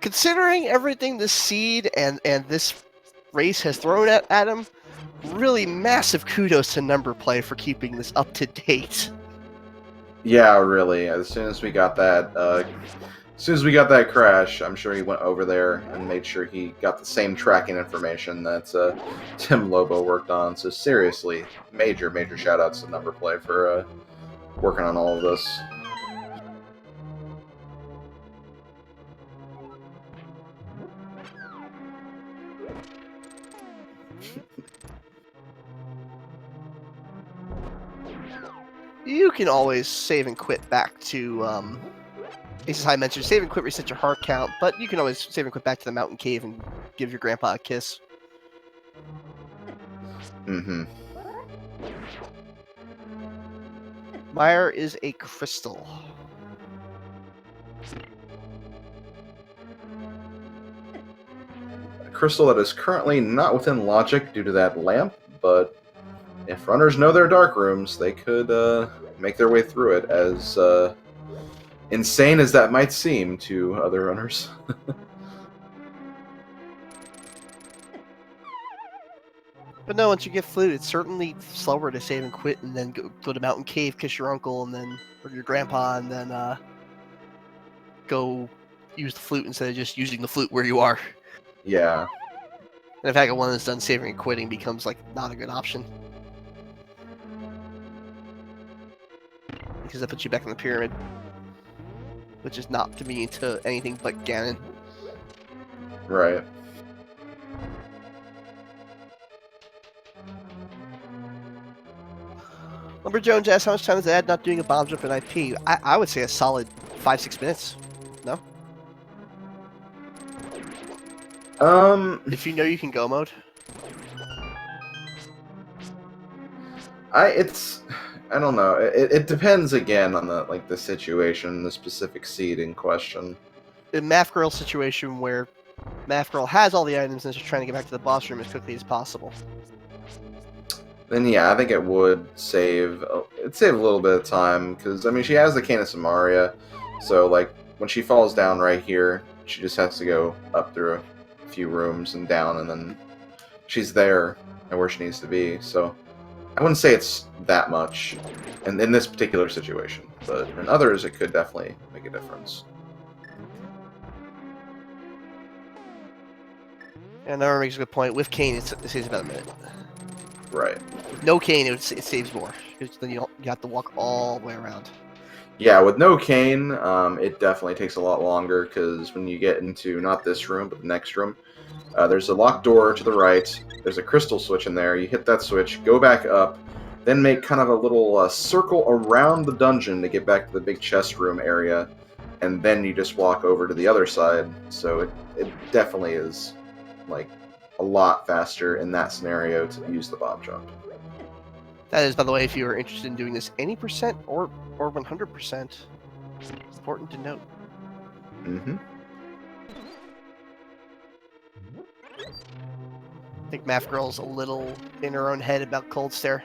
Considering everything this seed and this race has thrown at him, really massive kudos to Number Play for keeping this up to date. Yeah, really. As soon as we got that crash, I'm sure he went over there and made sure he got the same tracking information that Tim Lobo worked on. So seriously, major shout outs to Number Play for working on all of this. You can always save and quit back to, as I mentioned, save and quit reset your heart count, but you can always save and quit back to the mountain cave and give your grandpa a kiss. Mm-hmm. Meyer is a crystal. A crystal that is currently not within logic due to that lamp, but if runners know their dark rooms, they could make their way through it, as insane as that might seem to other runners. But no, once you get flute, it's certainly slower to save and quit and then go to mountain cave, kiss your uncle, and then or your grandpa, and then go use the flute instead of just using the flute where you are. Yeah. And in fact, one that's done saving and quitting becomes like not a good option because that puts you back in the pyramid, which is not convenient to anything but Ganon. Right. Lumberjones asks how much time does it add not doing a bomb jump in IP? I would say a solid 5-6 minutes. No? If you know you can go mode. I don't know. It depends again on the situation, the specific seed in question. In Math Girl situation where Math Girl has all the items and is just trying to get back to the boss room as quickly as possible. Then yeah, I think it would save. It'd save a little bit of time because I mean she has the Cane of Samaria, so like when she falls down right here, she just has to go up through a few rooms and down, and then she's there and where she needs to be. So I wouldn't say it's that much, in this particular situation, but in others it could definitely make a difference. And Nora makes a good point. With Kane, it saves about a minute. Right. With no Kane, it saves more. Because then you have to walk all the way around. Yeah, with no cane, it definitely takes a lot longer, because when you get into, not this room, but the next room, there's a locked door to the right, there's a crystal switch in there, you hit that switch, go back up, then make kind of a little circle around the dungeon to get back to the big chest room area, and then you just walk over to the other side, so it definitely is, like, a lot faster in that scenario to use the bomb jump. That is, by the way, if you are interested in doing this any percent or 100%, it's important to note. Mm-hmm. I think Math Girl's a little in her own head about Cold Stare.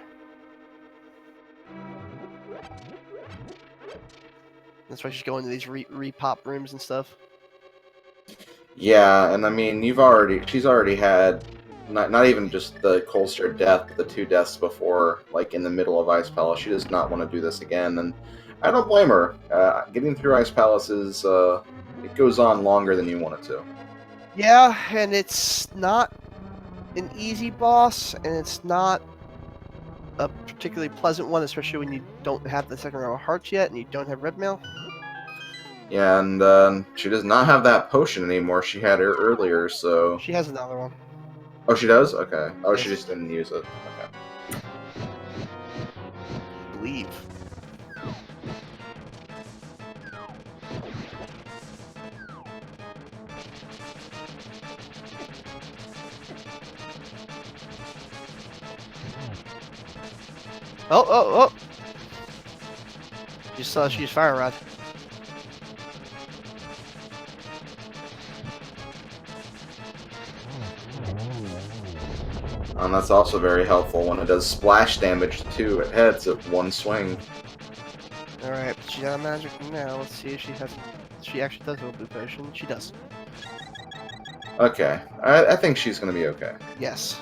That's why she's going to these re-pop rooms and stuff. Yeah, and I mean, she's already had not even just the Colster death, but the 2 deaths before, like in the middle of Ice Palace. She does not want to do this again, and I don't blame her. Getting through Ice Palace is it goes on longer than you want it to. Yeah, and it's not an easy boss, and it's not a particularly pleasant one, especially when you don't have the second row of hearts yet, and you don't have red mail. Yeah, and she does not have that potion anymore. She had it earlier, so... She has another one. Oh, she does? Okay. Oh, Yes. she just didn't use it. Okay. I believe. Oh! Just saw she used Fire Rod. And that's also very helpful when it does splash damage too. It hits at one swing. Alright, but she's out of magic now. Let's see if she has. She actually does have a blue potion. She does. Okay. I think she's going to be okay. Yes.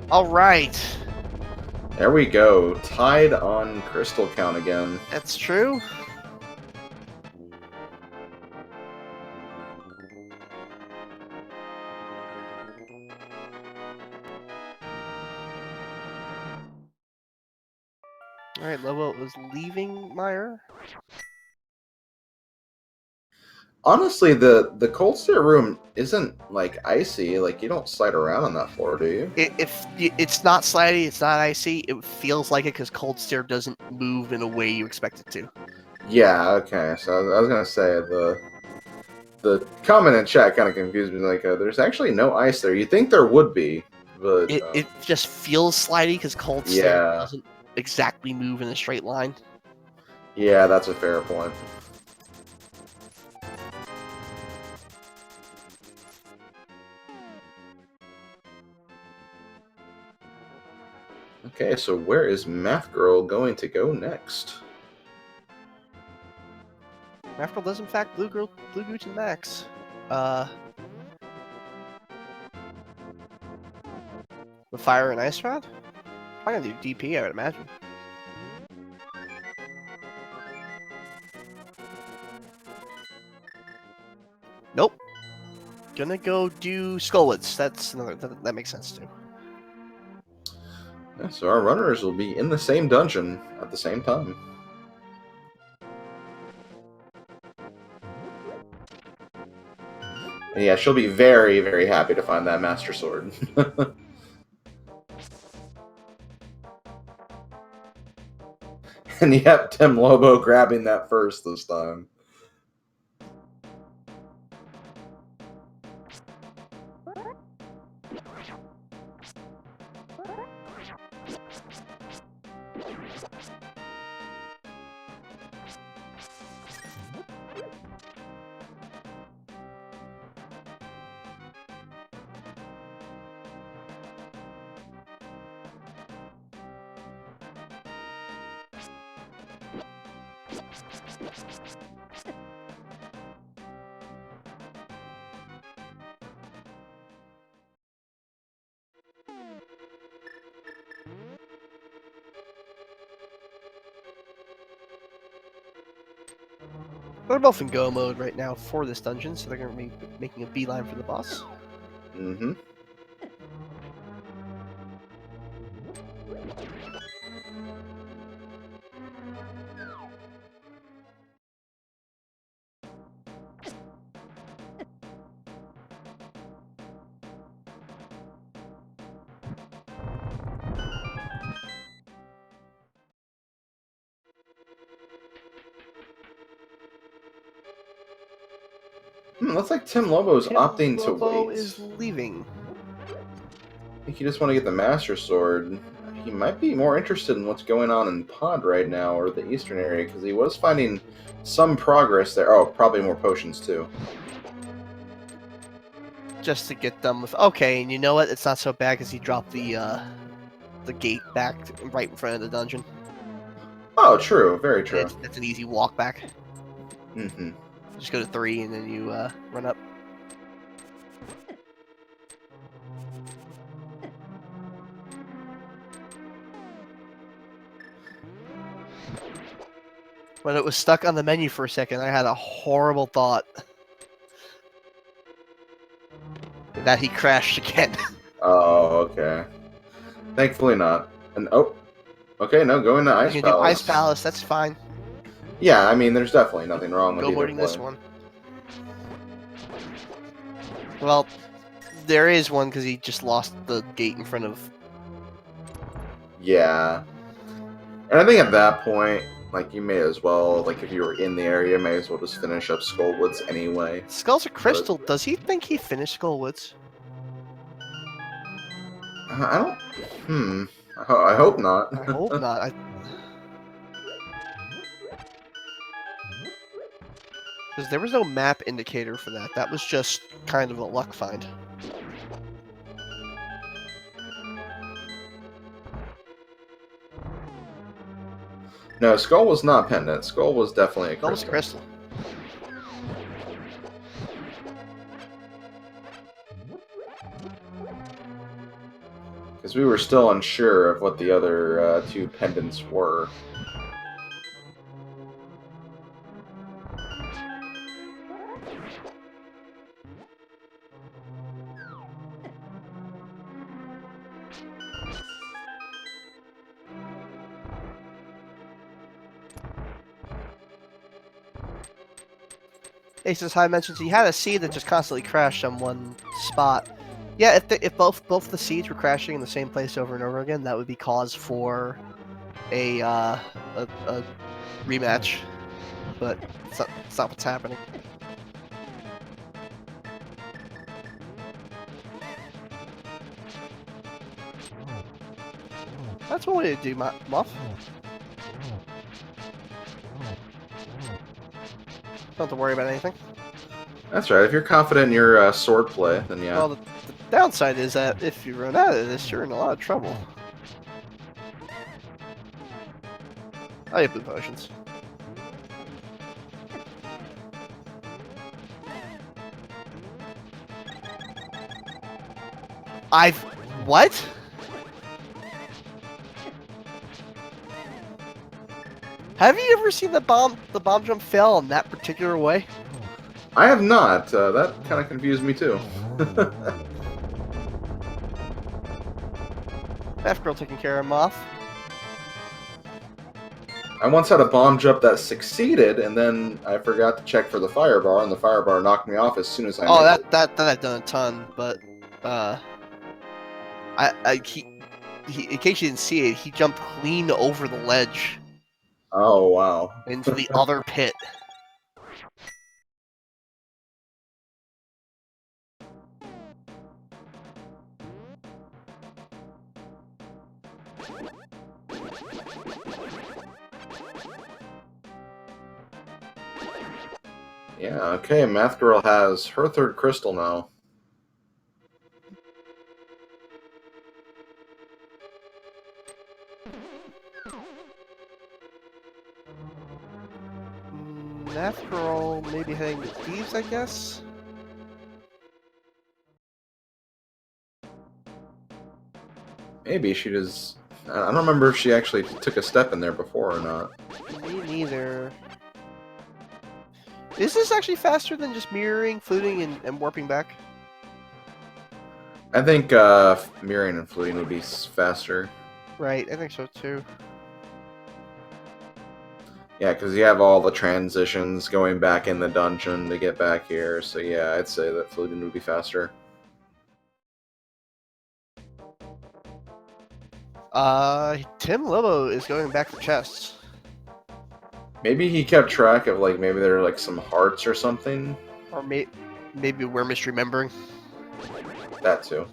All right. There we go. Tied on crystal count again. That's true. All right, Lobo is leaving Meyer. Honestly, the cold stare room isn't like icy. Like you don't slide around on that floor, do you? It's not slidey, it's not icy. It feels like it because cold stare doesn't move in a way you expect it to. Yeah. Okay. So I was gonna say the comment in chat kind of confused me. Like, there's actually no ice there. You think there would be, but It just feels slidey because cold stare yeah, doesn't exactly move in a straight line. yeah, that's a fair point. Okay, so where is Math Girl going to go next? Math Girl does in fact Blue Gooch and Max. The fire and ice round? I'm gonna do DP, I would imagine. Nope. Gonna go do Skullwoods. That's another. That makes sense too. Yeah, so our runners will be in the same dungeon at the same time. And yeah, she'll be very, very happy to find that Master Sword. And yep, TimLobo grabbing that first this time. They're both in go mode right now for this dungeon, so they're gonna be making a beeline for the boss. Mm-hmm. Looks like TimLobo's opting to Lobo wait. is leaving. I think you just want to get the Master Sword. He might be more interested in what's going on in Pod right now, or the Eastern area, because he was finding some progress there. Oh, probably more potions, too. Just to get them with. Okay, and you know what? It's not so bad because he dropped the gate back right in front of the dungeon. Oh, true. Very true. It's an easy walk back. Mm-hmm. Just go to 3 and then you run up. When it was stuck on the menu for a second, I had a horrible thought that he crashed again. Oh, okay. Thankfully not. And oh, okay, no, going to Ice You can do Palace. Ice Palace, that's fine. Yeah, I mean, there's definitely nothing wrong with Go either boarding play. this one. Well, there is one because he just lost the gate in front of. Yeah. And I think at that point, like, you may as well, like, if you were in the area, may as well just finish up Skullwoods anyway. Skulls of Crystal, does he think he finished Skullwoods? I don't... I hope not. I hope not. Because there was no map indicator for that. That was just kind of a luck find. No, Skull was not pendant. Skull was definitely a Skull was crystal. Crystal. Because we were still unsure of what the other two pendants were. Aces High mentions he had a seed that just constantly crashed on one spot. Yeah, if both the seeds were crashing in the same place over and over again, that would be cause for a rematch. But it's not what's happening. That's one way to do Muff. Don't have to worry about anything. That's right. If you're confident in your sword play, then yeah. Well, the downside is that if you run out of this, you're in a lot of trouble. I have blue potions. What? Have you ever seen the bomb jump fail in that particular way? I have not. That kind of confused me too. F girl taking care of Moth. I once had a bomb jump that succeeded, and then I forgot to check for the fire bar, and the fire bar knocked me off as soon as I. Oh, made it. that I've done a ton, but in case you didn't see it, he jumped clean over the ledge Oh wow. into the other pit. Yeah. Okay. Math Girl has her third crystal now. Math girl maybe heading to thieves, I guess. Maybe she just. I don't remember if she actually took a step in there before or not. Me neither. Is this actually faster than just mirroring, fluting, and warping back? I think mirroring and fluting would be faster. Right, I think so too. Yeah, because you have all the transitions going back in the dungeon to get back here. So yeah, I'd say that fluting would be faster. TimLobo is going back for chests. Maybe he kept track of like maybe there are like some hearts or something. Or maybe we're misremembering. That too.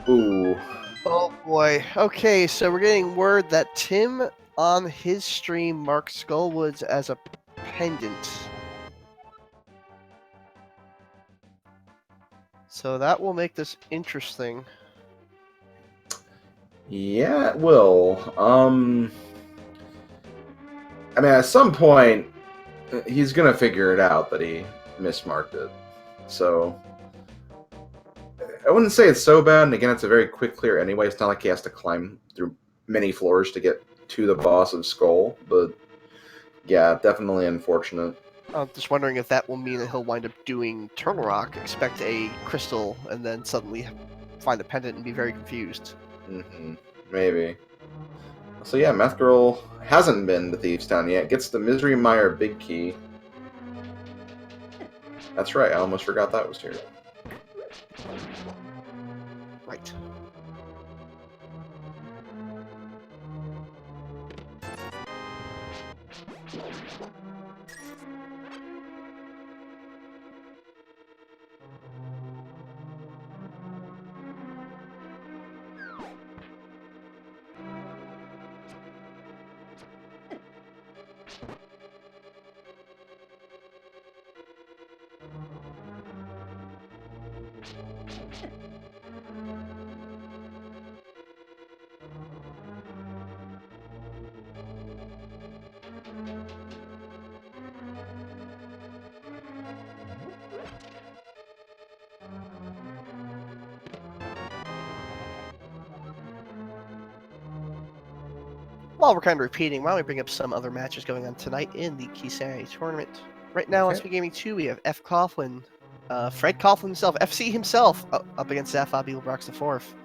Ooh. Oh boy. Okay, so we're getting word that Tim on his stream marked Skullwoods as a pendant. So that will make this interesting. Yeah, it will. I mean, at some point, he's gonna figure it out that he mismarked it. So I wouldn't say it's so bad. And again, it's a very quick clear anyway. It's not like he has to climb through many floors to get to the boss of Skull. But yeah, definitely unfortunate. I'm just wondering if that will mean that he'll wind up doing Turtle Rock, expect a crystal, and then suddenly find a pendant and be very confused. Maybe. So yeah, Meth Girl hasn't been to Thieves Town yet. Gets the Misery Mire Big Key. That's right, I almost forgot that was here. Right. While we're kind of repeating, why don't we bring up some other matches going on tonight in the Keysanity Tournament? Right now on Okay. Speed Gaming 2, we have F. Coughlin, Fred Coughlin himself, FC himself, up against Zafab Beetlebrox IV.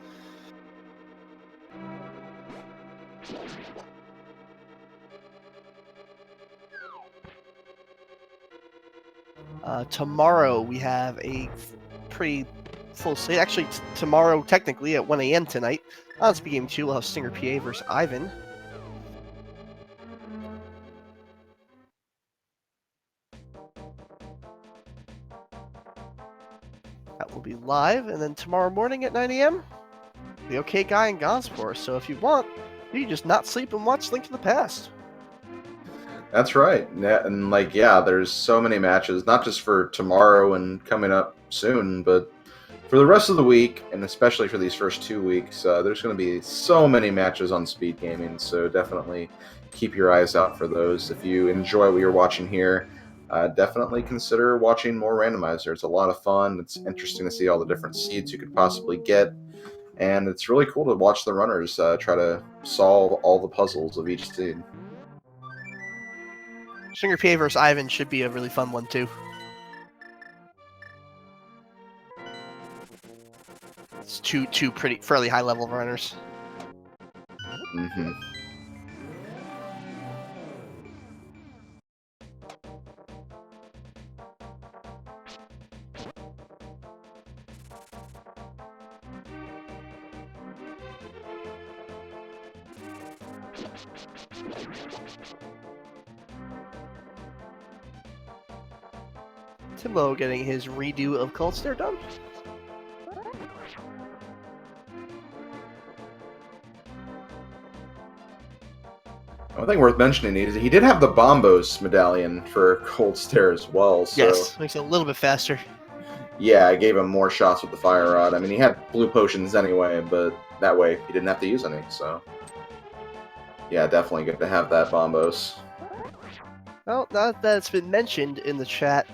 Tomorrow we have a pretty full slate. Actually, tomorrow, technically, at 1 a.m. tonight, on Speed Gaming 2, we'll have Stinger PA versus Ivan. That will be live, and then tomorrow morning at 9 a.m., the OK Guy in Gonspor. So if you want, you can just not sleep and watch Link to the Past. That's right. Yeah, and like, yeah, there's so many matches, not just for tomorrow and coming up soon, but for the rest of the week, and especially for these first 2 weeks. There's going to be so many matches on Speed Gaming, so definitely keep your eyes out for those. If you enjoy what you're watching here, definitely consider watching more Randomizer. It's a lot of fun. It's interesting to see all the different seeds you could possibly get, and it's really cool to watch the runners try to solve all the puzzles of each seed. Stinger PA versus Ivan should be a really fun one, too. It's two pretty fairly high level runners. Mm-hmm. TimLo getting his redo of Cold Stare done. One thing worth mentioning is he did have the Bombos medallion for Cold Stare as well. So Yes, makes it a little bit faster. yeah, I gave him more shots with the Fire Rod. I mean, he had blue potions anyway, but that way he didn't have to use any. So yeah, definitely good to have that Bombos. Well, now that it's been mentioned in the chat,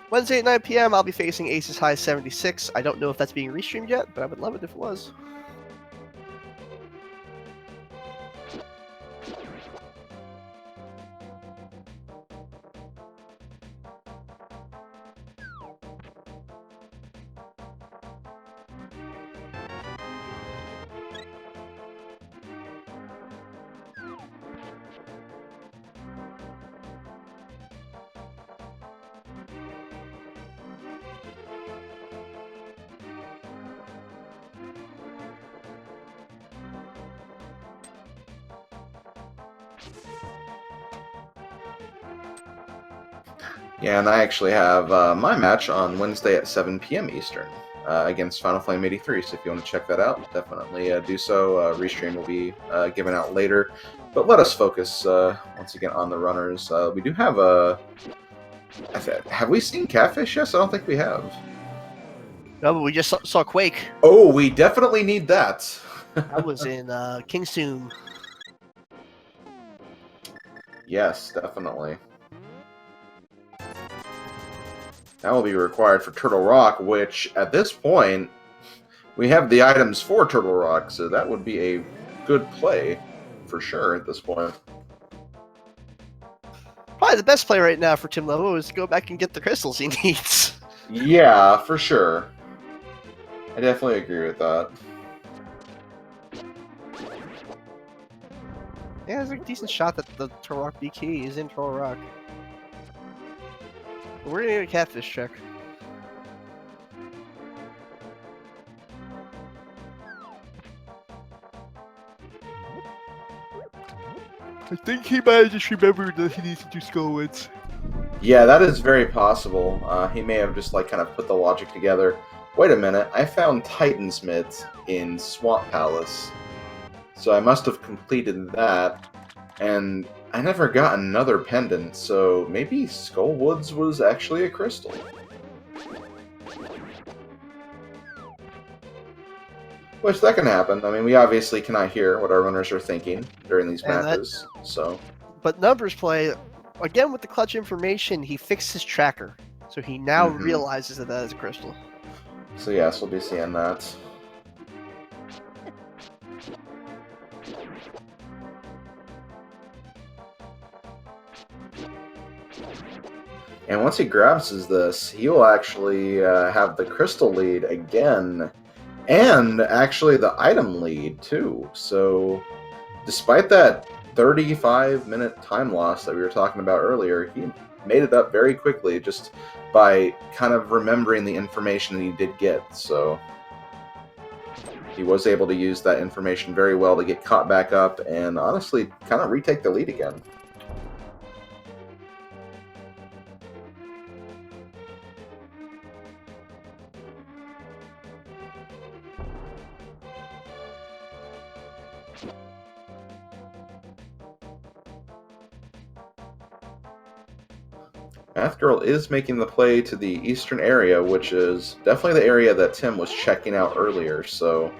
Wednesday at 9 p.m. I'll be facing Aces High 76. I don't know if that's being restreamed yet, but I would love it if it was. Yeah, and I actually have my match on Wednesday at 7 p.m. Eastern against Final Flame 83. So if you want to check that out, definitely do so. Restream will be given out later. But let us focus once again on the runners. We do have a. Have we seen Catfish? Yes, I don't think we have. No, but we just saw Quake. Oh, we definitely need that. That was in Kingston. Yes, definitely. That will be required for Turtle Rock, which at this point we have the items for Turtle Rock, so that would be a good play for sure at this point. Probably the best play right now for TimLobo is to go back and get the crystals he needs. Yeah, for sure. I definitely agree with that. Yeah, there's a decent shot that the Turtle Rock BK is in Turtle Rock. But we're gonna get a Catfish check. I think he might have just remembered that he needs to do Skull Woods. Yeah, that is very possible. He may have just like kind of put the logic together. Wait a minute, I found Titan's Mitt in Swamp Palace. So I must have completed that, and I never got another pendant, so maybe Skull Woods was actually a crystal. Which that can happen. I mean, we obviously cannot hear what our runners are thinking during these And that, matches, so... but Numbers Play, again with the clutch information, he fixed his tracker. So he now realizes that that is a crystal. So yes, we'll be seeing that. And once he grabs this, he will actually have the crystal lead again, and actually the item lead too. So despite that 35-minute time loss that we were talking about earlier, he made it up very quickly just by kind of remembering the information that he did get. So he was able to use that information very well to get caught back up and honestly kind of retake the lead again. Math Girl is making the play to the eastern area, which is definitely the area that Tim was checking out earlier, so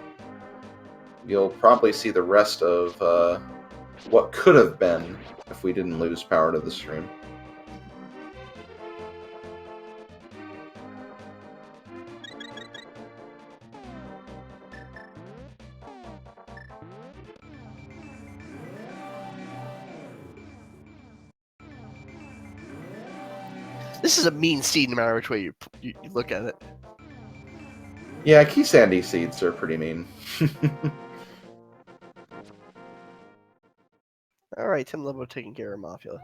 you'll probably see the rest of what could have been if we didn't lose power to the stream. This is a mean seed no matter which way you look at it. Yeah, Keysanity seeds are pretty mean. Alright, TimLobo taking care of Mafia.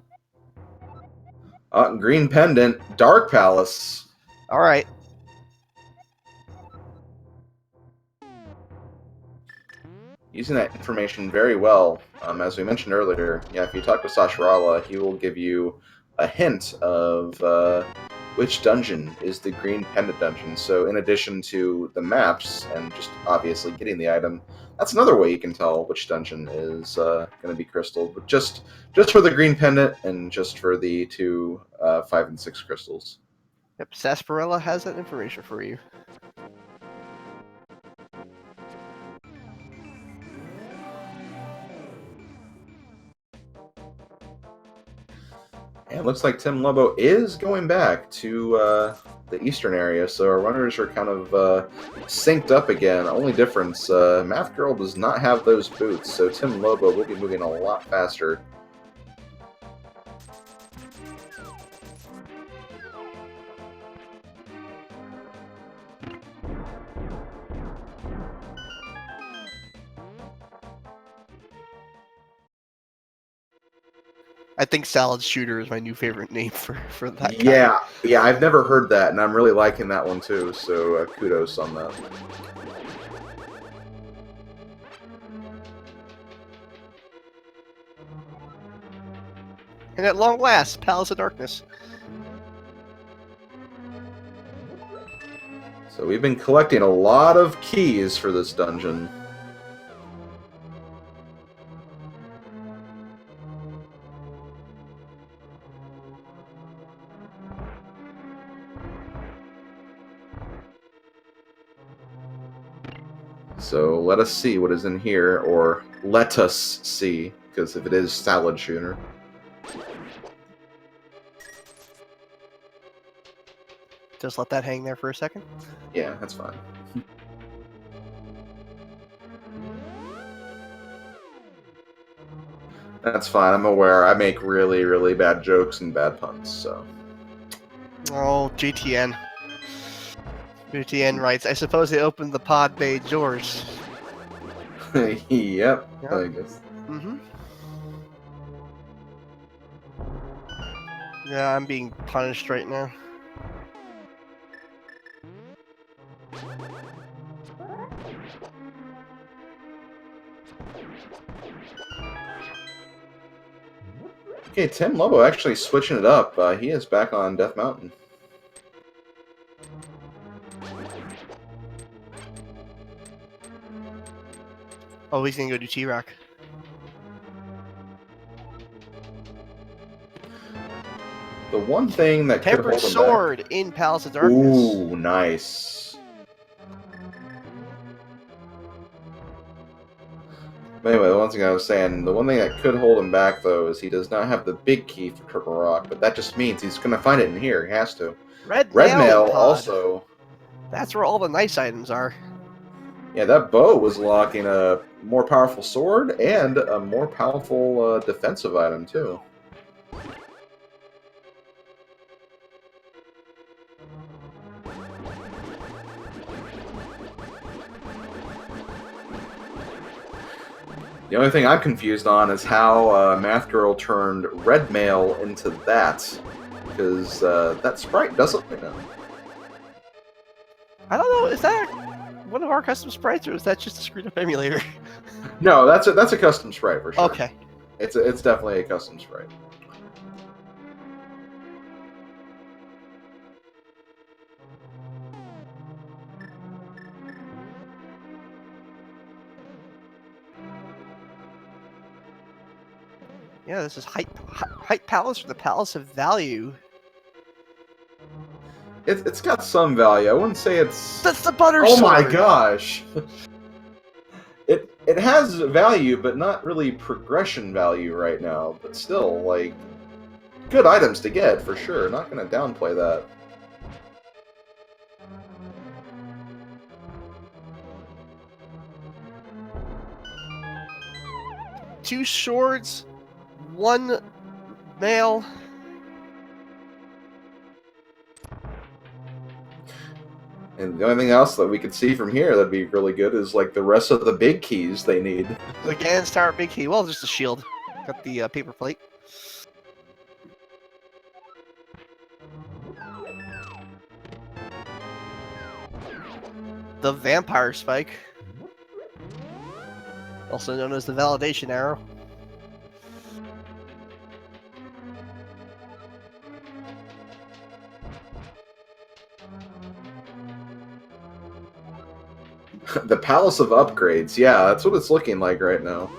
Green Pendant, Dark Palace. Alright. Using that information very well. As we mentioned earlier, yeah, if you talk to Sashirala, he will give you a hint of which dungeon is the Green Pendant dungeon. So in addition to the maps and just obviously getting the item, that's another way you can tell which dungeon is going to be crystalled. But just for the Green Pendant and just for the two 5 and 6 crystals. Yep, Sarsaparilla has that information for you. And it looks like TimLobo is going back to the eastern area, so our runners are kind of synced up again. Only difference, Math Girl does not have those boots, so TimLobo will be moving a lot faster. I think Salad Shooter is my new favorite name for that guy. Yeah, I've never heard that, and I'm really liking that one too, so kudos on that. And at long last, Palace of Darkness. So we've been collecting a lot of keys for this dungeon. So let us see what is in here, or let us see, because if it is Salad Shooter. Just let that hang there for a second. Yeah, that's fine. That's fine, I'm aware. I make really, really bad jokes and bad puns, so... Oh, GTN. GTN writes, I suppose they opened the pod bay doors. Yep, I guess. Mm-hmm. Yeah, I'm being punished right now. Okay, TimLobo actually switching it up. He is back on Death Mountain. Oh, he's gonna go do T-Rock. The one thing that could Tempered hold him Sword back... in Palace of Darkness. Ooh, nice. But anyway, the one thing I was saying, the one thing that could hold him back, though, is he does not have the big key for Turtle Rock, but that just means he's going to find it in here. He has to. Red Red Mail Mail Pod. also... That's where all the nice items are. Yeah, that bow was locking a more powerful sword and a more powerful defensive item, too. The only thing I'm confused on is how Math Girl turned Red Mail into that, because that sprite doesn't... I don't know, is that one of our custom sprites, or is that just a screwed up emulator? No, that's a custom sprite for sure. Okay. It's definitely a custom sprite. Yeah, this is Height Palace, or the Palace of Value. It's got some value. I wouldn't say it's... That's the butter Oh sword! my gosh! It has value, but not really progression value right now. But still, like, good items to get, for sure. Not gonna downplay that. Two swords, one mail. And the only thing else that we could see from here that'd be really good is, like, the rest of the big keys they need. The Ganon's Tower big key. Well, just a shield. Got the paper plate. The Vampire Spike. Also known as the Validation Arrow. The Palace of Upgrades. Yeah, that's what it's looking like right now.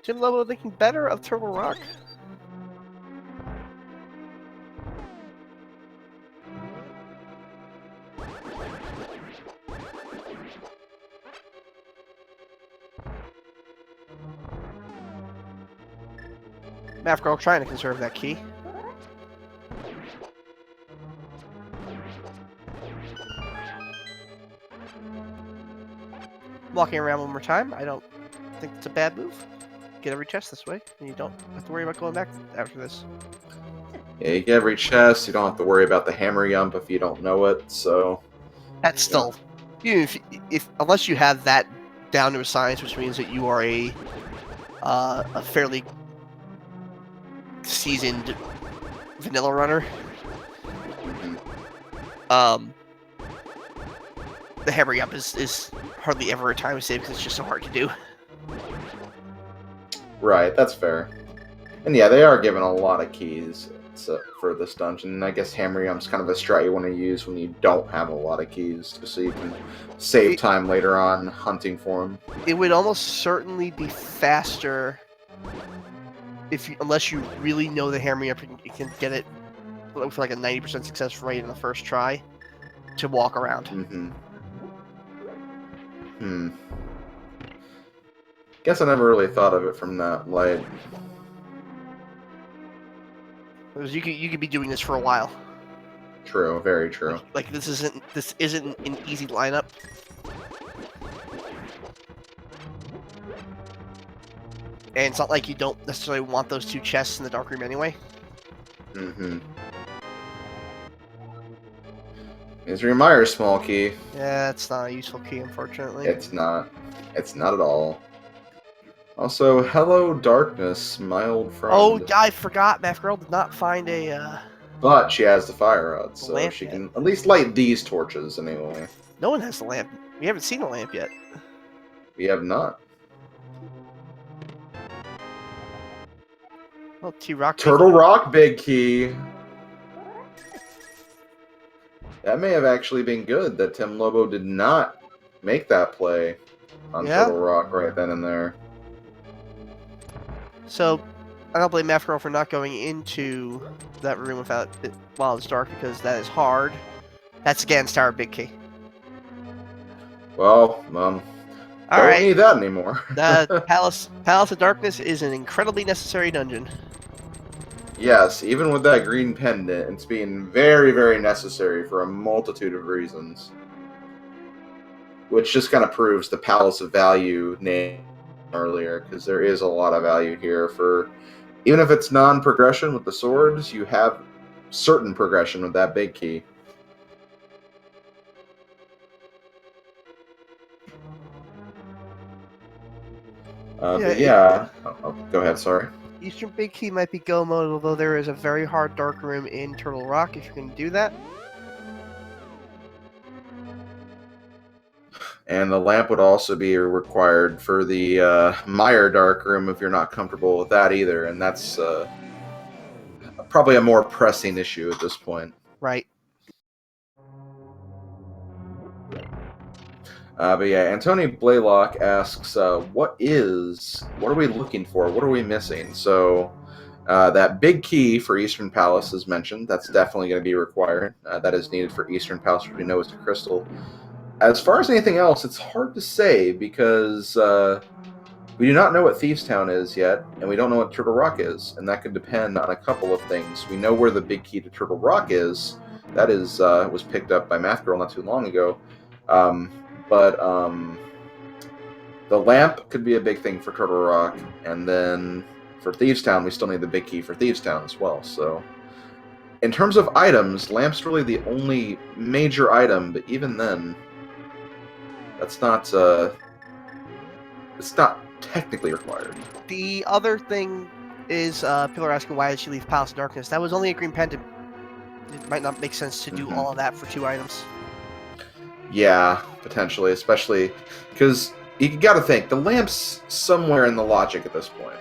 TimLobo thinking better of Turtle Rock. Math Girl trying to conserve that key. Walking around one more time, I don't think it's a bad move. Get every chest this way, and you don't have to worry about going back after this. Yeah, you get every chest, you don't have to worry about the hammer yump if you don't know it, so... That's still, even if unless you have that down to a science, which means that you are a fairly seasoned vanilla runner. The hammer yump is hardly ever a time save because it's just so hard to do. Right, that's fair. And yeah, they are given a lot of keys for this dungeon. I guess Hammer Yump's kind of a strat you want to use when you don't have a lot of keys, just so you can save time later on hunting for them. It would almost certainly be faster unless you really know the Hammer Yump, you can get it with like a 90% success rate in the first try to walk around. Guess I never really thought of it from that light. Because you could be doing this for a while. True, very true. Like this isn't an easy lineup. And it's not like you don't necessarily want those two chests in the dark room anyway. Misery Myers small key. Yeah, it's not a useful key, unfortunately. It's not. It's not at all. Also, hello darkness, my old friend. Oh, I forgot. Math Girl did not find a. But she has the fire rod, so lamp she yet. can at least light these torches anyway. No one has the lamp. We haven't seen the lamp yet. We have not. Oh, T-Rock. Turtle Rock big key. That may have actually been good that TimLobo did not make that play on Turtle Rock right then and there. So, I don't blame Math Girl for not going into that room without it while it's dark, because that is hard. That's Ganon's Tower big key. Well, All don't right. need that anymore. The Palace of Darkness is an incredibly necessary dungeon. Yes, even with that green pendant, it's being very, very necessary for a multitude of reasons. Which just kind of proves the Palace of Value name earlier, because there is a lot of value here for, even if it's non-progression with the swords, you have certain progression with that big key. But yeah, go ahead, sorry. Eastern big key might be go mode, although there is a very hard dark room in Turtle Rock if you can do that. And the lamp would also be required for the Mire Dark Room if you're not comfortable with that either, and that's probably a more pressing issue at this point. Right. But yeah, Antony Blaylock asks, what are we looking for? What are we missing? So that big key for Eastern Palace is mentioned. That's definitely going to be required. That is needed for Eastern Palace, which we know is the crystal. As far as anything else, it's hard to say because we do not know what Thieves Town is yet, and we don't know what Turtle Rock is, and that could depend on a couple of things. We know where the big key to Turtle Rock is. That is was picked up by Math Girl not too long ago. But the lamp could be a big thing for Turtle Rock, and then for Thieves Town, we still need the big key for Thieves Town as well. So, in terms of items, lamp's really the only major item, but even then, that's not it's not technically required. The other thing is people are asking why did she leave Palace of Darkness? That was only a green pendant. It might not make sense to do all of that for 2 items. Yeah, potentially, especially because you got to think the lamp's somewhere in the logic at this point.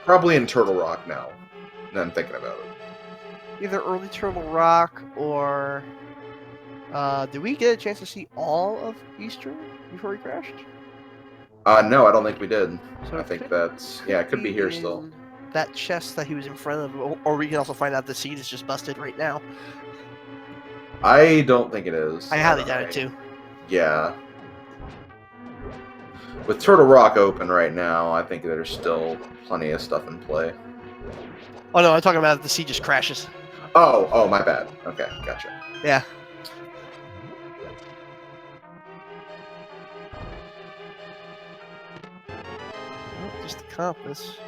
Probably in Turtle Rock now. Now I'm thinking about it. Either early Turtle Rock or did we get a chance to see all of Eastern before we crashed? No, I don't think we did. So I think that's it could be here still. That chest that he was in front of, or we can also find out the seed is just busted right now. I don't think it is. I highly doubt it too. Yeah. With Turtle Rock open right now, I think there's still plenty of stuff in play. Oh no, I'm talking about if the seed just crashes. Oh, my bad. Okay, gotcha. Yeah. Oh, just the compass.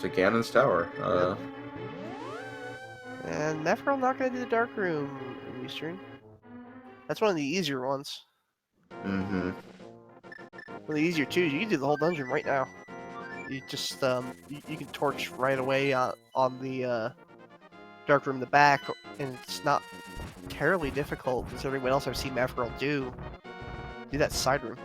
To Ganon's Tower. And Nephron not going to do the dark room in Eastern. That's one of the easier ones. Mm-hmm. One of the easier twos. You can do the whole dungeon right now. You just you can torch right away on the dark room in the back, and it's not terribly difficult considering what else I've seen Nephron do. Do that side room.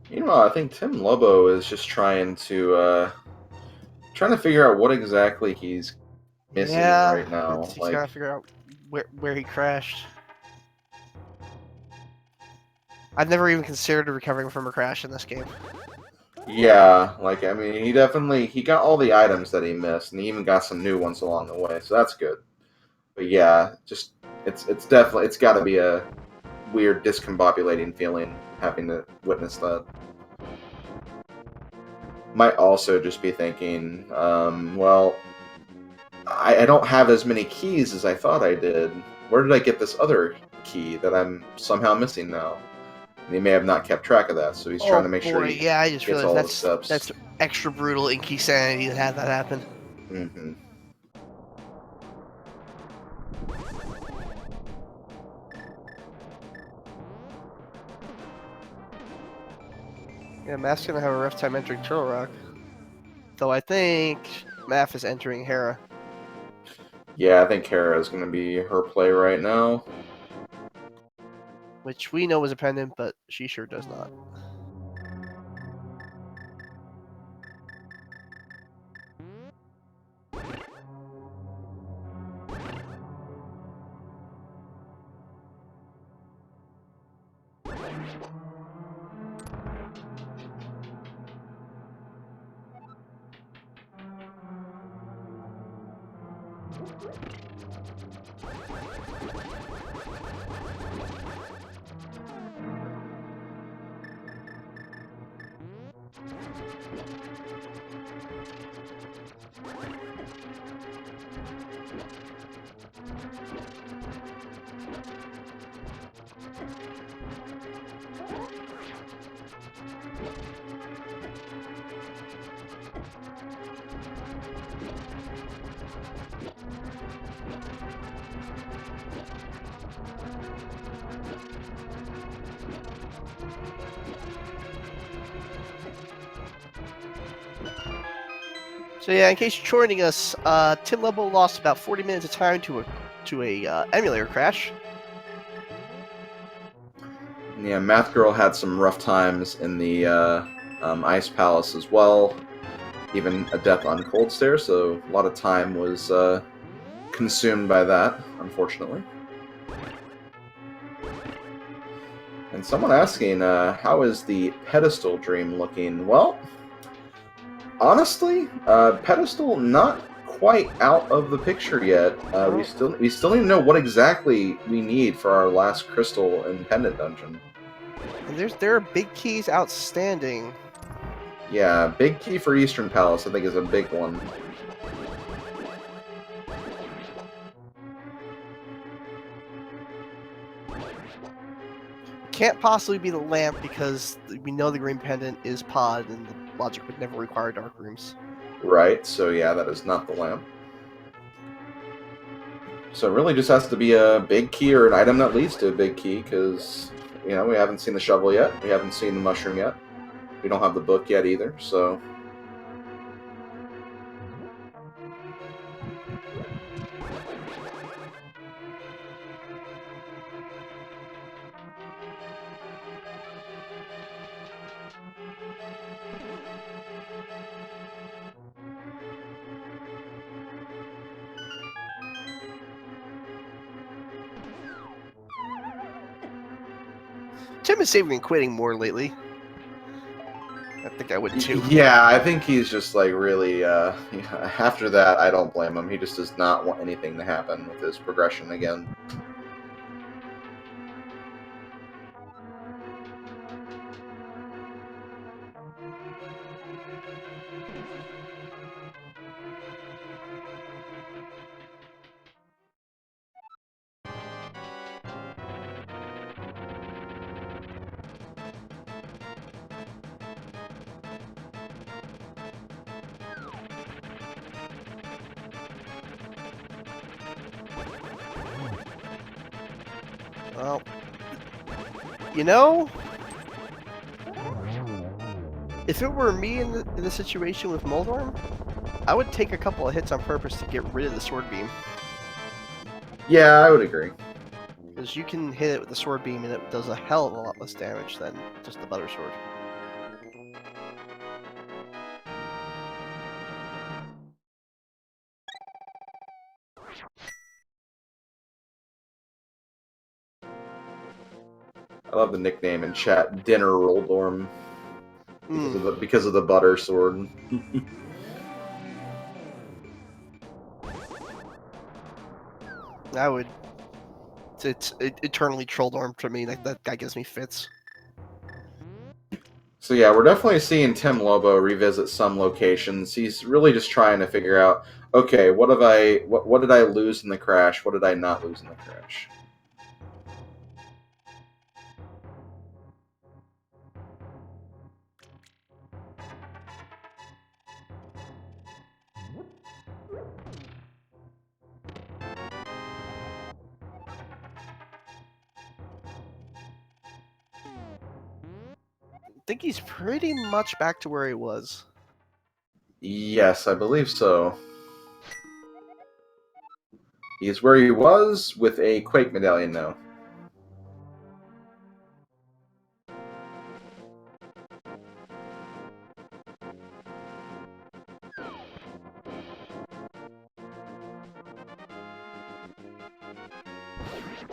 Meanwhile, I think TimLobo is just trying to figure out what exactly he's missing right now. He's got to figure out where he crashed. I've never even considered recovering from a crash in this game. Yeah, I mean, he got all the items that he missed, and he even got some new ones along the way, so that's good. But yeah, just it's got to be a weird discombobulating feeling having to witness that. Might also just be thinking, well, I don't have as many keys as I thought I did. Where did I get this other key that I'm somehow missing now? And he may have not kept track of that, so he's trying to make sure he I just gets realized all that's extra brutal in Keysanity to have that happen. Mm-hmm. Yeah, Math's gonna have a rough time entering Turtle Rock. Though I think Math is entering Hera. Yeah, I think Hera is going to be her play right now. Which we know is a pendant, but she sure does not. So yeah, in case you're joining us, TimLobo lost about 40 minutes of time to a emulator crash. Yeah, Math Girl had some rough times in the Ice Palace as well. Even a death on Cold Stair, so a lot of time was consumed by that, unfortunately. And someone asking, how is the pedestal dream looking? Well, honestly, pedestal not quite out of the picture yet. We still need to know what exactly we need for our last crystal and pendant dungeon. And there are big keys outstanding. Yeah, big key for Eastern Palace, I think, is a big one. Can't possibly be the lamp because we know the green pendant is pod, and the logic would never require dark rooms. Right, so yeah, that is not the lamp. So it really just has to be a big key or an item that leads to a big key, because, you know, we haven't seen the shovel yet, we haven't seen the mushroom yet, we don't have the book yet either, so... Tim is saving and quitting more lately. I think I would too. Yeah, I think he's just like really, after that, I don't blame him. He just does not want anything to happen with his progression again. Well, you know, if it were me in the situation with Moldorm, I would take a couple of hits on purpose to get rid of the sword beam. Yeah, I would agree. Because you can hit it with the sword beam and it does a hell of a lot less damage than just the butter sword. I love the nickname in chat, Dinner Rolldorm, because of the butter sword. I would. It's eternally Trolldorm to me. That guy gives me fits. So yeah, we're definitely seeing TimLobo revisit some locations. He's really just trying to figure out, okay, what did I lose in the crash? What did I not lose in the crash? I think he's pretty much back to where he was. Yes, I believe so. He's where he was with a Quake medallion now.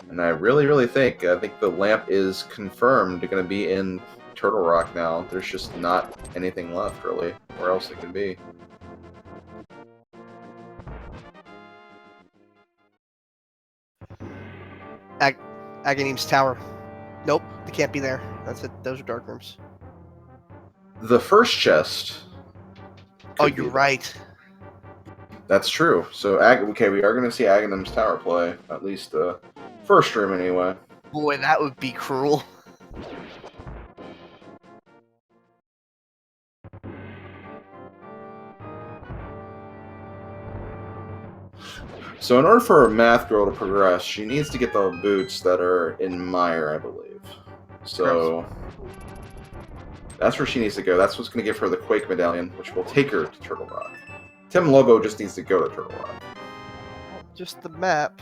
And I really think the lamp is confirmed going to be in Turtle Rock now. There's just not anything left, really. Where else it could be? Aghanime's tower. Nope, they can't be there. That's it. Those are dark rooms. The first chest. Oh, could be you're there. right. That's true. So, okay, we are going to see Aghanime's tower play. At least the first room, anyway. Boy, that would be cruel. So in order for a math girl to progress, she needs to get the boots that are in Mire, I believe. So that's where she needs to go. That's what's going to give her the Quake Medallion, which will take her to Turtle Rock. TimLobo just needs to go to Turtle Rock. Just the map.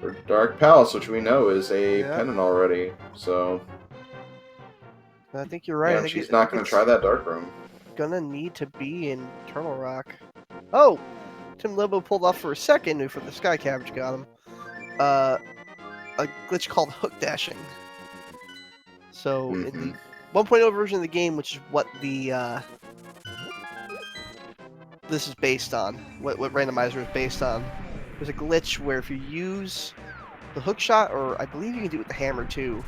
For Dark Palace, which we know is a Yeah. pendant already. So I think you're right. yeah, I think she's not going to try that dark room. Gonna need to be in Turtle Rock. Oh! TimLobo pulled off for a second before the Sky Cabbage got him. A glitch called hook dashing. So in the 1.0 version of the game, which is what the this is based on, what Randomizer is based on, there's a glitch where if you use the hook shot, or I believe you can do it with the hammer too,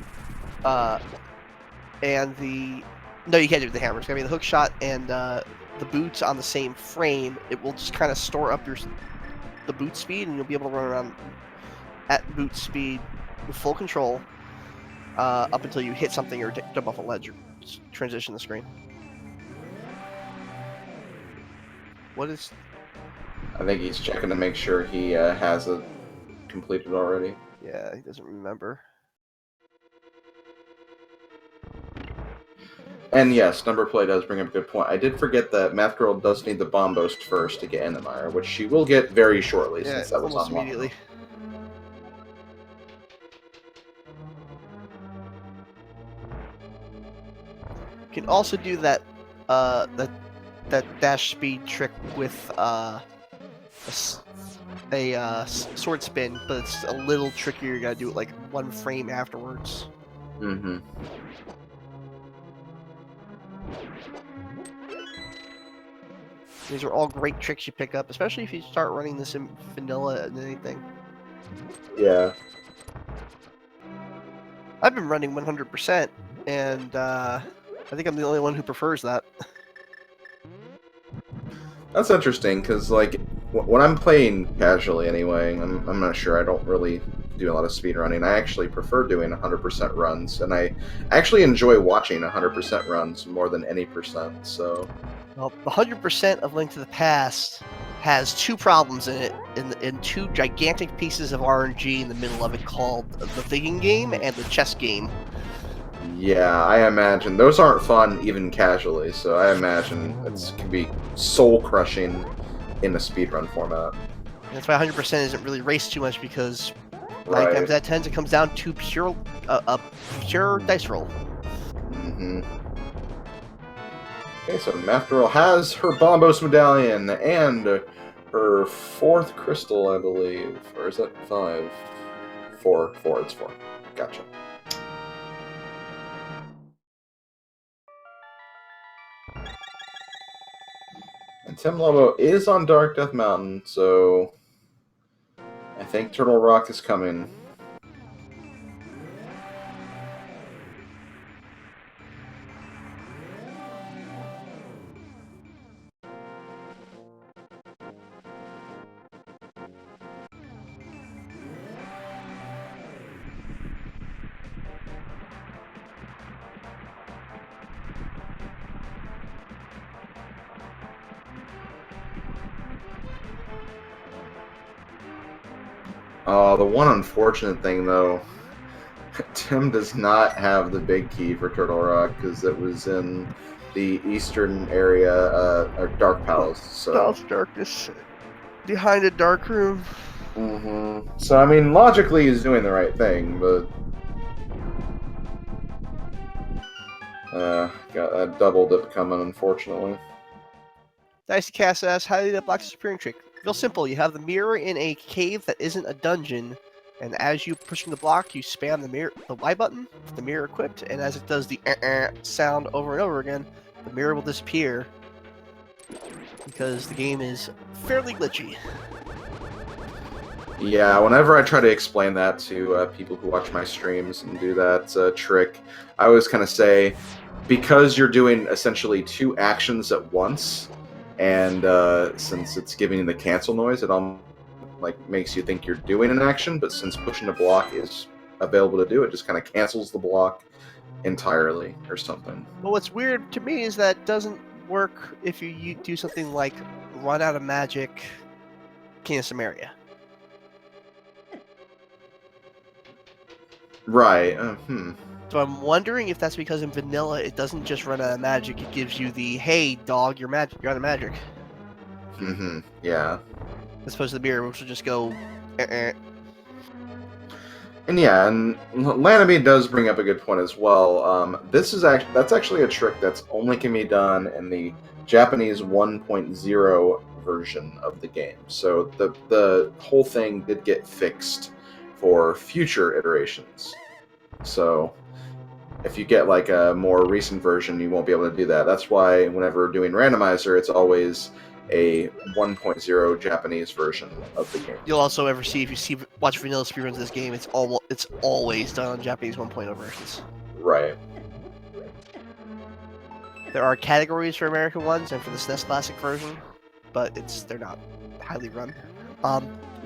and the... No, you can't do it with the hammer. It's gonna be the hook shot and the boots on the same frame. It will just kind of store up the boot speed, and you'll be able to run around at boot speed with full control up until you hit something or jump off a ledge or transition the screen. What is... I think he's checking to make sure he has it completed already. Yeah, he doesn't remember. And yes, number play does bring up a good point. I did forget that Math Girl does need the bomb boost first to get into Mire, which she will get very shortly, Yeah, since that was almost unlocked. immediately. You can also do that that dash speed trick with a sword spin, but it's a little trickier. You gotta do it like 1 frame afterwards. Mm-hmm. These are all great tricks you pick up, especially if you start running this in vanilla and anything. Yeah. I've been running 100%, and I think I'm the only one who prefers that. That's interesting, because, like, when I'm playing casually anyway, I'm not sure, I don't really do a lot of speedrunning. I actually prefer doing 100% runs, and I actually enjoy watching 100% runs more than any percent, so... Well, the 100% of Link to the Past has 2 problems in it, in 2 gigantic pieces of RNG in the middle of it called the thinking game and the chess game. Yeah, I imagine. Those aren't fun even casually, so I imagine it can be soul-crushing in a speedrun format. And that's why 100% isn't really raced too much, because 9 Right. times out of 10 it comes down to pure dice roll. Mm-hmm. Okay, so Math Girl has her Bombos Medallion and her 4th crystal, I believe. Or is that 5? 4, it's 4. Gotcha. And TimLobo is on Dark Death Mountain, so I think Turtle Rock is coming. The one unfortunate thing, though, Tim does not have the big key for Turtle Rock, because it was in the eastern area, or Dark Palace, so... Palace Darkness. Behind a dark room. Mm-hmm. So, I mean, logically he's doing the right thing, but... got a double dip coming, unfortunately. Dicey Cast asks, how do you unlock the Supreme Trick? Real simple. You have the mirror in a cave that isn't a dungeon, and as you pushing the block, you spam the Y button with the mirror equipped, and as it does the sound over and over again, the mirror will disappear, because the game is fairly glitchy. Yeah, whenever I try to explain that to people who watch my streams and do that trick, I always kind of say, because you're doing essentially two actions at once, and since it's giving the cancel noise, it all like makes you think you're doing an action, but since pushing a block is available to do, it just kind of cancels the block entirely or something. But what's weird to me is that doesn't work if you do something like run out of magic, King of Samaria. Right. So I'm wondering if that's because in vanilla it doesn't just run out of magic; it gives you the "Hey, dog, you're magic, you're out of magic," Yeah. as opposed to the mirror, which will just go. Eh. And yeah, and Lanamy does bring up a good point as well. That's actually a trick that's only can be done in the Japanese 1.0 version of the game. So the whole thing did get fixed for future iterations. So if you get like a more recent version, you won't be able to do that. That's why whenever doing Randomizer, it's always a 1.0 Japanese version of the game. You'll also ever see if you watch vanilla speedruns of this game, it's always done on Japanese 1.0 versions. Right. There are categories for American ones and for the SNES Classic version, but they're not highly run. Yeah.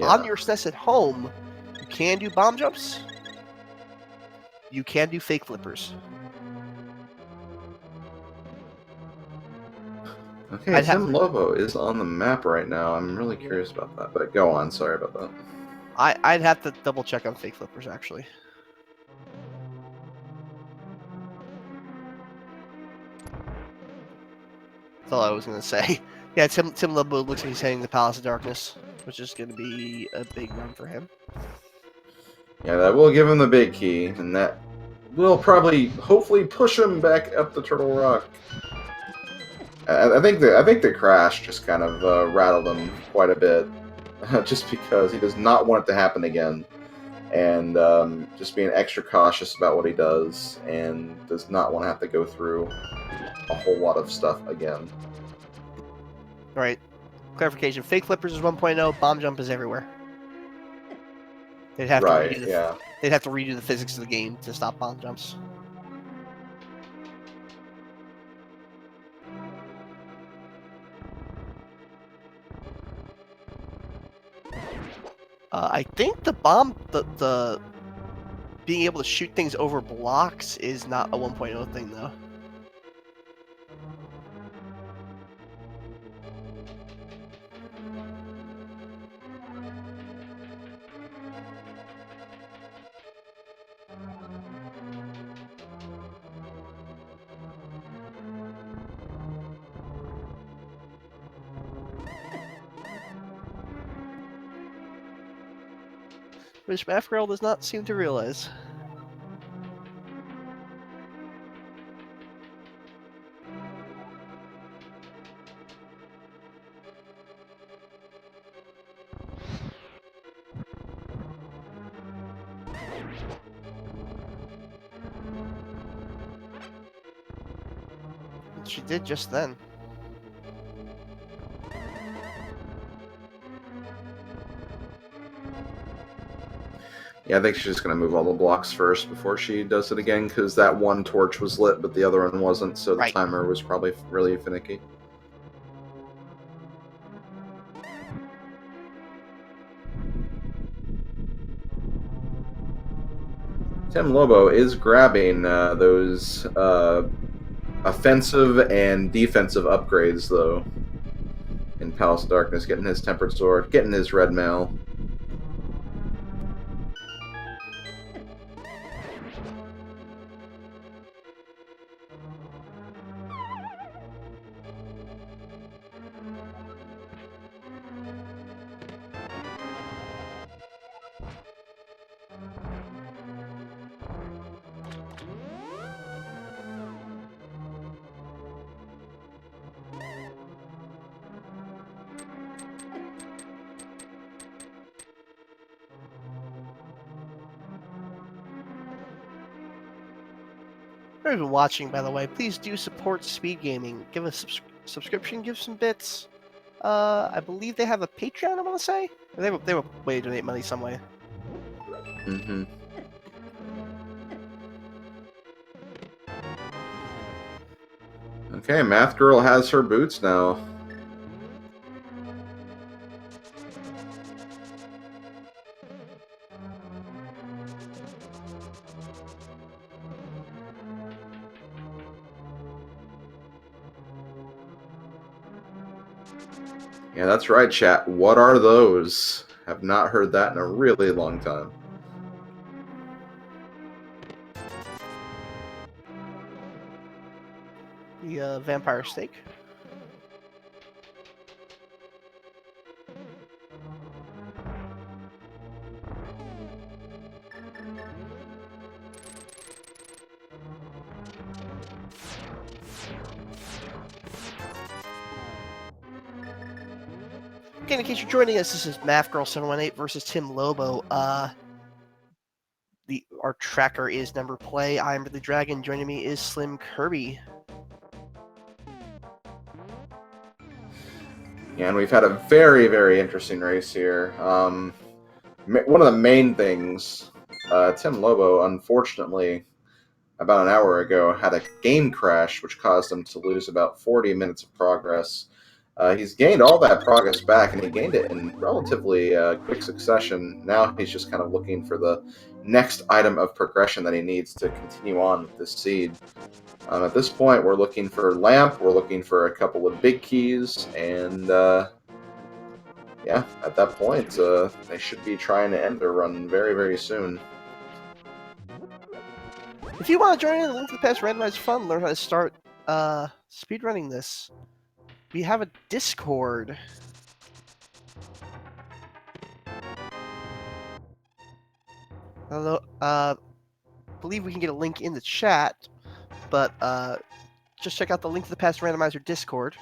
On your SNES at home, you can do bomb jumps. You can do fake flippers. Okay, TimLobo is on the map right now. I'm really curious about that, but go on. Sorry about that. I'd have to double check on fake flippers, actually. That's all I was going to say. Yeah, TimLobo looks like he's heading to Palace of Darkness, which is going to be a big run for him. Yeah, that will give him the big key, and that will probably, hopefully, push him back up the Turtle Rock. I think the crash just kind of rattled him quite a bit, just because he does not want it to happen again, and just being extra cautious about what he does, and does not want to have to go through a whole lot of stuff again. All right. Clarification: fake flippers is 1.0. Bomb jump is everywhere. They'd have to redo the physics of the game to stop bomb jumps. I think the being able to shoot things over blocks is not a 1.0 thing, though. Which Math-Girl does not seem to realize. She did just then. Yeah, I think she's just going to move all the blocks first before she does it again, because that one torch was lit, but the other one wasn't, so the timer was probably really finicky. TimLobo is grabbing those offensive and defensive upgrades, though, in Palace of Darkness, getting his Tempered Sword, getting his Red Mail. If you've been watching, by the way, please do support Speed Gaming. Give a subscription, give some bits. I believe they have a Patreon, I want to say? Or they have a way to donate money some way. Mm-hmm. Okay, Math Girl has her boots now. Yeah, that's right, chat. What are those? Have not heard that in a really long time. The vampire steak. Again, in case you're joining us, this is MathGirl718 versus TimLobo. Our tracker is Number Play. I'm the Dragon. Joining me is Slim Kirby. Yeah, and we've had a very, very interesting race here. One of the main things, Tim Lobo, unfortunately, about an hour ago, had a game crash, which caused him to lose about 40 minutes of progress. He's gained all that progress back, and he gained it in relatively quick succession. Now he's just kind of looking for the next item of progression that he needs to continue on with this seed. At this point, we're looking for lamp, we're looking for a couple of big keys, and yeah, at that point, they should be trying to end their run very, very soon. If you want to join in the Link to the Past Randomized Fun, learn how to start speedrunning this, we have a Discord. Hello, believe we can get a link in the chat, but just check out the Link to the Past Randomizer Discord.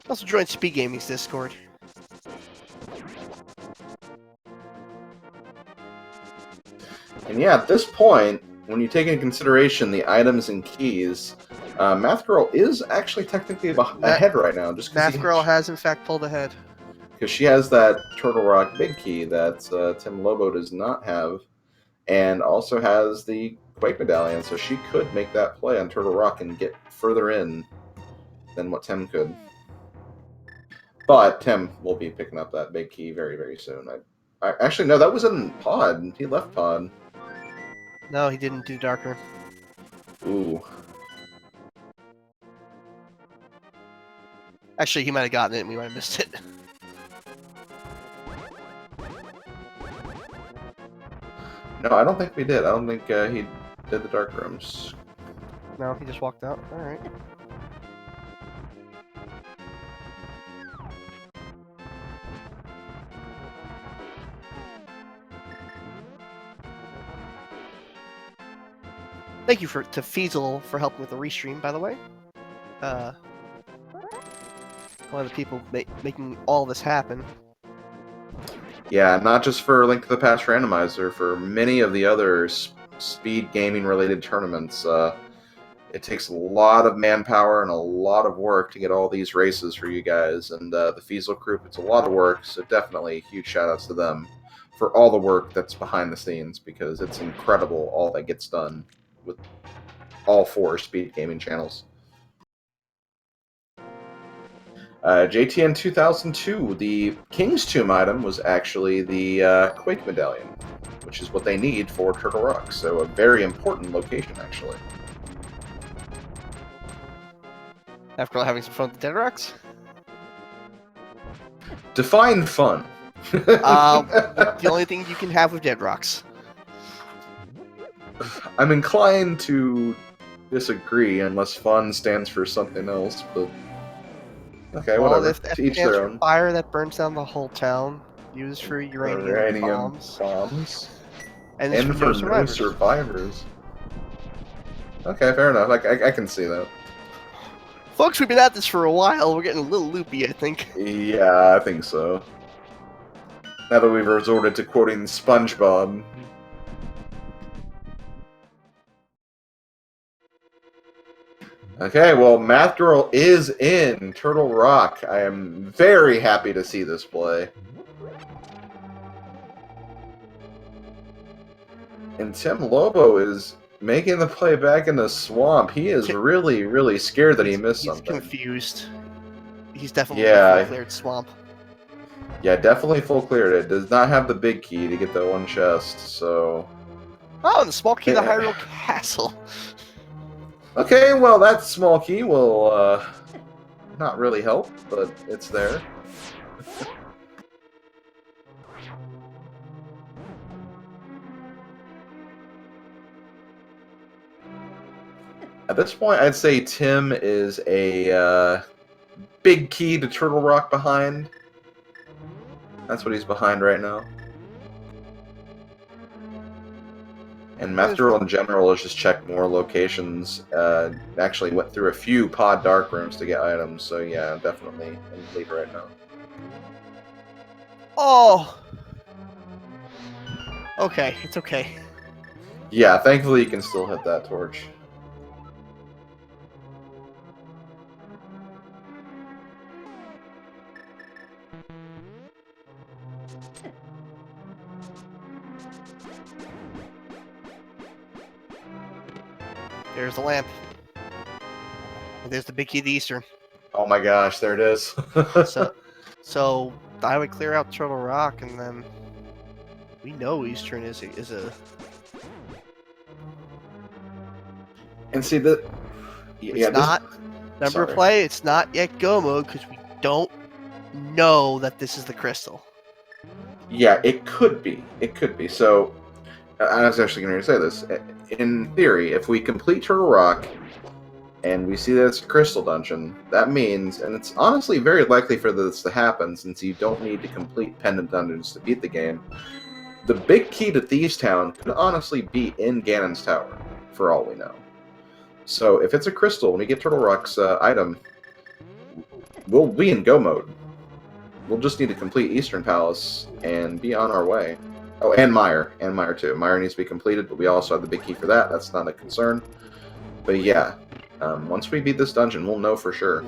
Also join Speed Gaming's Discord. And yeah, at this point, when you take into consideration the items and keys, Math Girl is actually technically ahead right now. Just Math Girl has in fact pulled ahead. Because she has that Turtle Rock big key that Tim Lobo does not have, and also has the Quake Medallion, so she could make that play on Turtle Rock and get further in than what Tim could. But Tim will be picking up that big key very, very soon. Actually, no, that was in Pod. He left Pod. No, he didn't do Darker. Ooh. Actually, he might have gotten it and we might have missed it. No, I don't think we did. I don't think he did the Dark Rooms. No, he just walked out. Alright. Thank you to Feasel for helping with the restream, by the way. One of the people making all this happen. Yeah, not just for Link to the Past Randomizer, for many of the other speed gaming related tournaments. It takes a lot of manpower and a lot of work to get all these races for you guys, and the Feasel group, it's a lot of work, so definitely huge shout-outs to them for all the work that's behind the scenes, because it's incredible all that gets done with all 4 speed gaming channels. JTN 2002, the King's Tomb item was actually the Quake Medallion, which is what they need for Turtle Rock, so a very important location, actually. After having some fun with the Dead Rocks? Define fun. The only thing you can have with Dead Rocks. I'm inclined to disagree unless fun stands for something else, but okay, well, whatever. If To each their own. Fire that burns down the whole town, used for uranium bombs. and for no survivors. Okay, fair enough. I can see that. Folks, we've been at this for a while. We're getting a little loopy, I think. Yeah, I think so. Now that we've resorted to quoting SpongeBob. Okay, well, Math Girl is in Turtle Rock. I am very happy to see this play. And TimLobo is making the play back in the swamp. He is really, really scared that he missed He's something. confused. He's definitely Yeah. full cleared swamp. Yeah, definitely full cleared it. Does not have the big key to get the one chest, so... Oh, and the small key to Hyrule Castle. Okay, well, that small key will, not really help, but it's there. At this point, I'd say Tim is a, big key to Turtle Rock behind. That's what he's behind right now. And Math Girl in general has just checked more locations. Actually went through a few pod dark rooms to get items, so yeah, definitely in the lead right now. Oh! Okay, it's okay. Yeah, thankfully you can still hit that torch. There's the lamp. And there's the big key to the Eastern. Oh my gosh, there it is. So I would clear out Turtle Rock, and then we know Eastern is a. And see that. It's not number play. It's not yet go mode because we don't know that this is the crystal. Yeah, it could be. It could be. So, I was actually going to say this. In theory, if we complete Turtle Rock and we see that it's a crystal dungeon, that means, and it's honestly very likely for this to happen since you don't need to complete pendant dungeons to beat the game, the big key to Thieves Town could honestly be in Ganon's Tower, for all we know. So, if it's a crystal, when we get Turtle Rock's item, we'll be in go mode. We'll just need to complete Eastern Palace and be on our way. Oh, and Meyer. And Meyer, too. Meyer needs to be completed, but we also have the big key for that. That's not a concern. But yeah, once we beat this dungeon, we'll know for sure.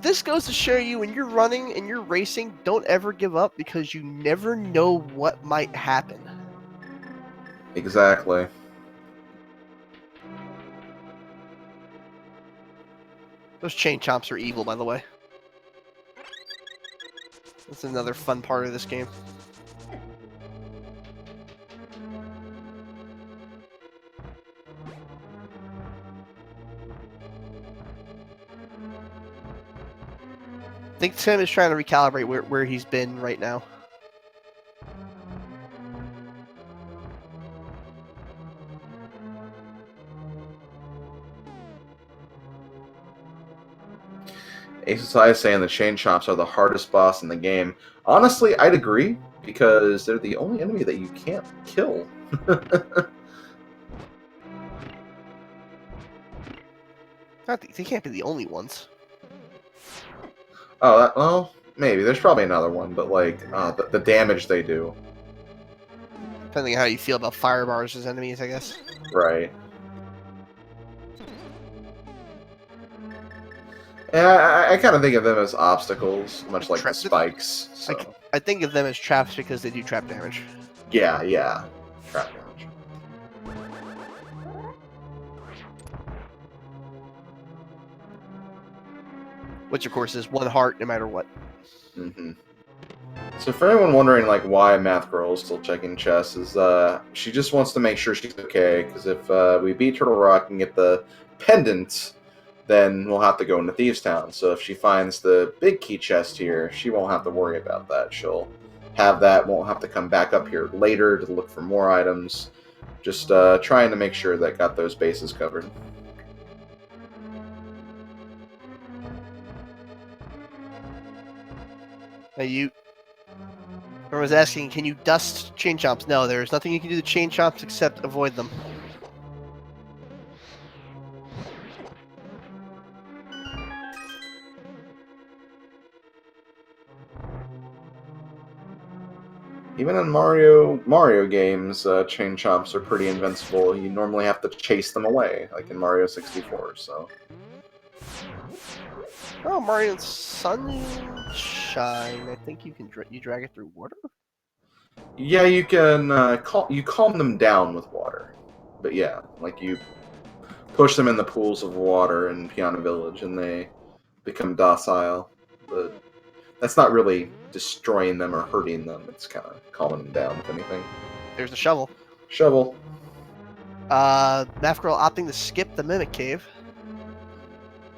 This goes to show you when you're running and you're racing, don't ever give up because you never know what might happen. Exactly. Those chain chomps are evil, by the way. That's another fun part of this game. I think Tim is trying to recalibrate where he's been right now. Ace is saying the chain chomps are the hardest boss in the game. Honestly, I'd agree, because they're the only enemy that you can't kill. They can't be the only ones. Oh, well, maybe. There's probably another one, but like, the damage they do. Depending on how you feel about fire bars as enemies, I guess. Right. Yeah, I kind of think of them as obstacles, much like the spikes. So. I think of them as traps because they do trap damage. Yeah. Trap damage. Which, of course, is one heart no matter what. Mm-hmm. So for anyone wondering, like, why Math Girl is still checking chests, is she just wants to make sure she's okay, because if we beat Turtle Rock and get the pendant, then we'll have to go into Thieves Town. So if she finds the big key chest here, she won't have to worry about that. She'll have that, won't have to come back up here later to look for more items. Just trying to make sure that got those bases covered. Hey, I was asking, can you dust chain chomps? No, there's nothing you can do to chain chomps except avoid them. Even in Mario games, chain chomps are pretty invincible. You normally have to chase them away, like in Mario 64. So Oh, Mario Sunshine. I think you can you drag it through water. yeah, you can calm them down with water, but yeah, like you push them in the pools of water in Piano Village, and they become docile. But that's not really destroying them or hurting them. It's kind of calming them down, if anything. There's the shovel. Shovel. Math Girl opting to skip the Mimic Cave.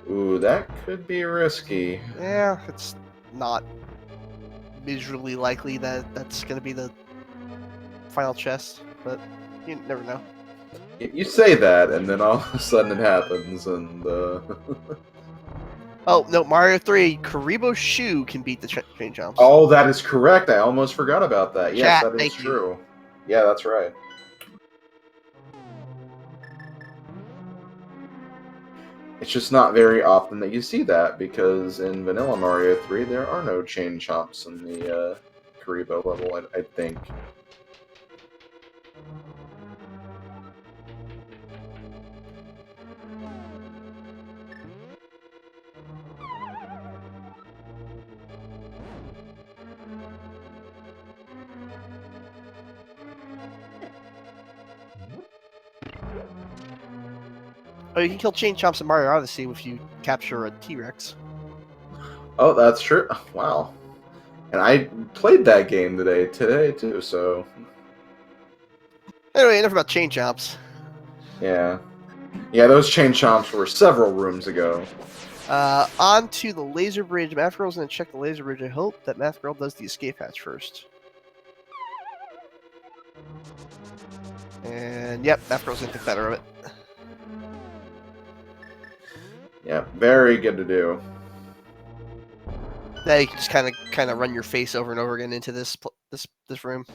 Ooh, that could be risky. Yeah, it's not visually likely that that's going to be the final chest, but you never know. You say that, and then all of a sudden it happens, and Oh, no, Mario 3, Karibo Shu can beat the chain jumps. oh, that is correct. I almost forgot about that. Yes, Chat, that is thank you. true. Yeah, that's right. It's just not very often that you see that, because in Vanilla Mario 3, there are no chain chomps in the Karibo level, I think. Oh, you can kill chain chomps in Mario Odyssey if you capture a T-Rex. Oh, that's true. Wow. And I played that game today too, so Anyway, enough about chain chomps. yeah. Yeah, those chain chomps were several rooms ago. On to the laser bridge. Math Girl's gonna check the laser bridge. I hope that Math Girl does the escape hatch first. And yep, Math Girl's gonna think better of it. Yeah, very good to do. Now you can just kind of run your face over and over again into this room.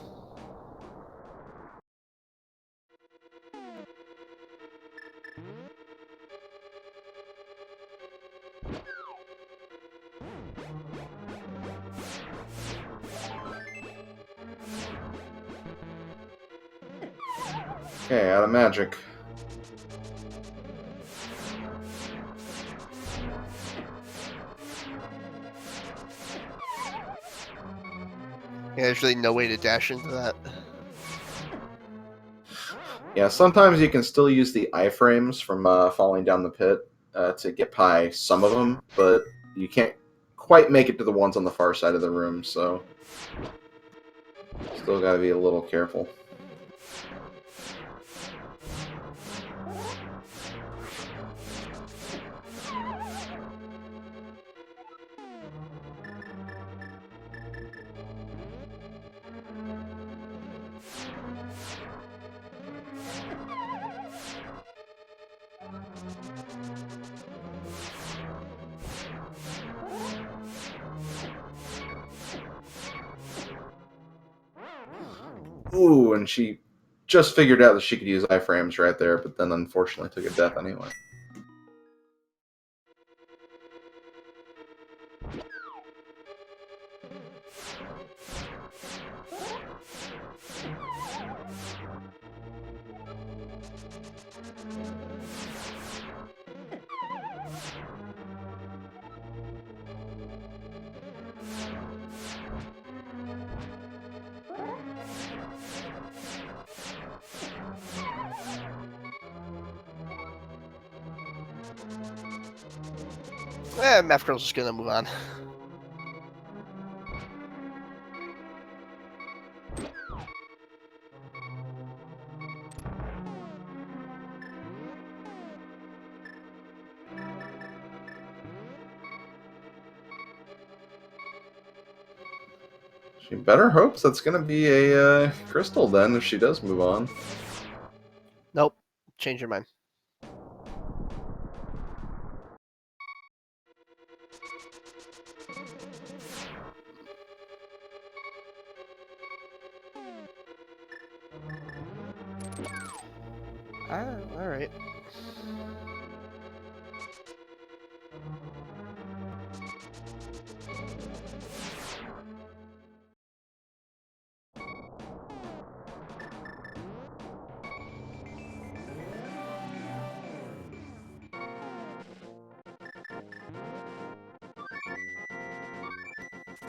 Okay, out of magic. Yeah, there's really no way to dash into that. Yeah, sometimes you can still use the iframes from falling down the pit to get by some of them, but you can't quite make it to the ones on the far side of the room, so still gotta be a little careful. Ooh, and she just figured out that she could use iframes right there, but then unfortunately took a death anyway. Math Girl's just gonna move on. She better hopes that's gonna be a crystal then if she does move on. Nope. Change your mind. Alright.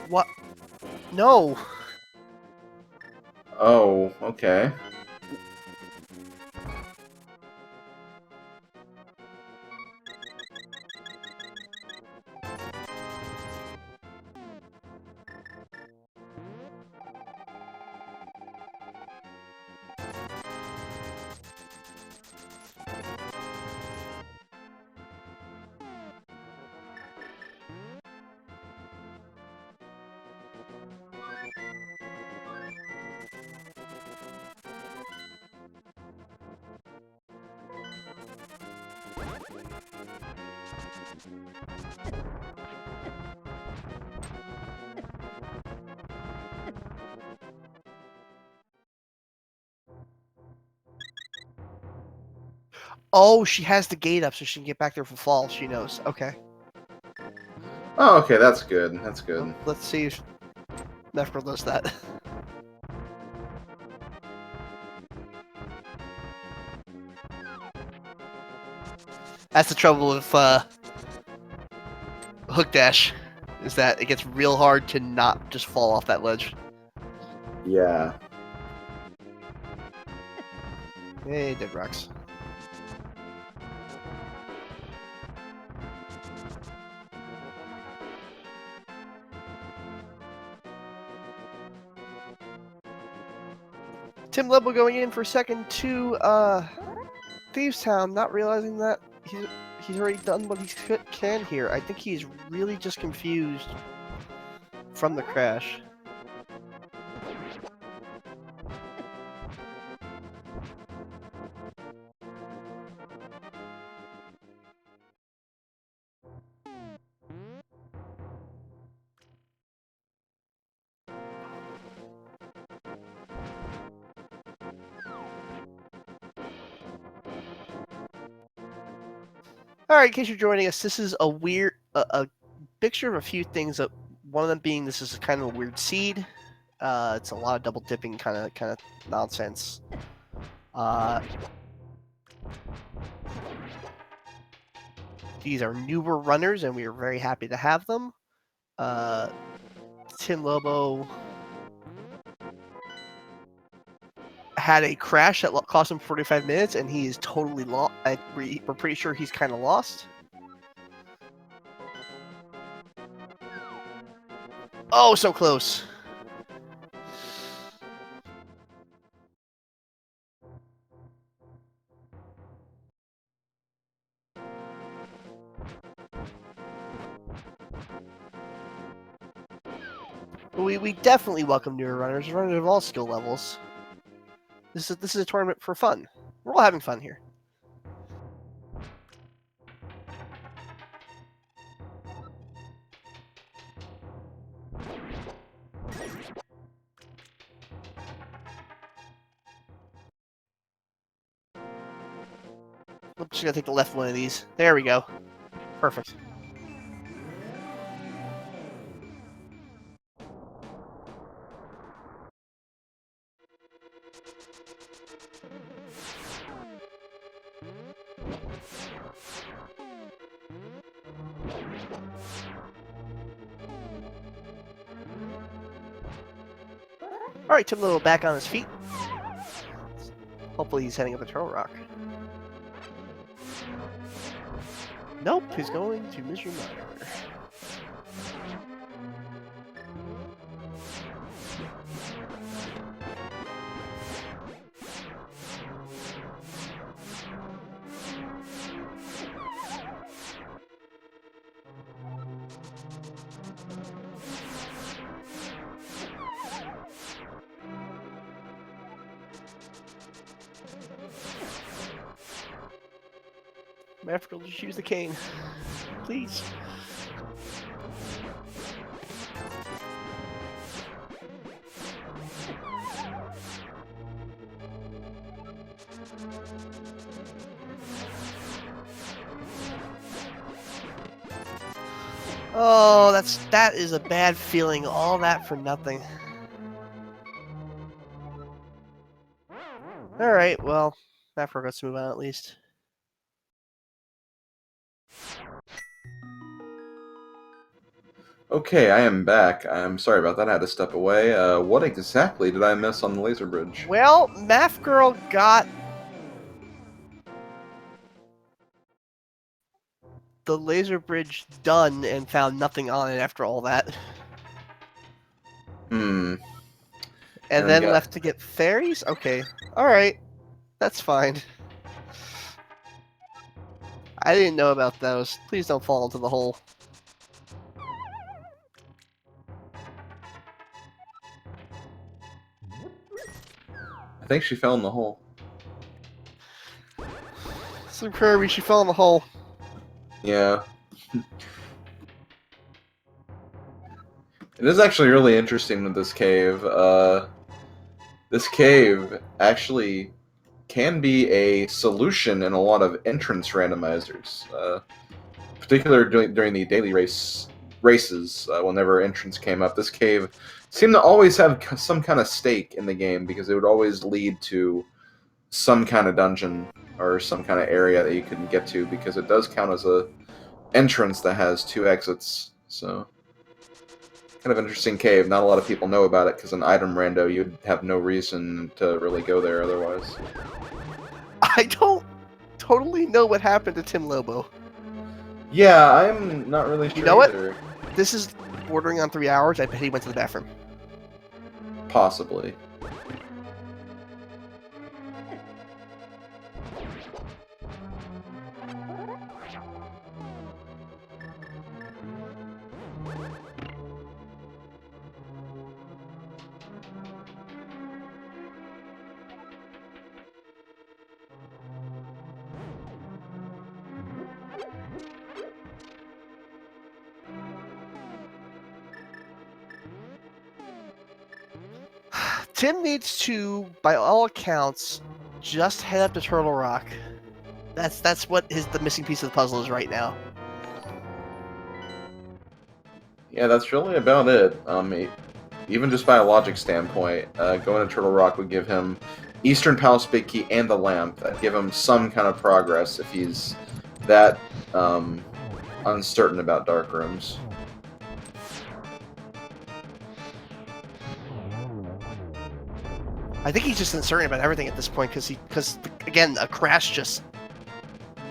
What? No. Oh, okay. Oh, she has the gate up so she can get back there for fall. She knows. Okay. Oh, okay, that's good. That's good. Well, let's see if Nefro does that. That's the trouble with hook dash, is that it gets real hard to not just fall off that ledge. Yeah. Hey, dead rocks. TimLobo going in for second to Thieves Town, not realizing that he's already done what he can here. I think he's really just confused from the crash. Alright, in case you're joining us, this is a weird, a mixture of a few things. One of them being this is kind of a weird seed. It's a lot of double dipping kind of nonsense. These are newer runners, and we are very happy to have them. TimLobo had a crash that cost him 45 minutes, and he is totally lost. We're pretty sure he's kind of lost. Oh, so close. We definitely welcome newer runners of all skill levels. This is a tournament for fun. We're all having fun here. I'm just gonna take the left one of these. There we go. Perfect. All right, TimLobo back on his feet. Hopefully he's heading up a turtle rock. Nope, he's going to Misery Miner. Maverick will just use the cane. Please. Oh, that is a bad feeling. All that for nothing. Alright, well, Maverick gets to move on at least. Okay, I am back. I'm sorry about that. I had to step away. What exactly did I miss on the laser bridge? Well, Math Girl got the laser bridge done and found nothing on it after all that. Hmm. And And then then got. left to get fairies? Okay. Alright. That's fine. I didn't know about those. Please don't fall into the hole. I think she fell in the hole. Some Kirby, she fell in the hole. Yeah. It is actually really interesting with this cave. This cave actually can be a solution in a lot of entrance randomizers. Particularly during the daily races, whenever entrance came up, this cave seemed to always have some kind of stake in the game because it would always lead to some kind of dungeon or some kind of area that you couldn't get to because it does count as a entrance that has two exits. So kind of interesting cave. Not a lot of people know about it because an item rando you'd have no reason to really go there otherwise. I don't totally know what happened to Tim Lobo. Yeah, I'm not really sure You know what? either. This is bordering on 3 hours. I bet he went to the bathroom. Possibly. Tim needs to, by all accounts, just head up to Turtle Rock. That's what the missing piece of the puzzle is right now. Yeah, that's really about it. Even just by a logic standpoint, going to Turtle Rock would give him Eastern Palace Big Key and the lamp. That'd give him some kind of progress if he's that uncertain about dark rooms. I think he's just uncertain about everything at this point because again, a crash just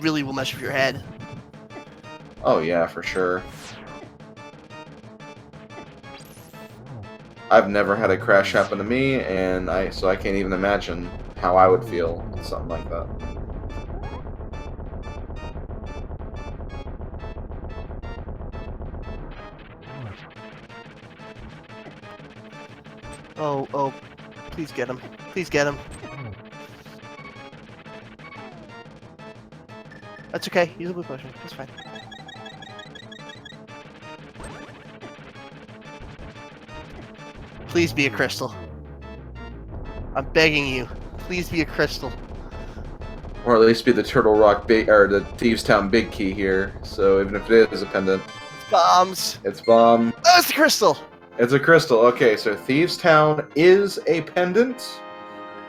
really will mess with your head. Oh yeah, for sure. I've never had a crash happen to me, and so I can't even imagine how I would feel with something like that. Oh, please get him. Please get him. That's okay. Use a blue potion. That's fine. Please be a crystal. I'm begging you. Please be a crystal. Or at least be the Turtle Rock big or the Thieves Town Big Key here. So even if it is a pendant, It's bombs. it's bomb. Oh, it's the crystal. It's a crystal. Okay, so Thieves Town is a pendant.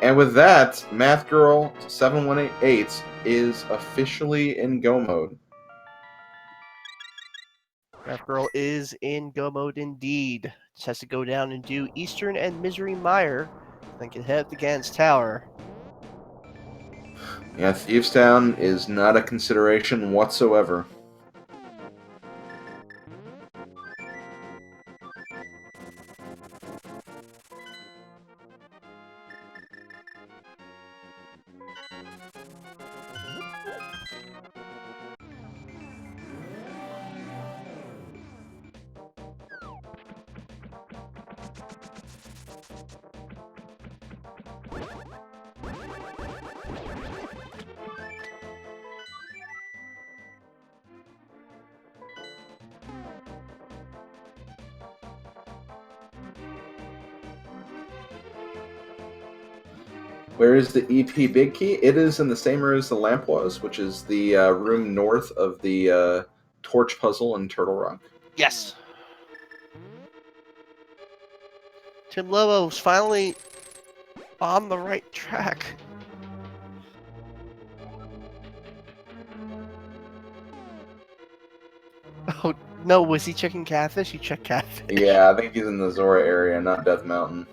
And with that, Math Girl 7188 is officially in go mode. Math Girl is in go mode indeed. Just has to go down and do Eastern and Misery Mire. Then can head up to Ganon's Tower. Yeah, Thieves Town is not a consideration whatsoever. Where is the EP Big Key? It is in the same room as the lamp was, which is the room north of the torch puzzle in Turtle Rock. Yes. TimLobo's finally on the right track. Oh, No, was he checking catfish? He checked catfish. Yeah, I think he's in the Zora area, not Death Mountain.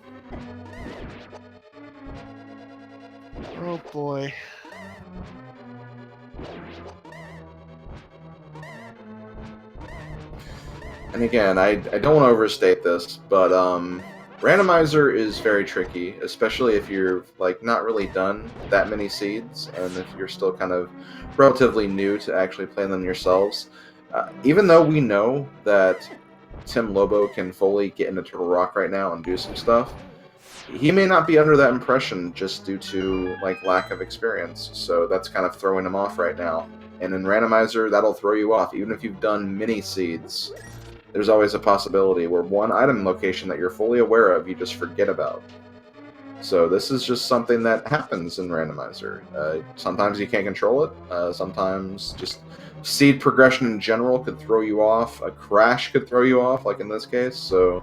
Oh boy. And again, I don't want to overstate this, but Randomizer is very tricky, especially if you're like not really done that many seeds, and if you're still kind of relatively new to actually playing them yourselves. Even though we know that TimLobo can fully get into Turtle Rock right now and do some stuff, he may not be under that impression just due to like lack of experience. So that's kind of throwing him off right now. And in Randomizer, that'll throw you off, even if you've done many seeds. There's always a possibility where one item location that you're fully aware of, you just forget about. So this is just something that happens in Randomizer. Sometimes you can't control it. Sometimes just seed progression in general could throw you off. A crash could throw you off, like in this case. So,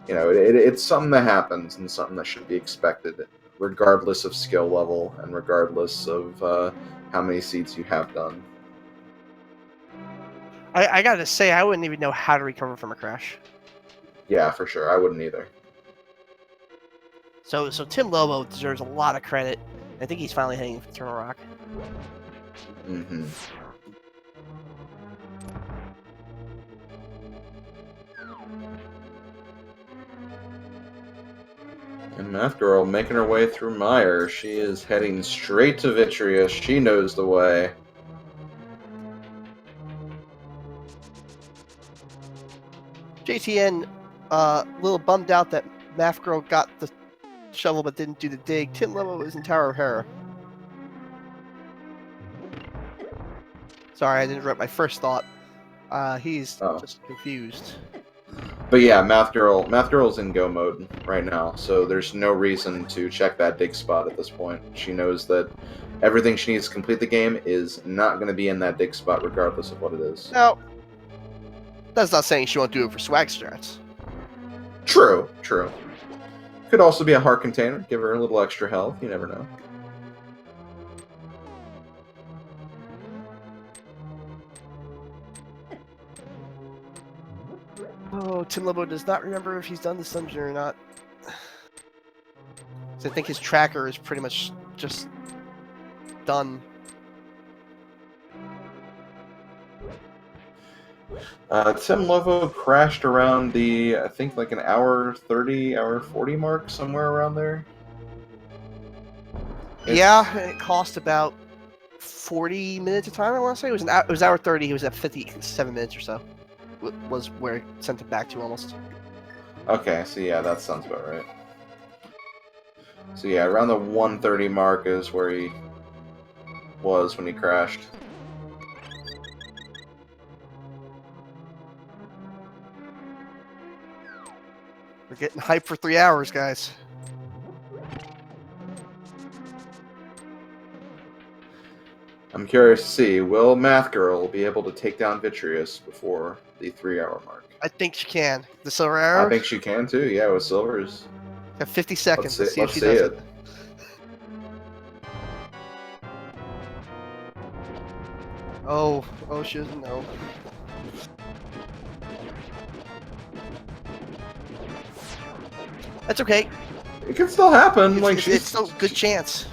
you know, it's something that happens and something that should be expected, regardless of skill level and regardless of how many seeds you have done. I gotta say, I wouldn't even know how to recover from a crash. Yeah, for sure. I wouldn't either. So TimLobo deserves a lot of credit. I think he's finally heading for Turtle Rock. Mm-hmm. And Math Girl making her way through Mire. She is heading straight to Vitreous. She knows the way. JTN, a little bummed out that Math Girl got the shovel but didn't do the dig. TimLobo is in Tower of Hera. Sorry, I didn't interrupt my first thought. He's just confused. But yeah, Math Girl's in go mode right now, so there's no reason to check that dig spot at this point. She knows that everything she needs to complete the game is not going to be in that dig spot regardless of what it is. Now, that's not saying she won't do it for swag strats. True. Could also be a heart container, give her a little extra health, you never know. Oh, TimLobo does not remember if he's done this dungeon or not. So I think his tracker is pretty much just done. TimLobo crashed around the, I think, like an hour 30, hour 40 mark, somewhere around there. Yeah, it cost about 40 minutes of time, I want to say. It was hour 30, he was at 57 minutes or so. Was where it sent him back to almost. Okay, so yeah, that sounds about right. So yeah, around the 1:30 mark is where he was when he crashed. We're getting hyped for 3 hours, guys. I'm curious to see, will Math Girl be able to take down Vitreous before the 3-hour mark? I think she can. The silver arrow? I think she can too, yeah, with silvers. Got 50 seconds. Let's see if Let's she see does it. it. Oh, she doesn't know. That's okay. It can still happen. It's still a good chance.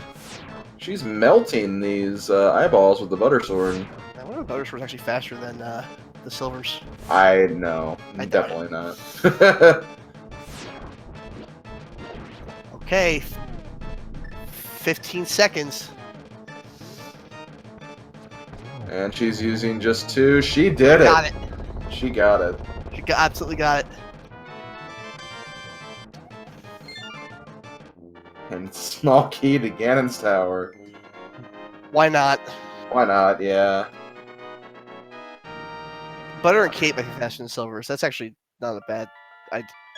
She's melting these eyeballs with the butter sword. I wonder if butter sword's actually faster than the silvers. I know, definitely not. Okay. 15 seconds. And she's using just 2. She did it. Got it. She got it. She absolutely got it. And small key to Ganon's tower. Why not? Why not? Yeah. Butter and Kate might be faster than silvers. That's actually not a bad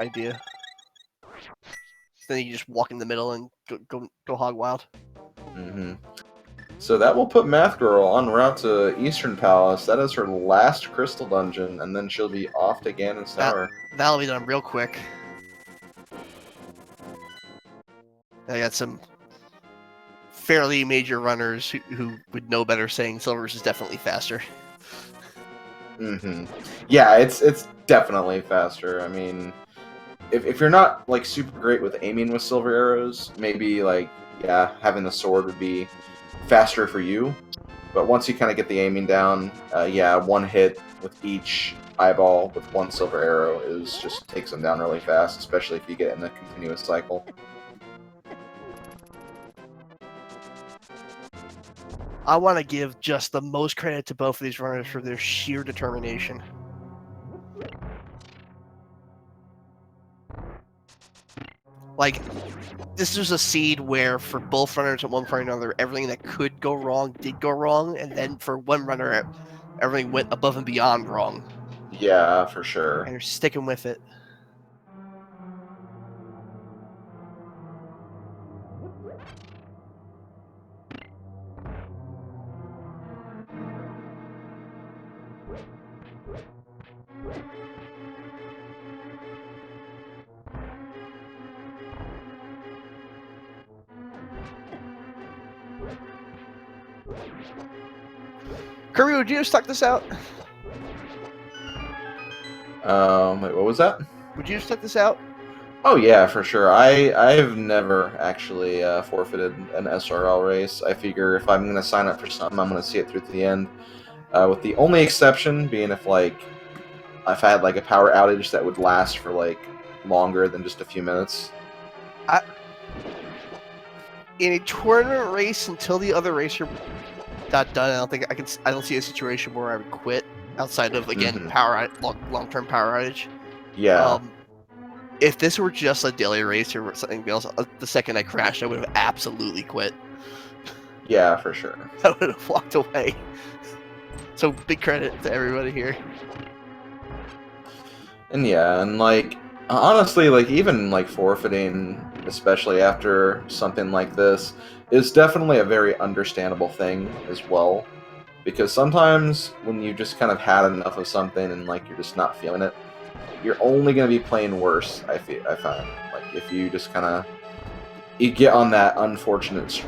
idea. Then you just walk in the middle and go hog wild. Mm-hmm. So that will put Math Girl en route to Eastern Palace. That is her last crystal dungeon, and then she'll be off to Ganon's tower. That'll be done real quick. I got some fairly major runners who would know better saying silvers is definitely faster. Yeah, it's definitely faster. I mean, if you're not like super great with aiming with silver arrows, maybe like yeah, having the sword would be faster for you. But once you kind of get the aiming down, yeah, one hit with each eyeball with one silver arrow is just takes them down really fast, especially if you get in a continuous cycle. I want to give just the most credit to both of these runners for their sheer determination. Like, this was a seed where for both runners at one point or another, everything that could go wrong did go wrong, and then for one runner, everything went above and beyond wrong. Yeah, for sure. And they're sticking with it. Kirby, would you have stuck this out? Wait, what was that? Would you have stuck this out? Oh yeah, for sure. I've never actually forfeited an SRL race. I figure if I'm gonna sign up for something, I'm gonna see it through to the end. With the only exception being if I had like a power outage that would last for like longer than just a few minutes. In a tournament race, until the other racer got done, I don't see a situation where I would quit outside of again long-term power outage. Yeah. If this were just a daily race or something else, the second I crashed, I would have absolutely quit. Yeah, for sure. I would have walked away. So big credit to everybody here. And yeah, and like honestly, like even like forfeiting, especially after something like this, is definitely a very understandable thing as well. Because sometimes when you just kind of had enough of something and like you're just not feeling it, you're only going to be playing worse. I find like if you just kind of you get on that unfortunate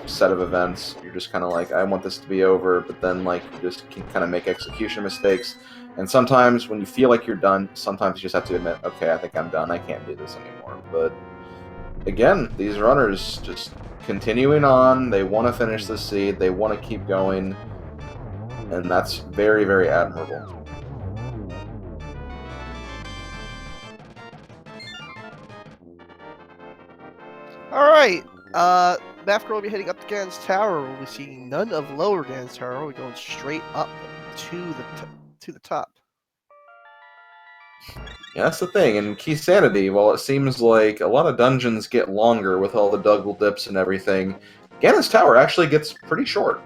set of events, you're just kind of like, I want this to be over, but then like you just can kind of make execution mistakes. And sometimes when you feel like you're done, sometimes you just have to admit, okay, I think I'm done. I can't do this anymore. But again, these runners just continuing on. They want to finish the seed. They want to keep going. And that's very, very admirable. Alright, Math Girl will be heading up to Ganon's Tower. We'll be seeing none of Lower Ganon's Tower. We're going straight up to the top. Yeah, that's the thing. In Keysanity, while it seems like a lot of dungeons get longer with all the double dips and everything, Ganon's Tower actually gets pretty short.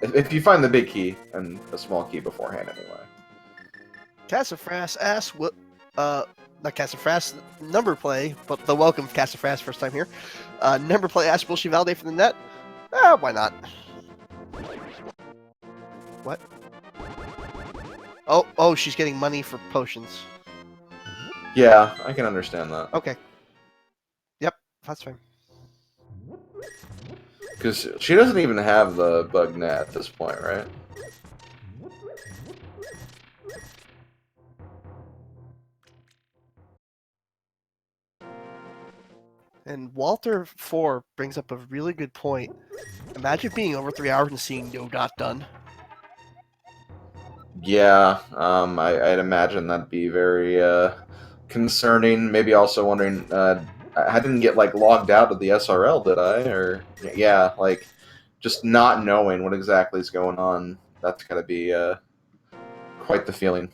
If you find the big key and a small key beforehand, anyway. Cassafras asks what, not Cassafras, number play, but the welcome Cassafras first time here. Number play asks, will she validate for the net? Why not? What? Oh, she's getting money for potions. Yeah, I can understand that. Okay. Yep, that's fine. Because she doesn't even have the bug net at this point, right? And Walter4 brings up a really good point. Imagine being over 3 hours and seeing no dot done. Yeah, I'd imagine that'd be very concerning. Maybe also wondering, I didn't get like logged out of the SRL, did I? Or yeah, like just not knowing what exactly is going on. That's gotta be quite the feeling.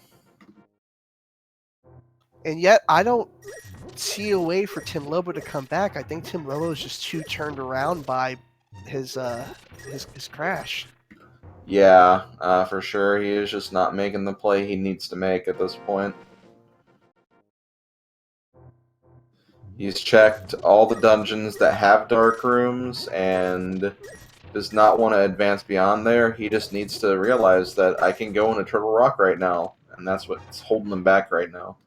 And yet, I don't see a way for TimLobo to come back. I think TimLobo is just too turned around by his crash. Yeah, for sure. He is just not making the play he needs to make at this point. He's checked all the dungeons that have dark rooms and does not want to advance beyond there. He just needs to realize that I can go into Turtle Rock right now, and that's what's holding him back right now.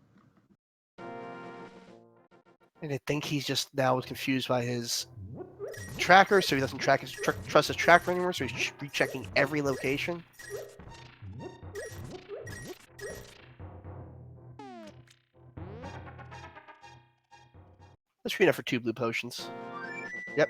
And I think he's just now confused by his tracker, so he doesn't trust his tracker anymore, so he's rechecking every location. Should be enough for 2 blue potions. Yep.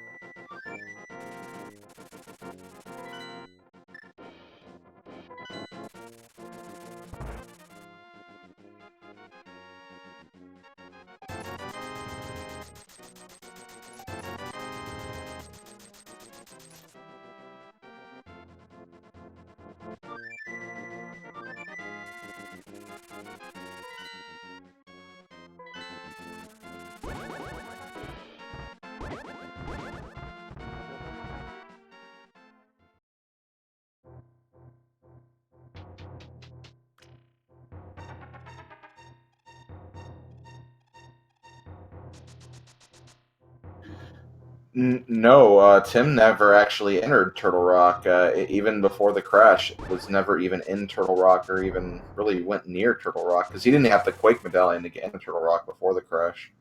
No, Tim never actually entered Turtle Rock. Even before the crash, was never even in Turtle Rock or even really went near Turtle Rock because he didn't have the Quake Medallion to get into Turtle Rock before the crash.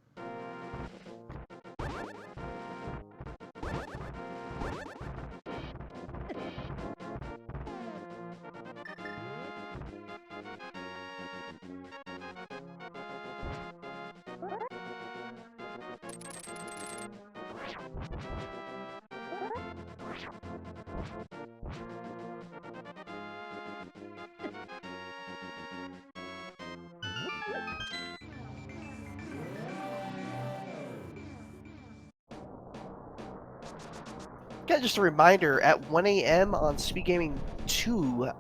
Yeah, just a reminder, at 1 a.m. on Speed Gaming 2,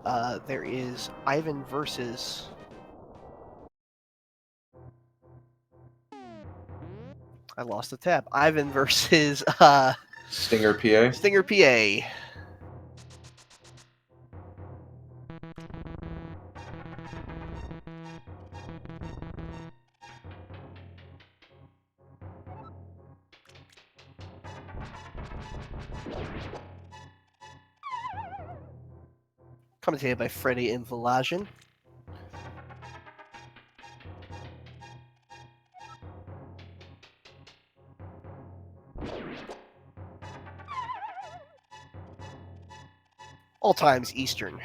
there is Ivan versus... I lost the tab. Ivan versus Stinger PA. Stinger PA. Commentated by Freddie and Valajan. All times Eastern.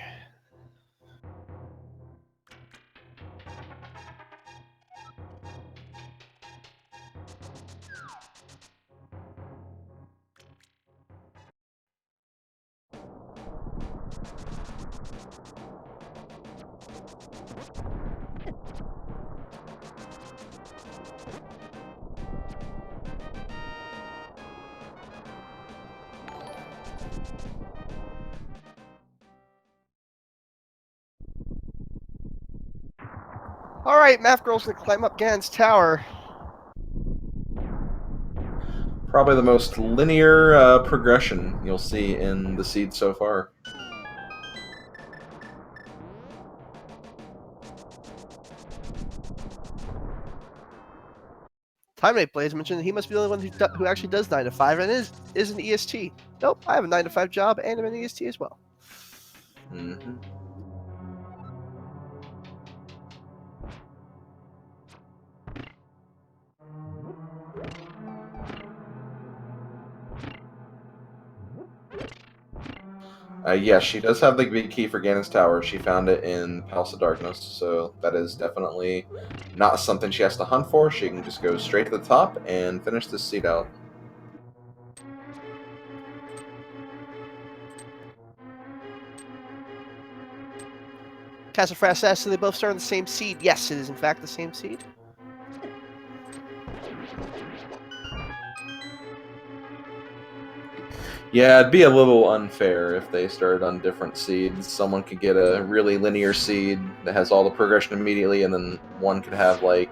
Alright, Math Girl's gonna climb up Ganon's tower. Probably the most linear progression you'll see in the seed so far. TimLobo23 Plays mentioned that he must be the only one who actually does 9 to 5 and is an EST. Nope, I have a 9 to 5 job and I'm an EST as well. Mm-hmm. Yes, she does have the big key for Ganon's Tower. She found it in Palace of Darkness, so that is definitely not something she has to hunt for. She can just go straight to the top and finish this seed out. Cassafras asks, so they both start on the same seed. Yes, it is in fact the same seed. Yeah, it'd be a little unfair if they started on different seeds. Someone could get a really linear seed that has all the progression immediately, and then one could have like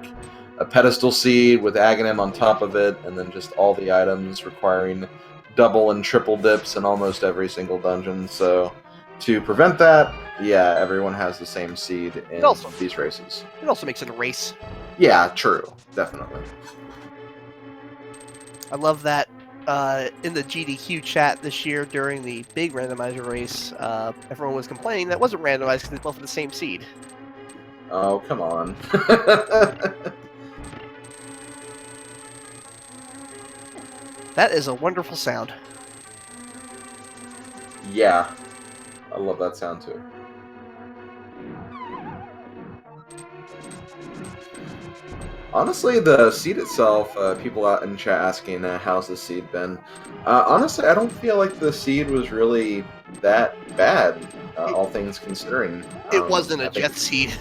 a pedestal seed with Aghanim on top of it, and then just all the items requiring double and triple dips in almost every single dungeon. So to prevent that, yeah, everyone has the same seed in these races. It also makes it a race. Yeah, true. Definitely. I love that in the GDQ chat this year during the big randomizer race, everyone was complaining that wasn't randomized because they both had the same seed. Oh, come on. That is a wonderful sound. Yeah. I love that sound too. Honestly, the seed itself, people out in chat asking, how's the seed been? Honestly, I don't feel like the seed was really that bad, It, all things considering. it wasn't a I think jet seed.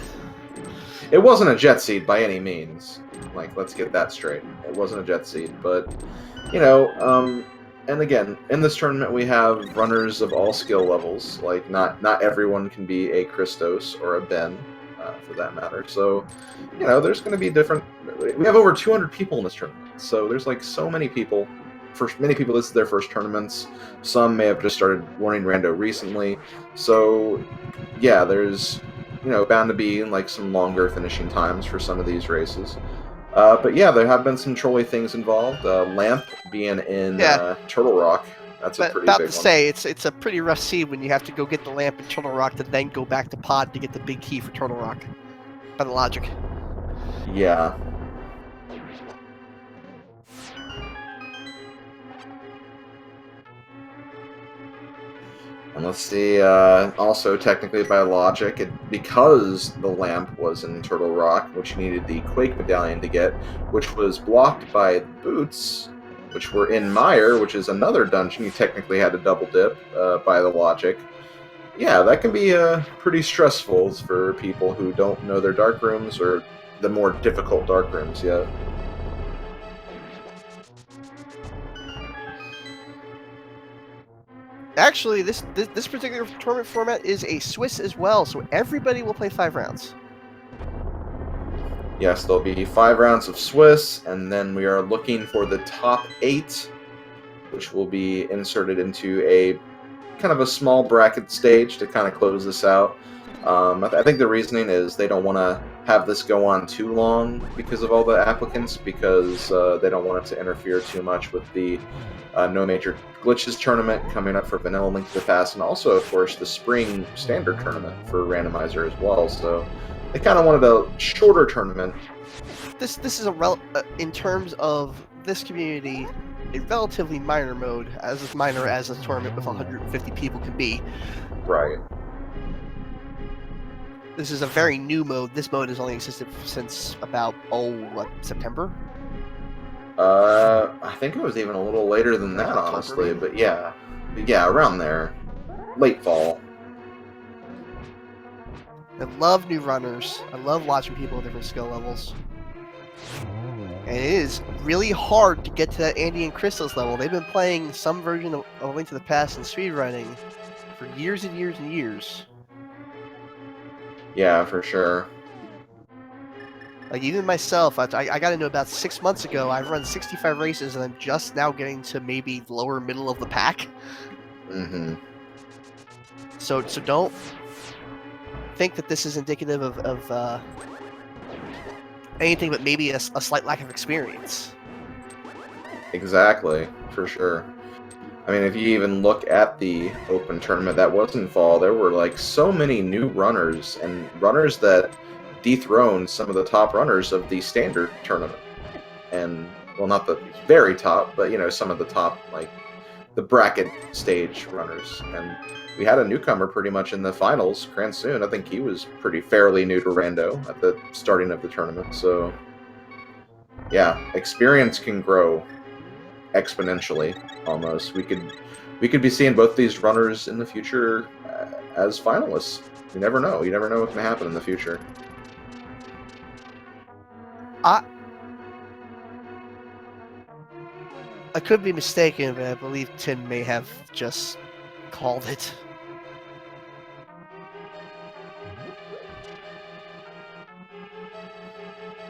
it wasn't a jet seed by any means. Like, let's get that straight. It wasn't a jet seed, but, you know, and again, in this tournament we have runners of all skill levels. Like, not everyone can be a Christos or a Ben, for that matter. So, you know, there's going to be different. We have over 200 people in this tournament, so there's like so many people. For many people, this is their first tournaments. Some may have just started learning rando recently. So, yeah, there's bound to be like some longer finishing times for some of these races. But yeah, there have been some trolly things involved. Lamp being in Yeah, Turtle Rock, that's a but pretty about to big one. say it's a pretty rough seed when you have to go get the lamp in Turtle Rock to then go back to Pod to get the big key for Turtle Rock. By the logic. Yeah. And let's see, also technically by logic, because the lamp was in Turtle Rock, which you needed the Quake Medallion to get, which was blocked by the boots, which were in Mire, which is another dungeon you technically had to double dip, by the logic. Yeah, that can be pretty stressful for people who don't know their dark rooms or the more difficult dark rooms yet. Actually, this particular tournament format is a Swiss as well, so everybody will play 5 rounds. Yes, there'll be 5 rounds of Swiss, and then we are looking for the top 8, which will be inserted into a kind of a small bracket stage to kind of close this out. I think the reasoning is they don't want to have this go on too long because of all the applicants, because they don't want it to interfere too much with the No Major Glitches tournament coming up for Vanilla Link to the Past, and also, of course, the Spring Standard tournament for Randomizer as well. So they kind of wanted a shorter tournament. This is in terms of this community, a relatively minor mode, as minor as a tournament with 150 people can be. Right. This is a very new mode. This mode has only existed since about September. I think it was even a little later than that, October, honestly. maybe? But yeah, around there, late fall. I love new runners. I love watching people at different skill levels. And it is really hard to get to that Andy and Crystal's level. They've been playing some version of A Link to the Past and speedrunning for years and years and years. Yeah, for sure. Like, even myself, I got into about 6 months ago. I've run 65 races, and I'm just now getting to maybe lower middle of the pack. Mm-hmm. So don't think that this is indicative of anything but maybe a slight lack of experience. Exactly, for sure. I mean, if you even look at the open tournament that was in fall, there were like so many new runners and runners that dethroned some of the top runners of the standard tournament. And, well, not the very top, but, some of the top, like, the bracket stage runners. And we had a newcomer pretty much in the finals, Cransoon. I think he was pretty fairly new to Rando at the starting of the tournament. So, yeah, experience can grow exponentially, almost. We could be seeing both these runners in the future as finalists. You never know. You never know what can happen in the future. I could be mistaken, but I believe Tim may have just called it.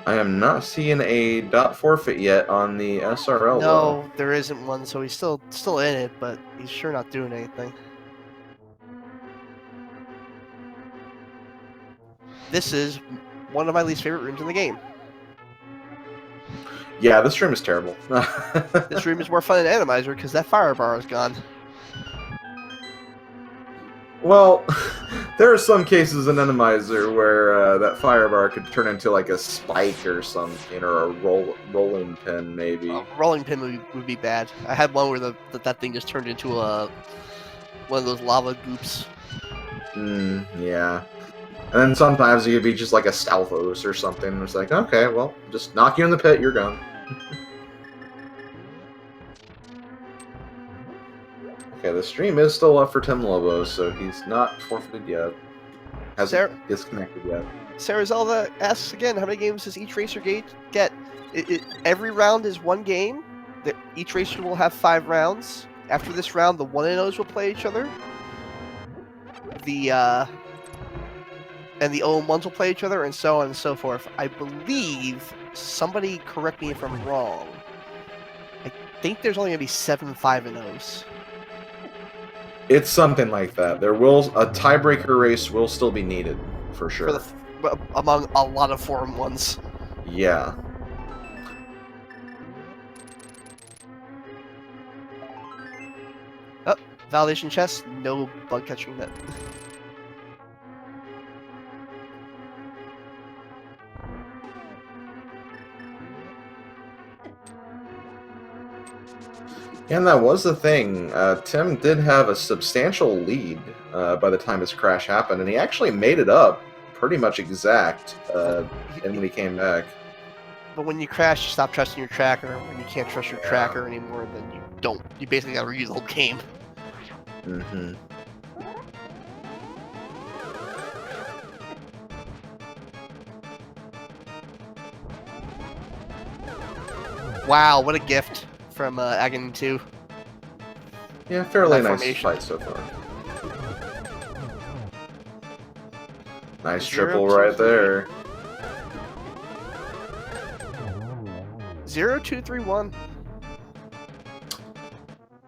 I am not seeing a dot forfeit yet on the SRL. No, there isn't one, so he's still in it, but he's sure not doing anything. This is one of my least favorite rooms in the game. Yeah, this room is terrible. This room is more fun than Randomizer because that fire bar is gone. Well, there are some cases in Randomizer where that fire bar could turn into like a spike or something, or a rolling pin, maybe. A rolling pin would be bad. I had one where that thing just turned into one of those lava goops. Yeah. And then sometimes it could be just like a Stalfos or something. It's like, okay, well, just knock you in the pit, you're gone. Okay, the stream is still up for TimLobo, so he's not forfeited yet. Hasn't disconnected yet. Sarah Zelda asks again, how many games does each racer get? Every round is one game. Each racer will have 5 rounds. After this round, the 1-0s will play each other. And the 0-1s will play each other, and so on and so forth. I believe, somebody correct me if I'm wrong, I think there's only going to be 7 5-0s. It's something like that. A tiebreaker race will still be needed, for sure. Among a lot of 4-1s. Yeah. Oh, validation chest, no bug catching net. And that was the thing. Tim did have a substantial lead by the time his crash happened, and he actually made it up pretty much exact and when he came back. But when you crash, you stop trusting your tracker. When you can't trust your tracker anymore, then you don't. You basically gotta reuse the whole game. Mm-hmm. Wow, what a gift from Agony 2. Yeah, fairly nice fight so far. Nice triple right there. 0-2-3-1.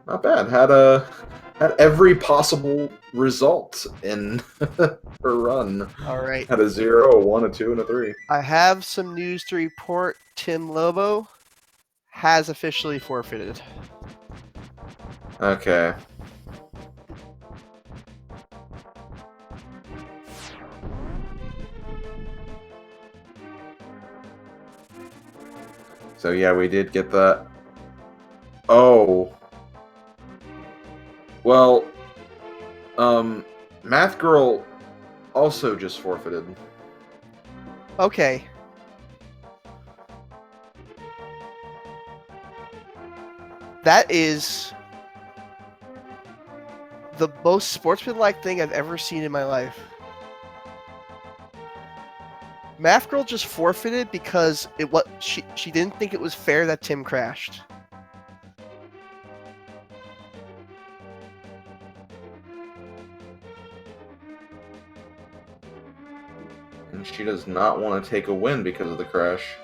Not bad. Had every possible result in her run. Alright. Had a 0, a 1, a 2, and a 3. I have some news to report. TimLobo has officially forfeited. Okay. So yeah, we did get that. Oh. Well, Math Girl also just forfeited. Okay. That is the most sportsmanlike thing I've ever seen in my life. Math Girl just forfeited because she didn't think it was fair that Tim crashed. And she does not want to take a win because of the crash.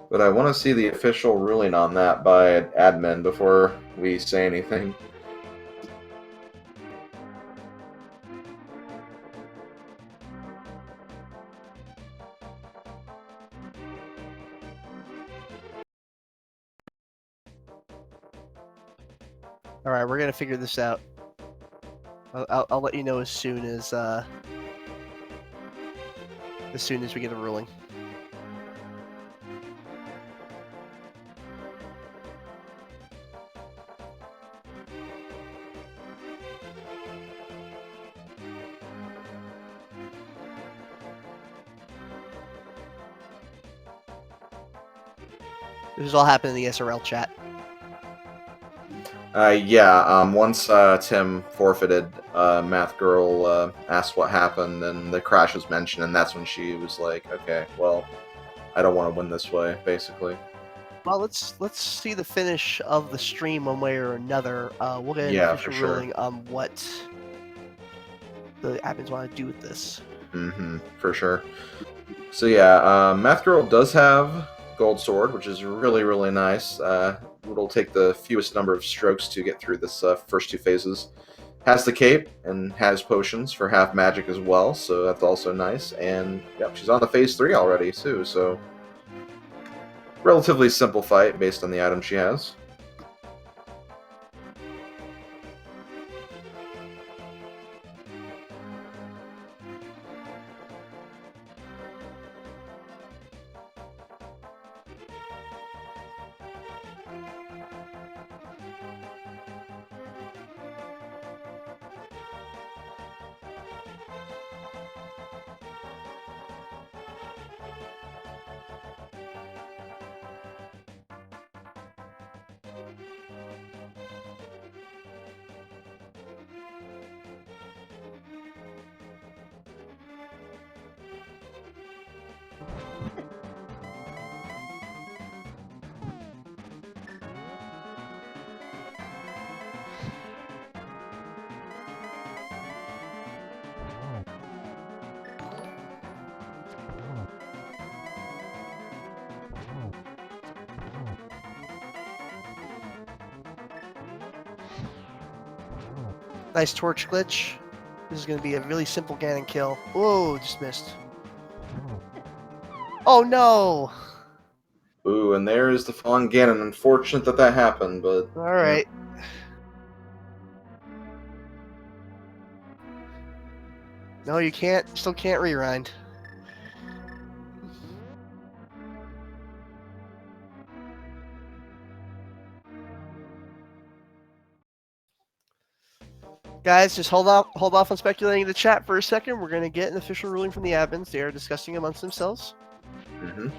But I want to see the official ruling on that by admin before we say anything. Alright, we're gonna figure this out. I'll let you know as soon as we get a ruling. This is all happening in the SRL chat. Once Tim forfeited, Math Girl asked what happened, and the crash was mentioned, and that's when she was like, okay, well, I don't want to win this way, basically. Well, let's see the finish of the stream one way or another. We'll get an official ruling on what the admins want to do with this. Mm-hmm, for sure. So yeah, Math Girl does have Gold Sword, which is really, really nice. It'll take the fewest number of strokes to get through this first 2 phases. Has the cape and has potions for half magic as well, so that's also nice. And yep, she's on the phase 3 already too, so relatively simple fight based on the item she has. Nice torch glitch. This is going to be a really simple Ganon kill. Whoa, just missed. Oh no! Ooh, and there is the fallen Ganon. Unfortunate that that happened, but... Alright. No, you can't. Still can't rewind. Guys, just hold off on speculating in the chat for a second. We're going to get an official ruling from the admins. They are discussing amongst themselves. Mm-hmm.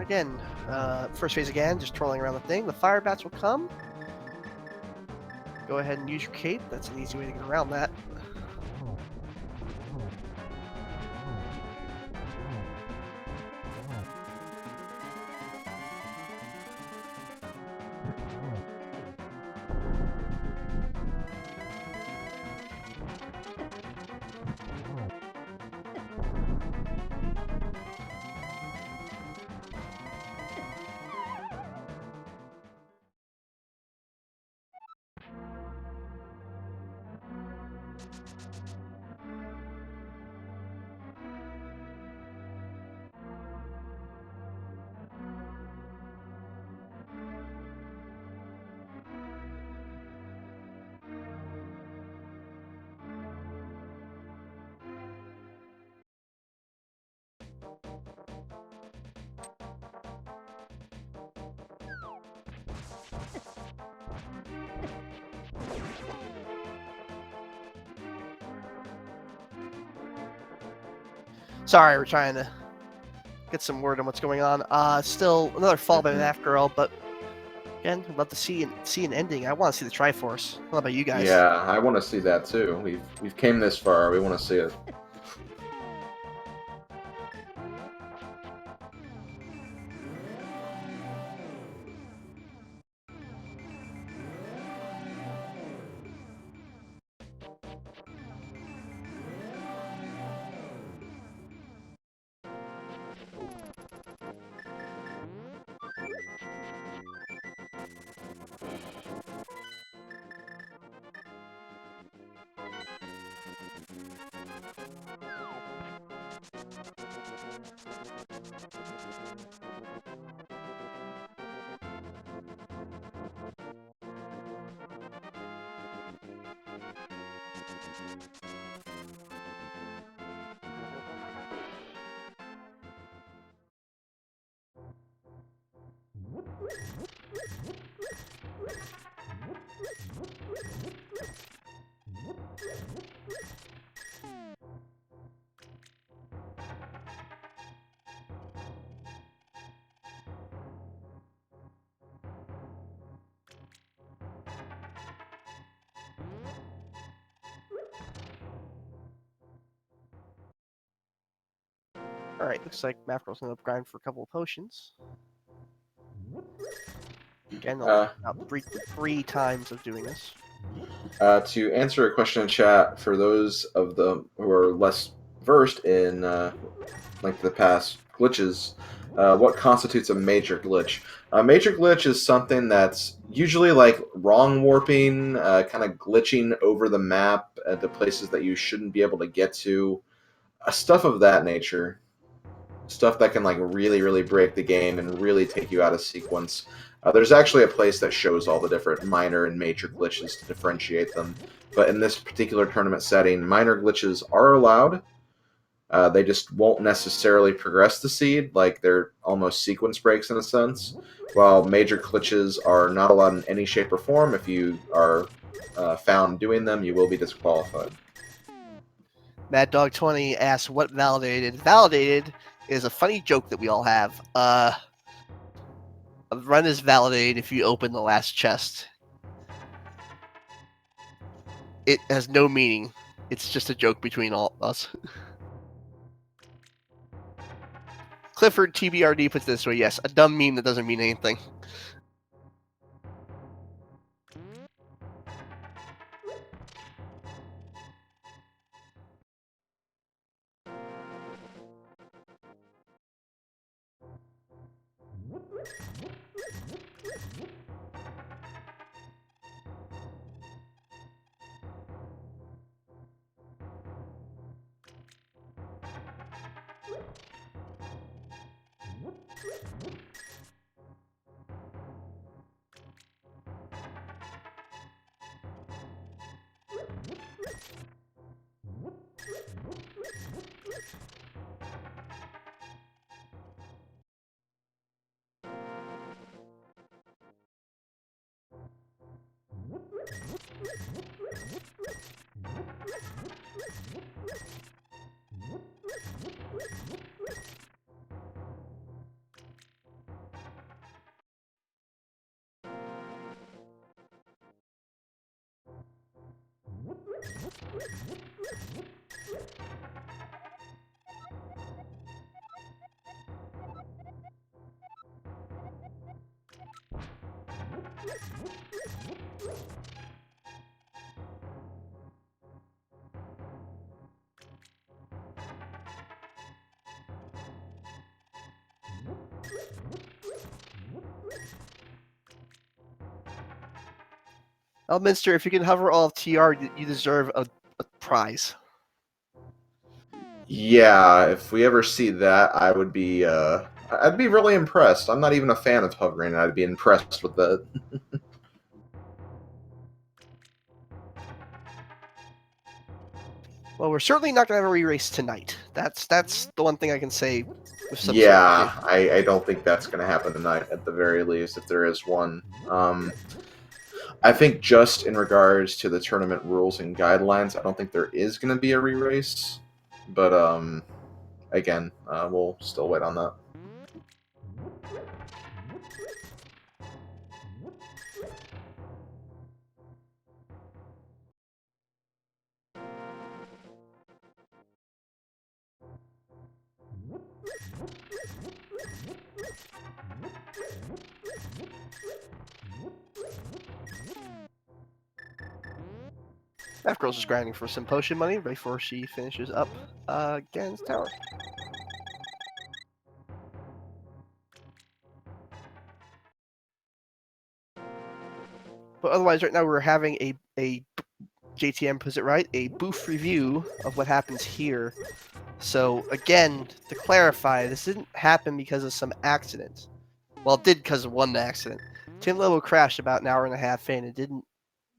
Again, first phase again, just twirling around the thing. The fire bats will come. Go ahead and use your cape. That's an easy way to get around that. Sorry, we're trying to get some word on what's going on. Still another fall by Math Girl, but again, I'd love to see an ending. I want to see the Triforce. What about you guys? Yeah, I want to see that too. We've came this far. We want to see it. Alright, looks like Math Girl's gonna grind for a couple of potions. Again, about three times of doing this. To answer a question in chat, for those of them who are less versed in like the past glitches, what constitutes a major glitch? A major glitch is something that's usually like wrong warping, kind of glitching over the map to places that you shouldn't be able to get to, stuff of that nature. stuff that can like really break the game and really take you out of sequence. There's actually a place that shows all the different minor and major glitches to differentiate them. But in this particular tournament setting, minor glitches are allowed. They just won't necessarily progress the seed, like they're almost sequence breaks in a sense, while major glitches are not allowed in any shape or form. If you are found doing them, you will be disqualified. MadDog20 asks what validated. Validated is a funny joke that we all have. A run is validated if you open the last chest. It has no meaning. It's just a joke between all us. Clifford TBRD puts it this way, yes, a dumb meme that doesn't mean anything. Elminster, if you can hover all of TR, you deserve a prize. Yeah, if we ever see that, I would be, I'd be really impressed. I'm not even a fan of hovering, and I'd be impressed with that. Well, we're certainly not going to have a re-race tonight. That's the one thing I can say with some Yeah, certainty. I don't think that's going to happen tonight, at the very least, if there is one. I think just in regards to the tournament rules and guidelines, I don't think there is going to be a re-race. But, again, we'll still wait on that. That girl's just grinding for some potion money right before she finishes up Ganon's tower. But otherwise, right now we're having a JTM puts it right, a booth review of what happens here. So again, to clarify, this didn't happen because of some accident. Well, it did because of one accident. TimLobo crashed about an hour and a half in and didn't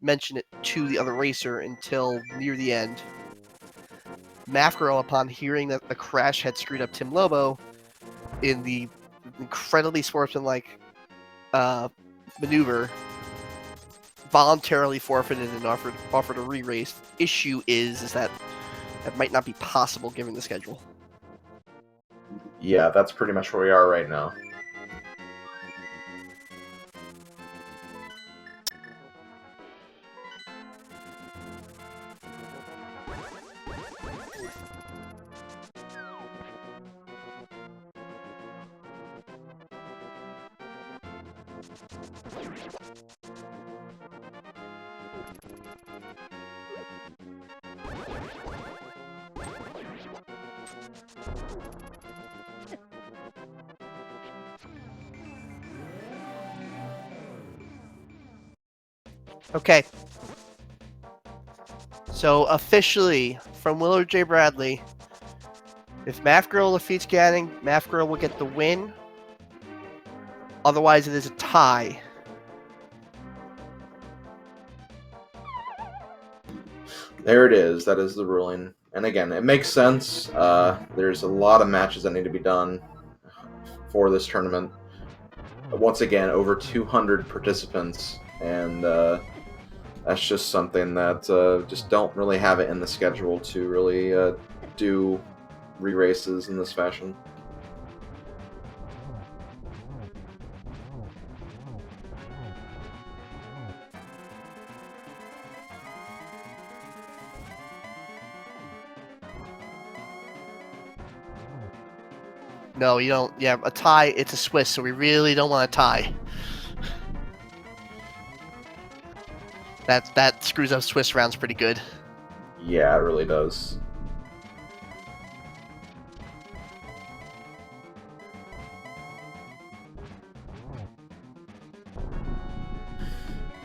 mention it to the other racer until near the end. Mafgirl, upon hearing that the crash had screwed up TimLobo in the incredibly sportsmanlike maneuver, voluntarily forfeited and offered a re-race. The issue is that might not be possible given the schedule. Yeah, that's pretty much where we are right now. Okay. So officially, from Willard J. Bradley, If Math Girl defeats Ganon, Math Girl will get the win. Otherwise, it is a tie. There it is. That is the ruling. And again, it makes sense. There's a lot of matches that need to be done for this tournament. Once again, over 200 participants, and that's just something that just don't really have it in the schedule to really do re-races in this fashion. No, you don't. Yeah, a tie, it's a Swiss, so we really don't want a tie. That screws up Swiss rounds pretty good. Yeah, it really does.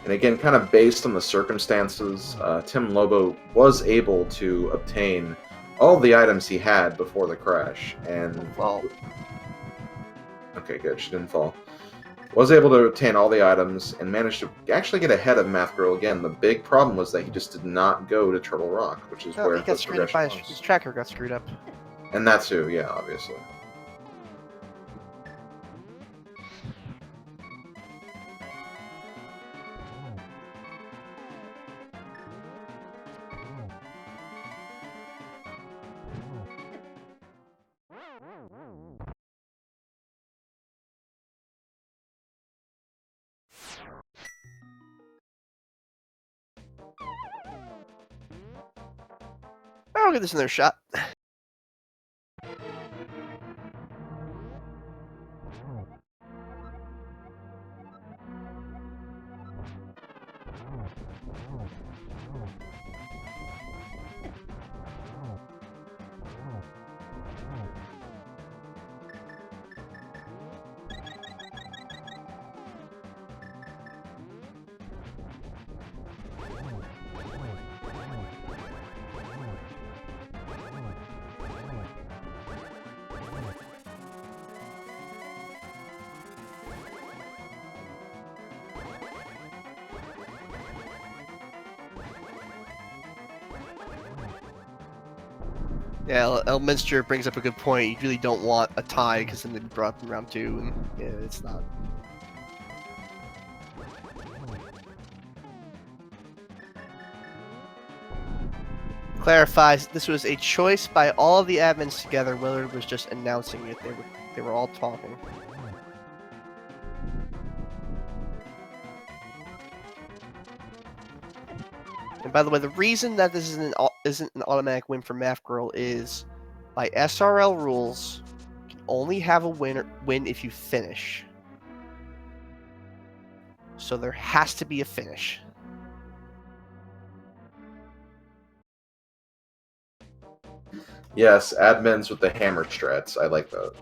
And again, kind of based on the circumstances, TimLobo was able to obtain all the items he had before the crash. And Well, okay, good. She didn't fall. Was able to obtain all the items and managed to actually get ahead of Math Girl again. The big problem was that he just did not go to Turtle Rock, which is no, where he the got screwed up by progression his was. tracker got screwed up. And that too, yeah, obviously. I'll give this another shot. Yeah, Elminster brings up a good point. You really don't want a tie because then they brought up in round 2, and yeah, it's not. Clarifies this was a choice by all of the admins together. Willard was just announcing it. They were all talking. And by the way, the reason that this isn't an automatic win for Math Girl is by SRL rules, you can only have a win if you finish. So there has to be a finish. Yes, admins with the hammer strats. I like that.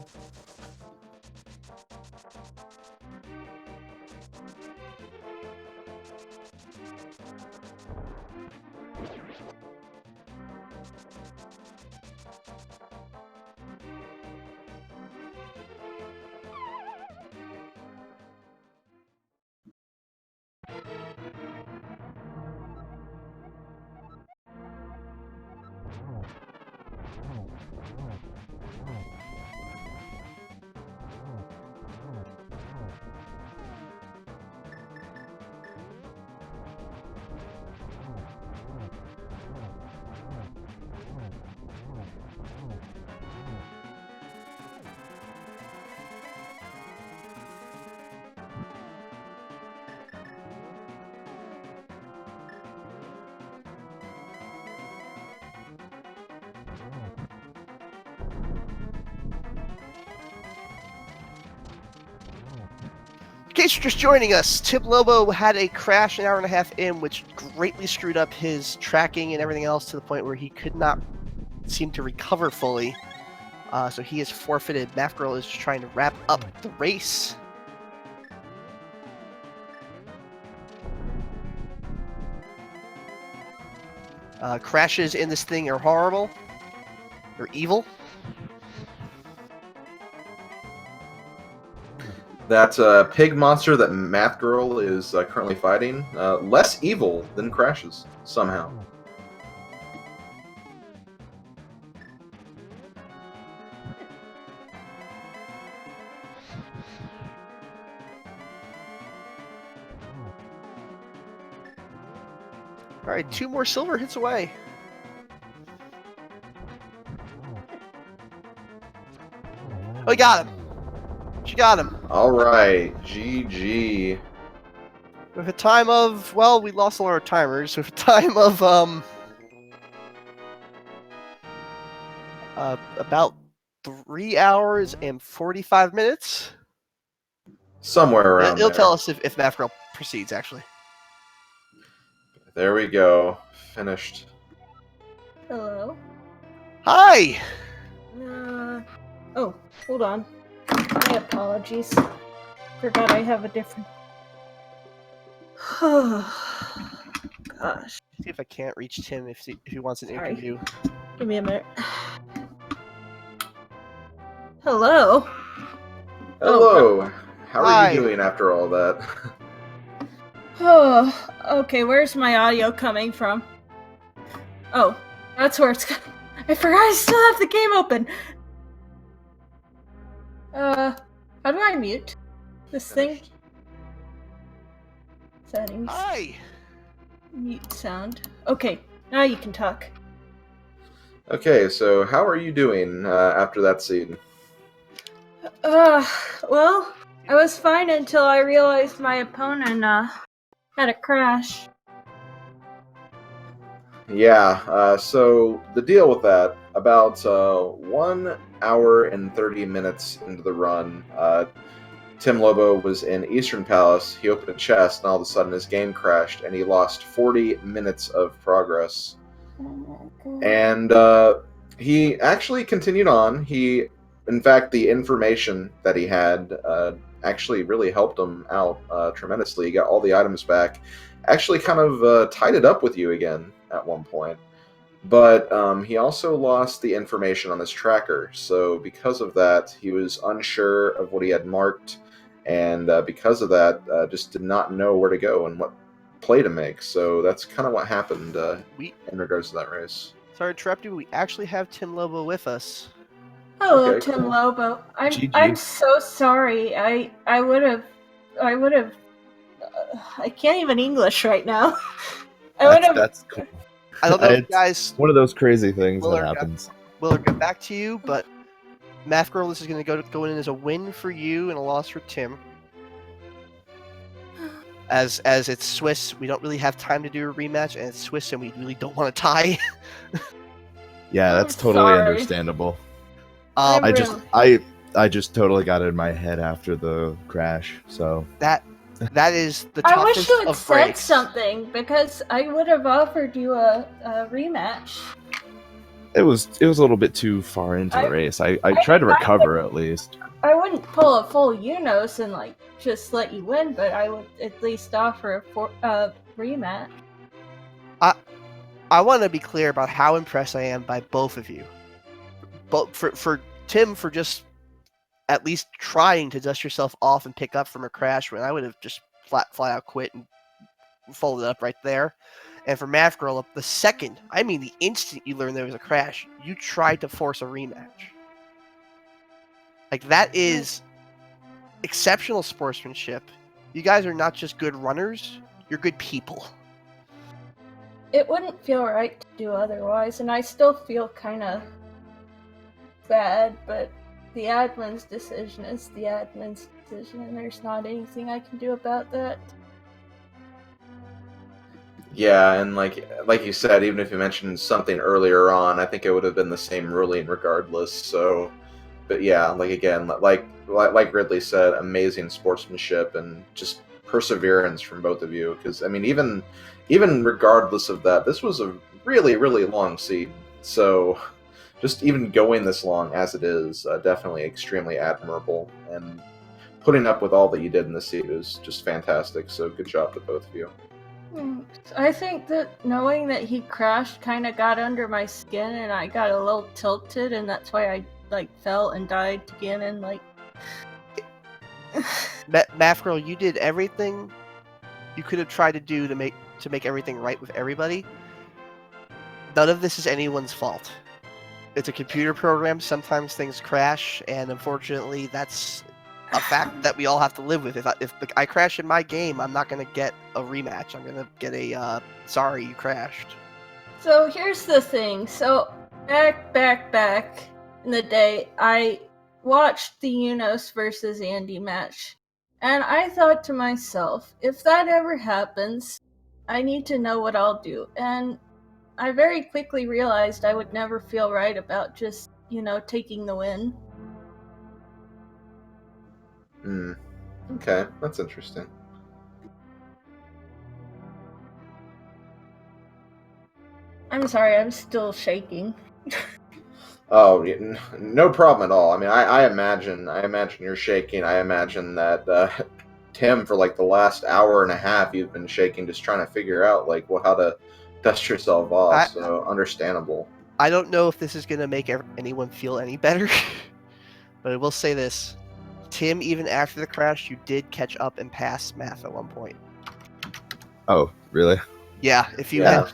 In case you're just joining us, TimLobo had a crash an hour and a half in, which greatly screwed up his tracking and everything else to the point where he could not seem to recover fully. So he is forfeited. Math Girl is just trying to wrap up the race. Crashes in this thing are horrible. They're evil. That pig monster that Math Girl is currently fighting, less evil than Crash's, somehow. Alright, 2 more silver hits away. Oh, you got him! She got him. Alright, GG. With a time of, well, we lost all our timers. With a time of, about 3 hours and 45 minutes. Somewhere around It'll there. tell us if Math Girl proceeds, actually. There we go. Finished. Hello. Hi! Oh, hold on. My apologies. Forgot I have a different. Gosh. See if I can't reach Tim if he wants an Sorry. interview. Give me a minute. Hello. Hello. How are Hi. you doing after all that? Oh, okay. Where's my audio coming from? Oh, that's where it's. I forgot I still have the game open. How do I mute this thing? Finished. Settings. Hi! Mute sound. Okay, now you can talk. Okay, so how are you doing after that scene? Well, I was fine until I realized my opponent, had a crash. Yeah, so the deal with that, about 1 hour and 30 minutes into the run, Tim Lobo was in Eastern Palace. He opened a chest, and all of a sudden his game crashed, and he lost 40 minutes of progress. And he actually continued on. In fact, the information that he had actually really helped him out tremendously. He got all the items back. Actually, kind of tied it up with you again at one point. But he also lost the information on his tracker. So because of that, he was unsure of what he had marked, and because of that, just did not know where to go and what play to make. So that's kind of what happened in regards to that race. Sorry to interrupt you, we actually have Tim Lobo with us. Hello, Okay, Tim cool. Lobo. GG. I'm so sorry. I would have. I can't even English right now. I would have. That's cool. I don't know if you It's guys one of those crazy things Will that or happens. will get back to you, but Math Girl, this is going to go in as a win for you and a loss for Tim. As it's Swiss, we don't really have time to do a rematch, and it's Swiss, and we really don't want to tie. Yeah, I'm that's totally sorry. understandable. I'm I really- just totally got it in my head after the crash. So that is the I toughest wish you had of said breaks. something because I would have offered you a rematch. it was a little bit too far into the race. I tried to recover at least. I wouldn't pull a full Unos and like just let you win, but I would at least offer a rematch. I want to be clear about how impressed I am by both of you. But for Tim, for just at least trying to dust yourself off and pick up from a crash when I would have just flat out quit and folded up right there. And for Math Girl, the instant you learned there was a crash, you tried to force a rematch. Like, that is exceptional sportsmanship. You guys are not just good runners, you're good people. It wouldn't feel right to do otherwise, and I still feel kind of bad, but the admin's decision is the admin's decision, and there's not anything I can do about that. Yeah, and like you said, even if you mentioned something earlier on, I think it would have been the same ruling regardless. So, but yeah, like again, like Ridley said, amazing sportsmanship and just perseverance from both of you. Because I mean, even regardless of that, this was a really long seed. So, just even going this long as it is, definitely extremely admirable. And putting up with all that you did in the seed is just fantastic. So, good job to both of you. I think that knowing that he crashed kind of got under my skin, and I got a little tilted, and that's why I like fell and died to Ganon. Like, Math Girl, you did everything you could have tried to do to make everything right with everybody. None of this is anyone's fault. It's a computer program. Sometimes things crash, and unfortunately, that's a fact that we all have to live with. If I crash in my game, I'm not gonna get a rematch. I'm gonna get a sorry you crashed. So here's the thing. So back in the day, I watched the Unos versus Andy match, and I thought to myself, if that ever happens, I need to know what I'll do. And I very quickly realized I would never feel right about just, taking the win. Okay, that's interesting. I'm sorry, I'm still shaking. Oh, no problem at all. I mean, I imagine you're shaking. I imagine that Tim, for like the last hour and a half, you've been shaking, just trying to figure out like how to dust yourself off. So understandable. I don't know if this is gonna make anyone feel any better, but I will say this: Tim, even after the crash, you did catch up and pass Math at one point. Oh, really? Yeah, if you had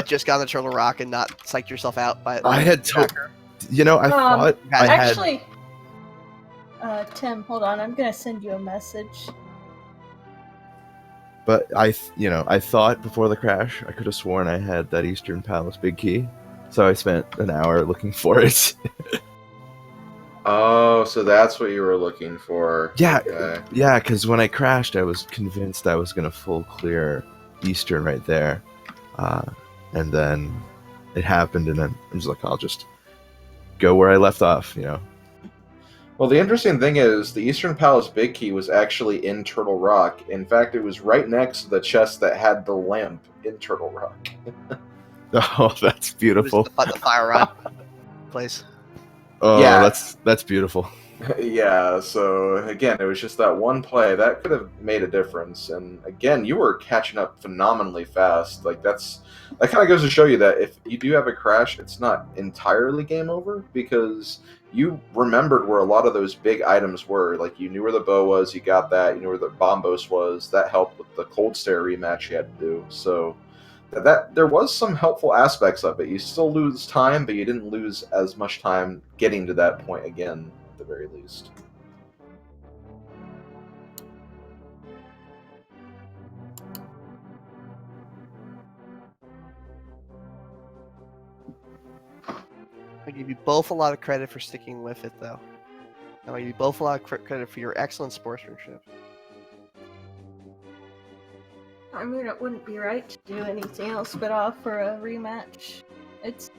just gotten the Turtle Rock and not psyched yourself out by I had to. I thought I had. Actually, Tim, hold on. I'm gonna send you a message. But I thought before the crash, I could have sworn I had that Eastern Palace big key. So I spent an hour looking for it. Oh, so that's what you were looking for. Yeah, Okay. yeah. Because when I crashed, I was convinced I was gonna full clear Eastern right there, and then it happened, and then I was like, I'll just go where I left off. Well, the interesting thing is the Eastern Palace Big Key was actually in Turtle Rock. In fact, it was right next to the chest that had the lamp in Turtle Rock. Oh, that's beautiful. the fire rod place. Oh, Yeah. that's beautiful. Yeah, so again, it was just that one play that could have made a difference. And again, you were catching up phenomenally fast. Like that kind of goes to show you that if you do have a crash, it's not entirely game over because you remembered where a lot of those big items were. Like you knew where the bow was, you got that. You knew where the bombos was. That helped with the cold stare rematch you had to do. So that there was some helpful aspects of it. You still lose time, but you didn't lose as much time getting to that point again, at the very least. I give you both a lot of credit for sticking with it, though. I give you both a lot of credit for your excellent sportsmanship. I mean, it wouldn't be right to do anything else but offer a rematch. It's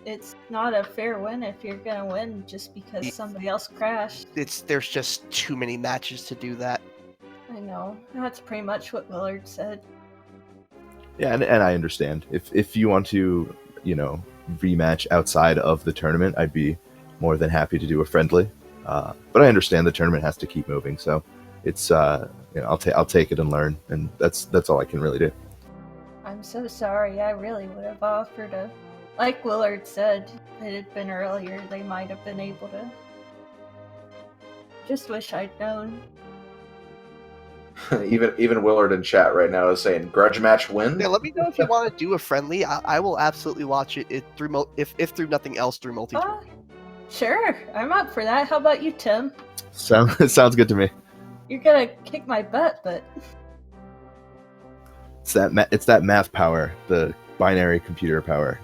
not a fair win if you're gonna win just because somebody else crashed. There's just too many matches to do that. I know. That's pretty much what Willard said. Yeah, and I understand. If you want to, rematch outside of the tournament, I'd be more than happy to do a friendly. But I understand the tournament has to keep moving, so it's I'll take it and learn, and that's all I can really do. I'm so sorry. I really would have offered a. Like Willard said, if it had been earlier, they might have been able to. Just wish I'd known. even Willard in chat right now is saying grudge match win. Yeah, let me know if you want to do a friendly. I will absolutely watch it through if through nothing else through multi. Sure, I'm up for that. How about you, Tim? Sounds good to me. You're gonna kick my butt, but It's that math power, the binary computer power.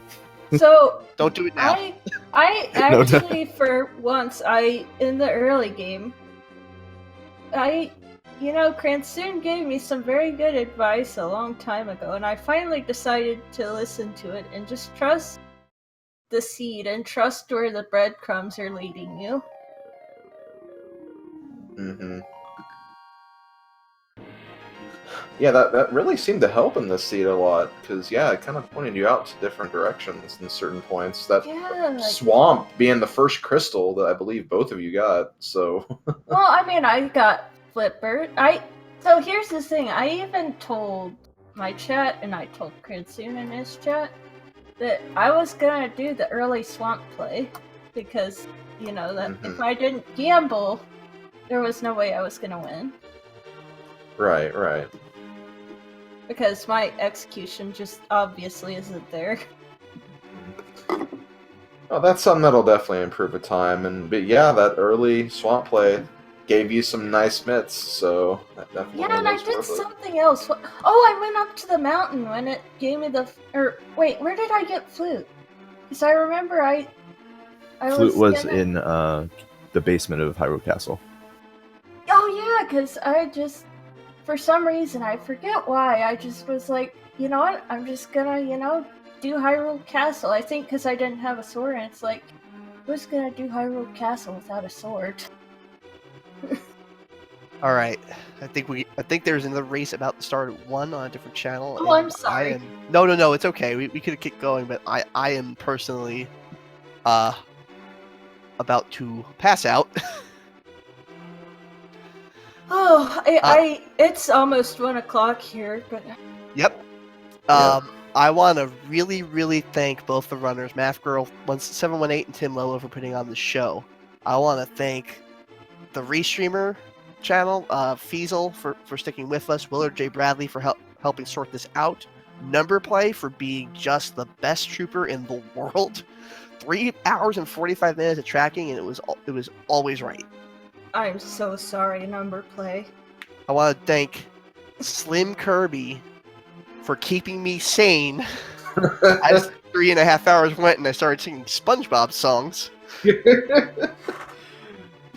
so Don't do it now. I actually for once in the early game Cranston gave me some very good advice a long time ago, and I finally decided to listen to it and just trust the seed and trust where the breadcrumbs are leading you. Mm-hmm. Yeah, that really seemed to help in this seed a lot, because, it kind of pointed you out to different directions in certain points. That swamp being the first crystal that I believe both of you got, so... Well, I mean, I got Flipper. So here's the thing, I even told my chat, and I told Cranston in his chat, that I was gonna do the early swamp play, because, that if I didn't gamble, there was no way I was gonna win. Right, right. Because my execution just obviously isn't there. Oh, that's something that'll definitely improve with time. But yeah, that early swamp play gave you some nice mitts, so that definitely Yeah, and I was did worth it. something else. Oh, I went up to the mountain when it gave me the... Or, wait, where did I get flute? Because I remember I Flute was gonna... in the basement of Hyrule Castle. Oh yeah, because I just... For some reason, I forget why, I just was like, you know what, I'm just gonna, do Hyrule Castle. I think because I didn't have a sword, and it's like, who's gonna do Hyrule Castle without a sword? All right, I think there's another race about to start at 1 on a different channel. Oh, I'm and sorry. No, it's okay. We could keep going, but I am personally about to pass out. Oh, it's almost 1 o'clock here, but... Yep. I want to really, really thank both the runners, Math Girl 718 and TimLobo for putting on the show. I want to thank the Restreamer channel, Feasel for sticking with us, Willard J. Bradley for helping sort this out, Number Play for being just the best trooper in the world. 3 hours and 45 minutes of tracking, and it was always right. I'm so sorry, Number Play. I want to thank Slim Kirby for keeping me sane as 3.5 hours went and I started singing SpongeBob songs.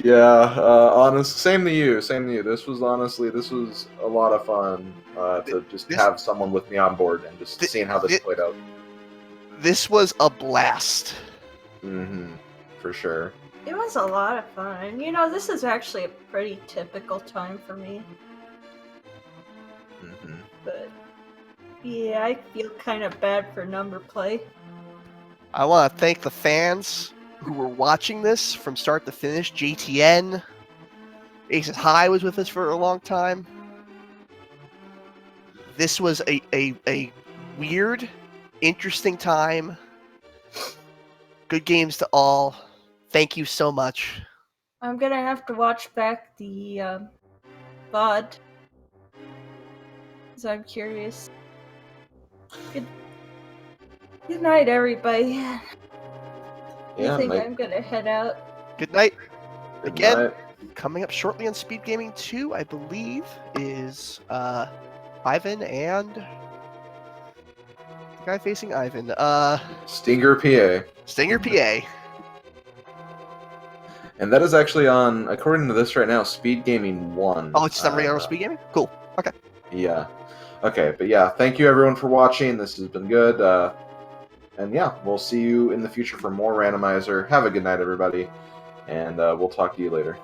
Yeah, same to you. This was a lot of fun to just have someone with me on board and just seeing how this played out. This was a blast. For sure. It was a lot of fun. This is actually a pretty typical time for me. But yeah, I feel kind of bad for Number Play. I want to thank the fans who were watching this from start to finish. JTN, Aces High was with us for a long time. This was a weird, interesting time. Good games to all. Thank you so much. I'm gonna have to watch back the VOD, because I'm curious. Good night, everybody. I think I'm gonna head out. Good night. Good Again, night. coming up shortly on Speed Gaming 2, I believe, is Ivan and the guy facing Ivan. Stinger PA. Stinger PA. And that is actually on, according to this right now, Speed Gaming 1. Oh, it's not regular Speed Gaming? Cool. Okay. Yeah. Okay, but yeah, thank you everyone for watching. This has been good. And yeah, we'll see you in the future for more Randomizer. Have a good night, everybody. And we'll talk to you later.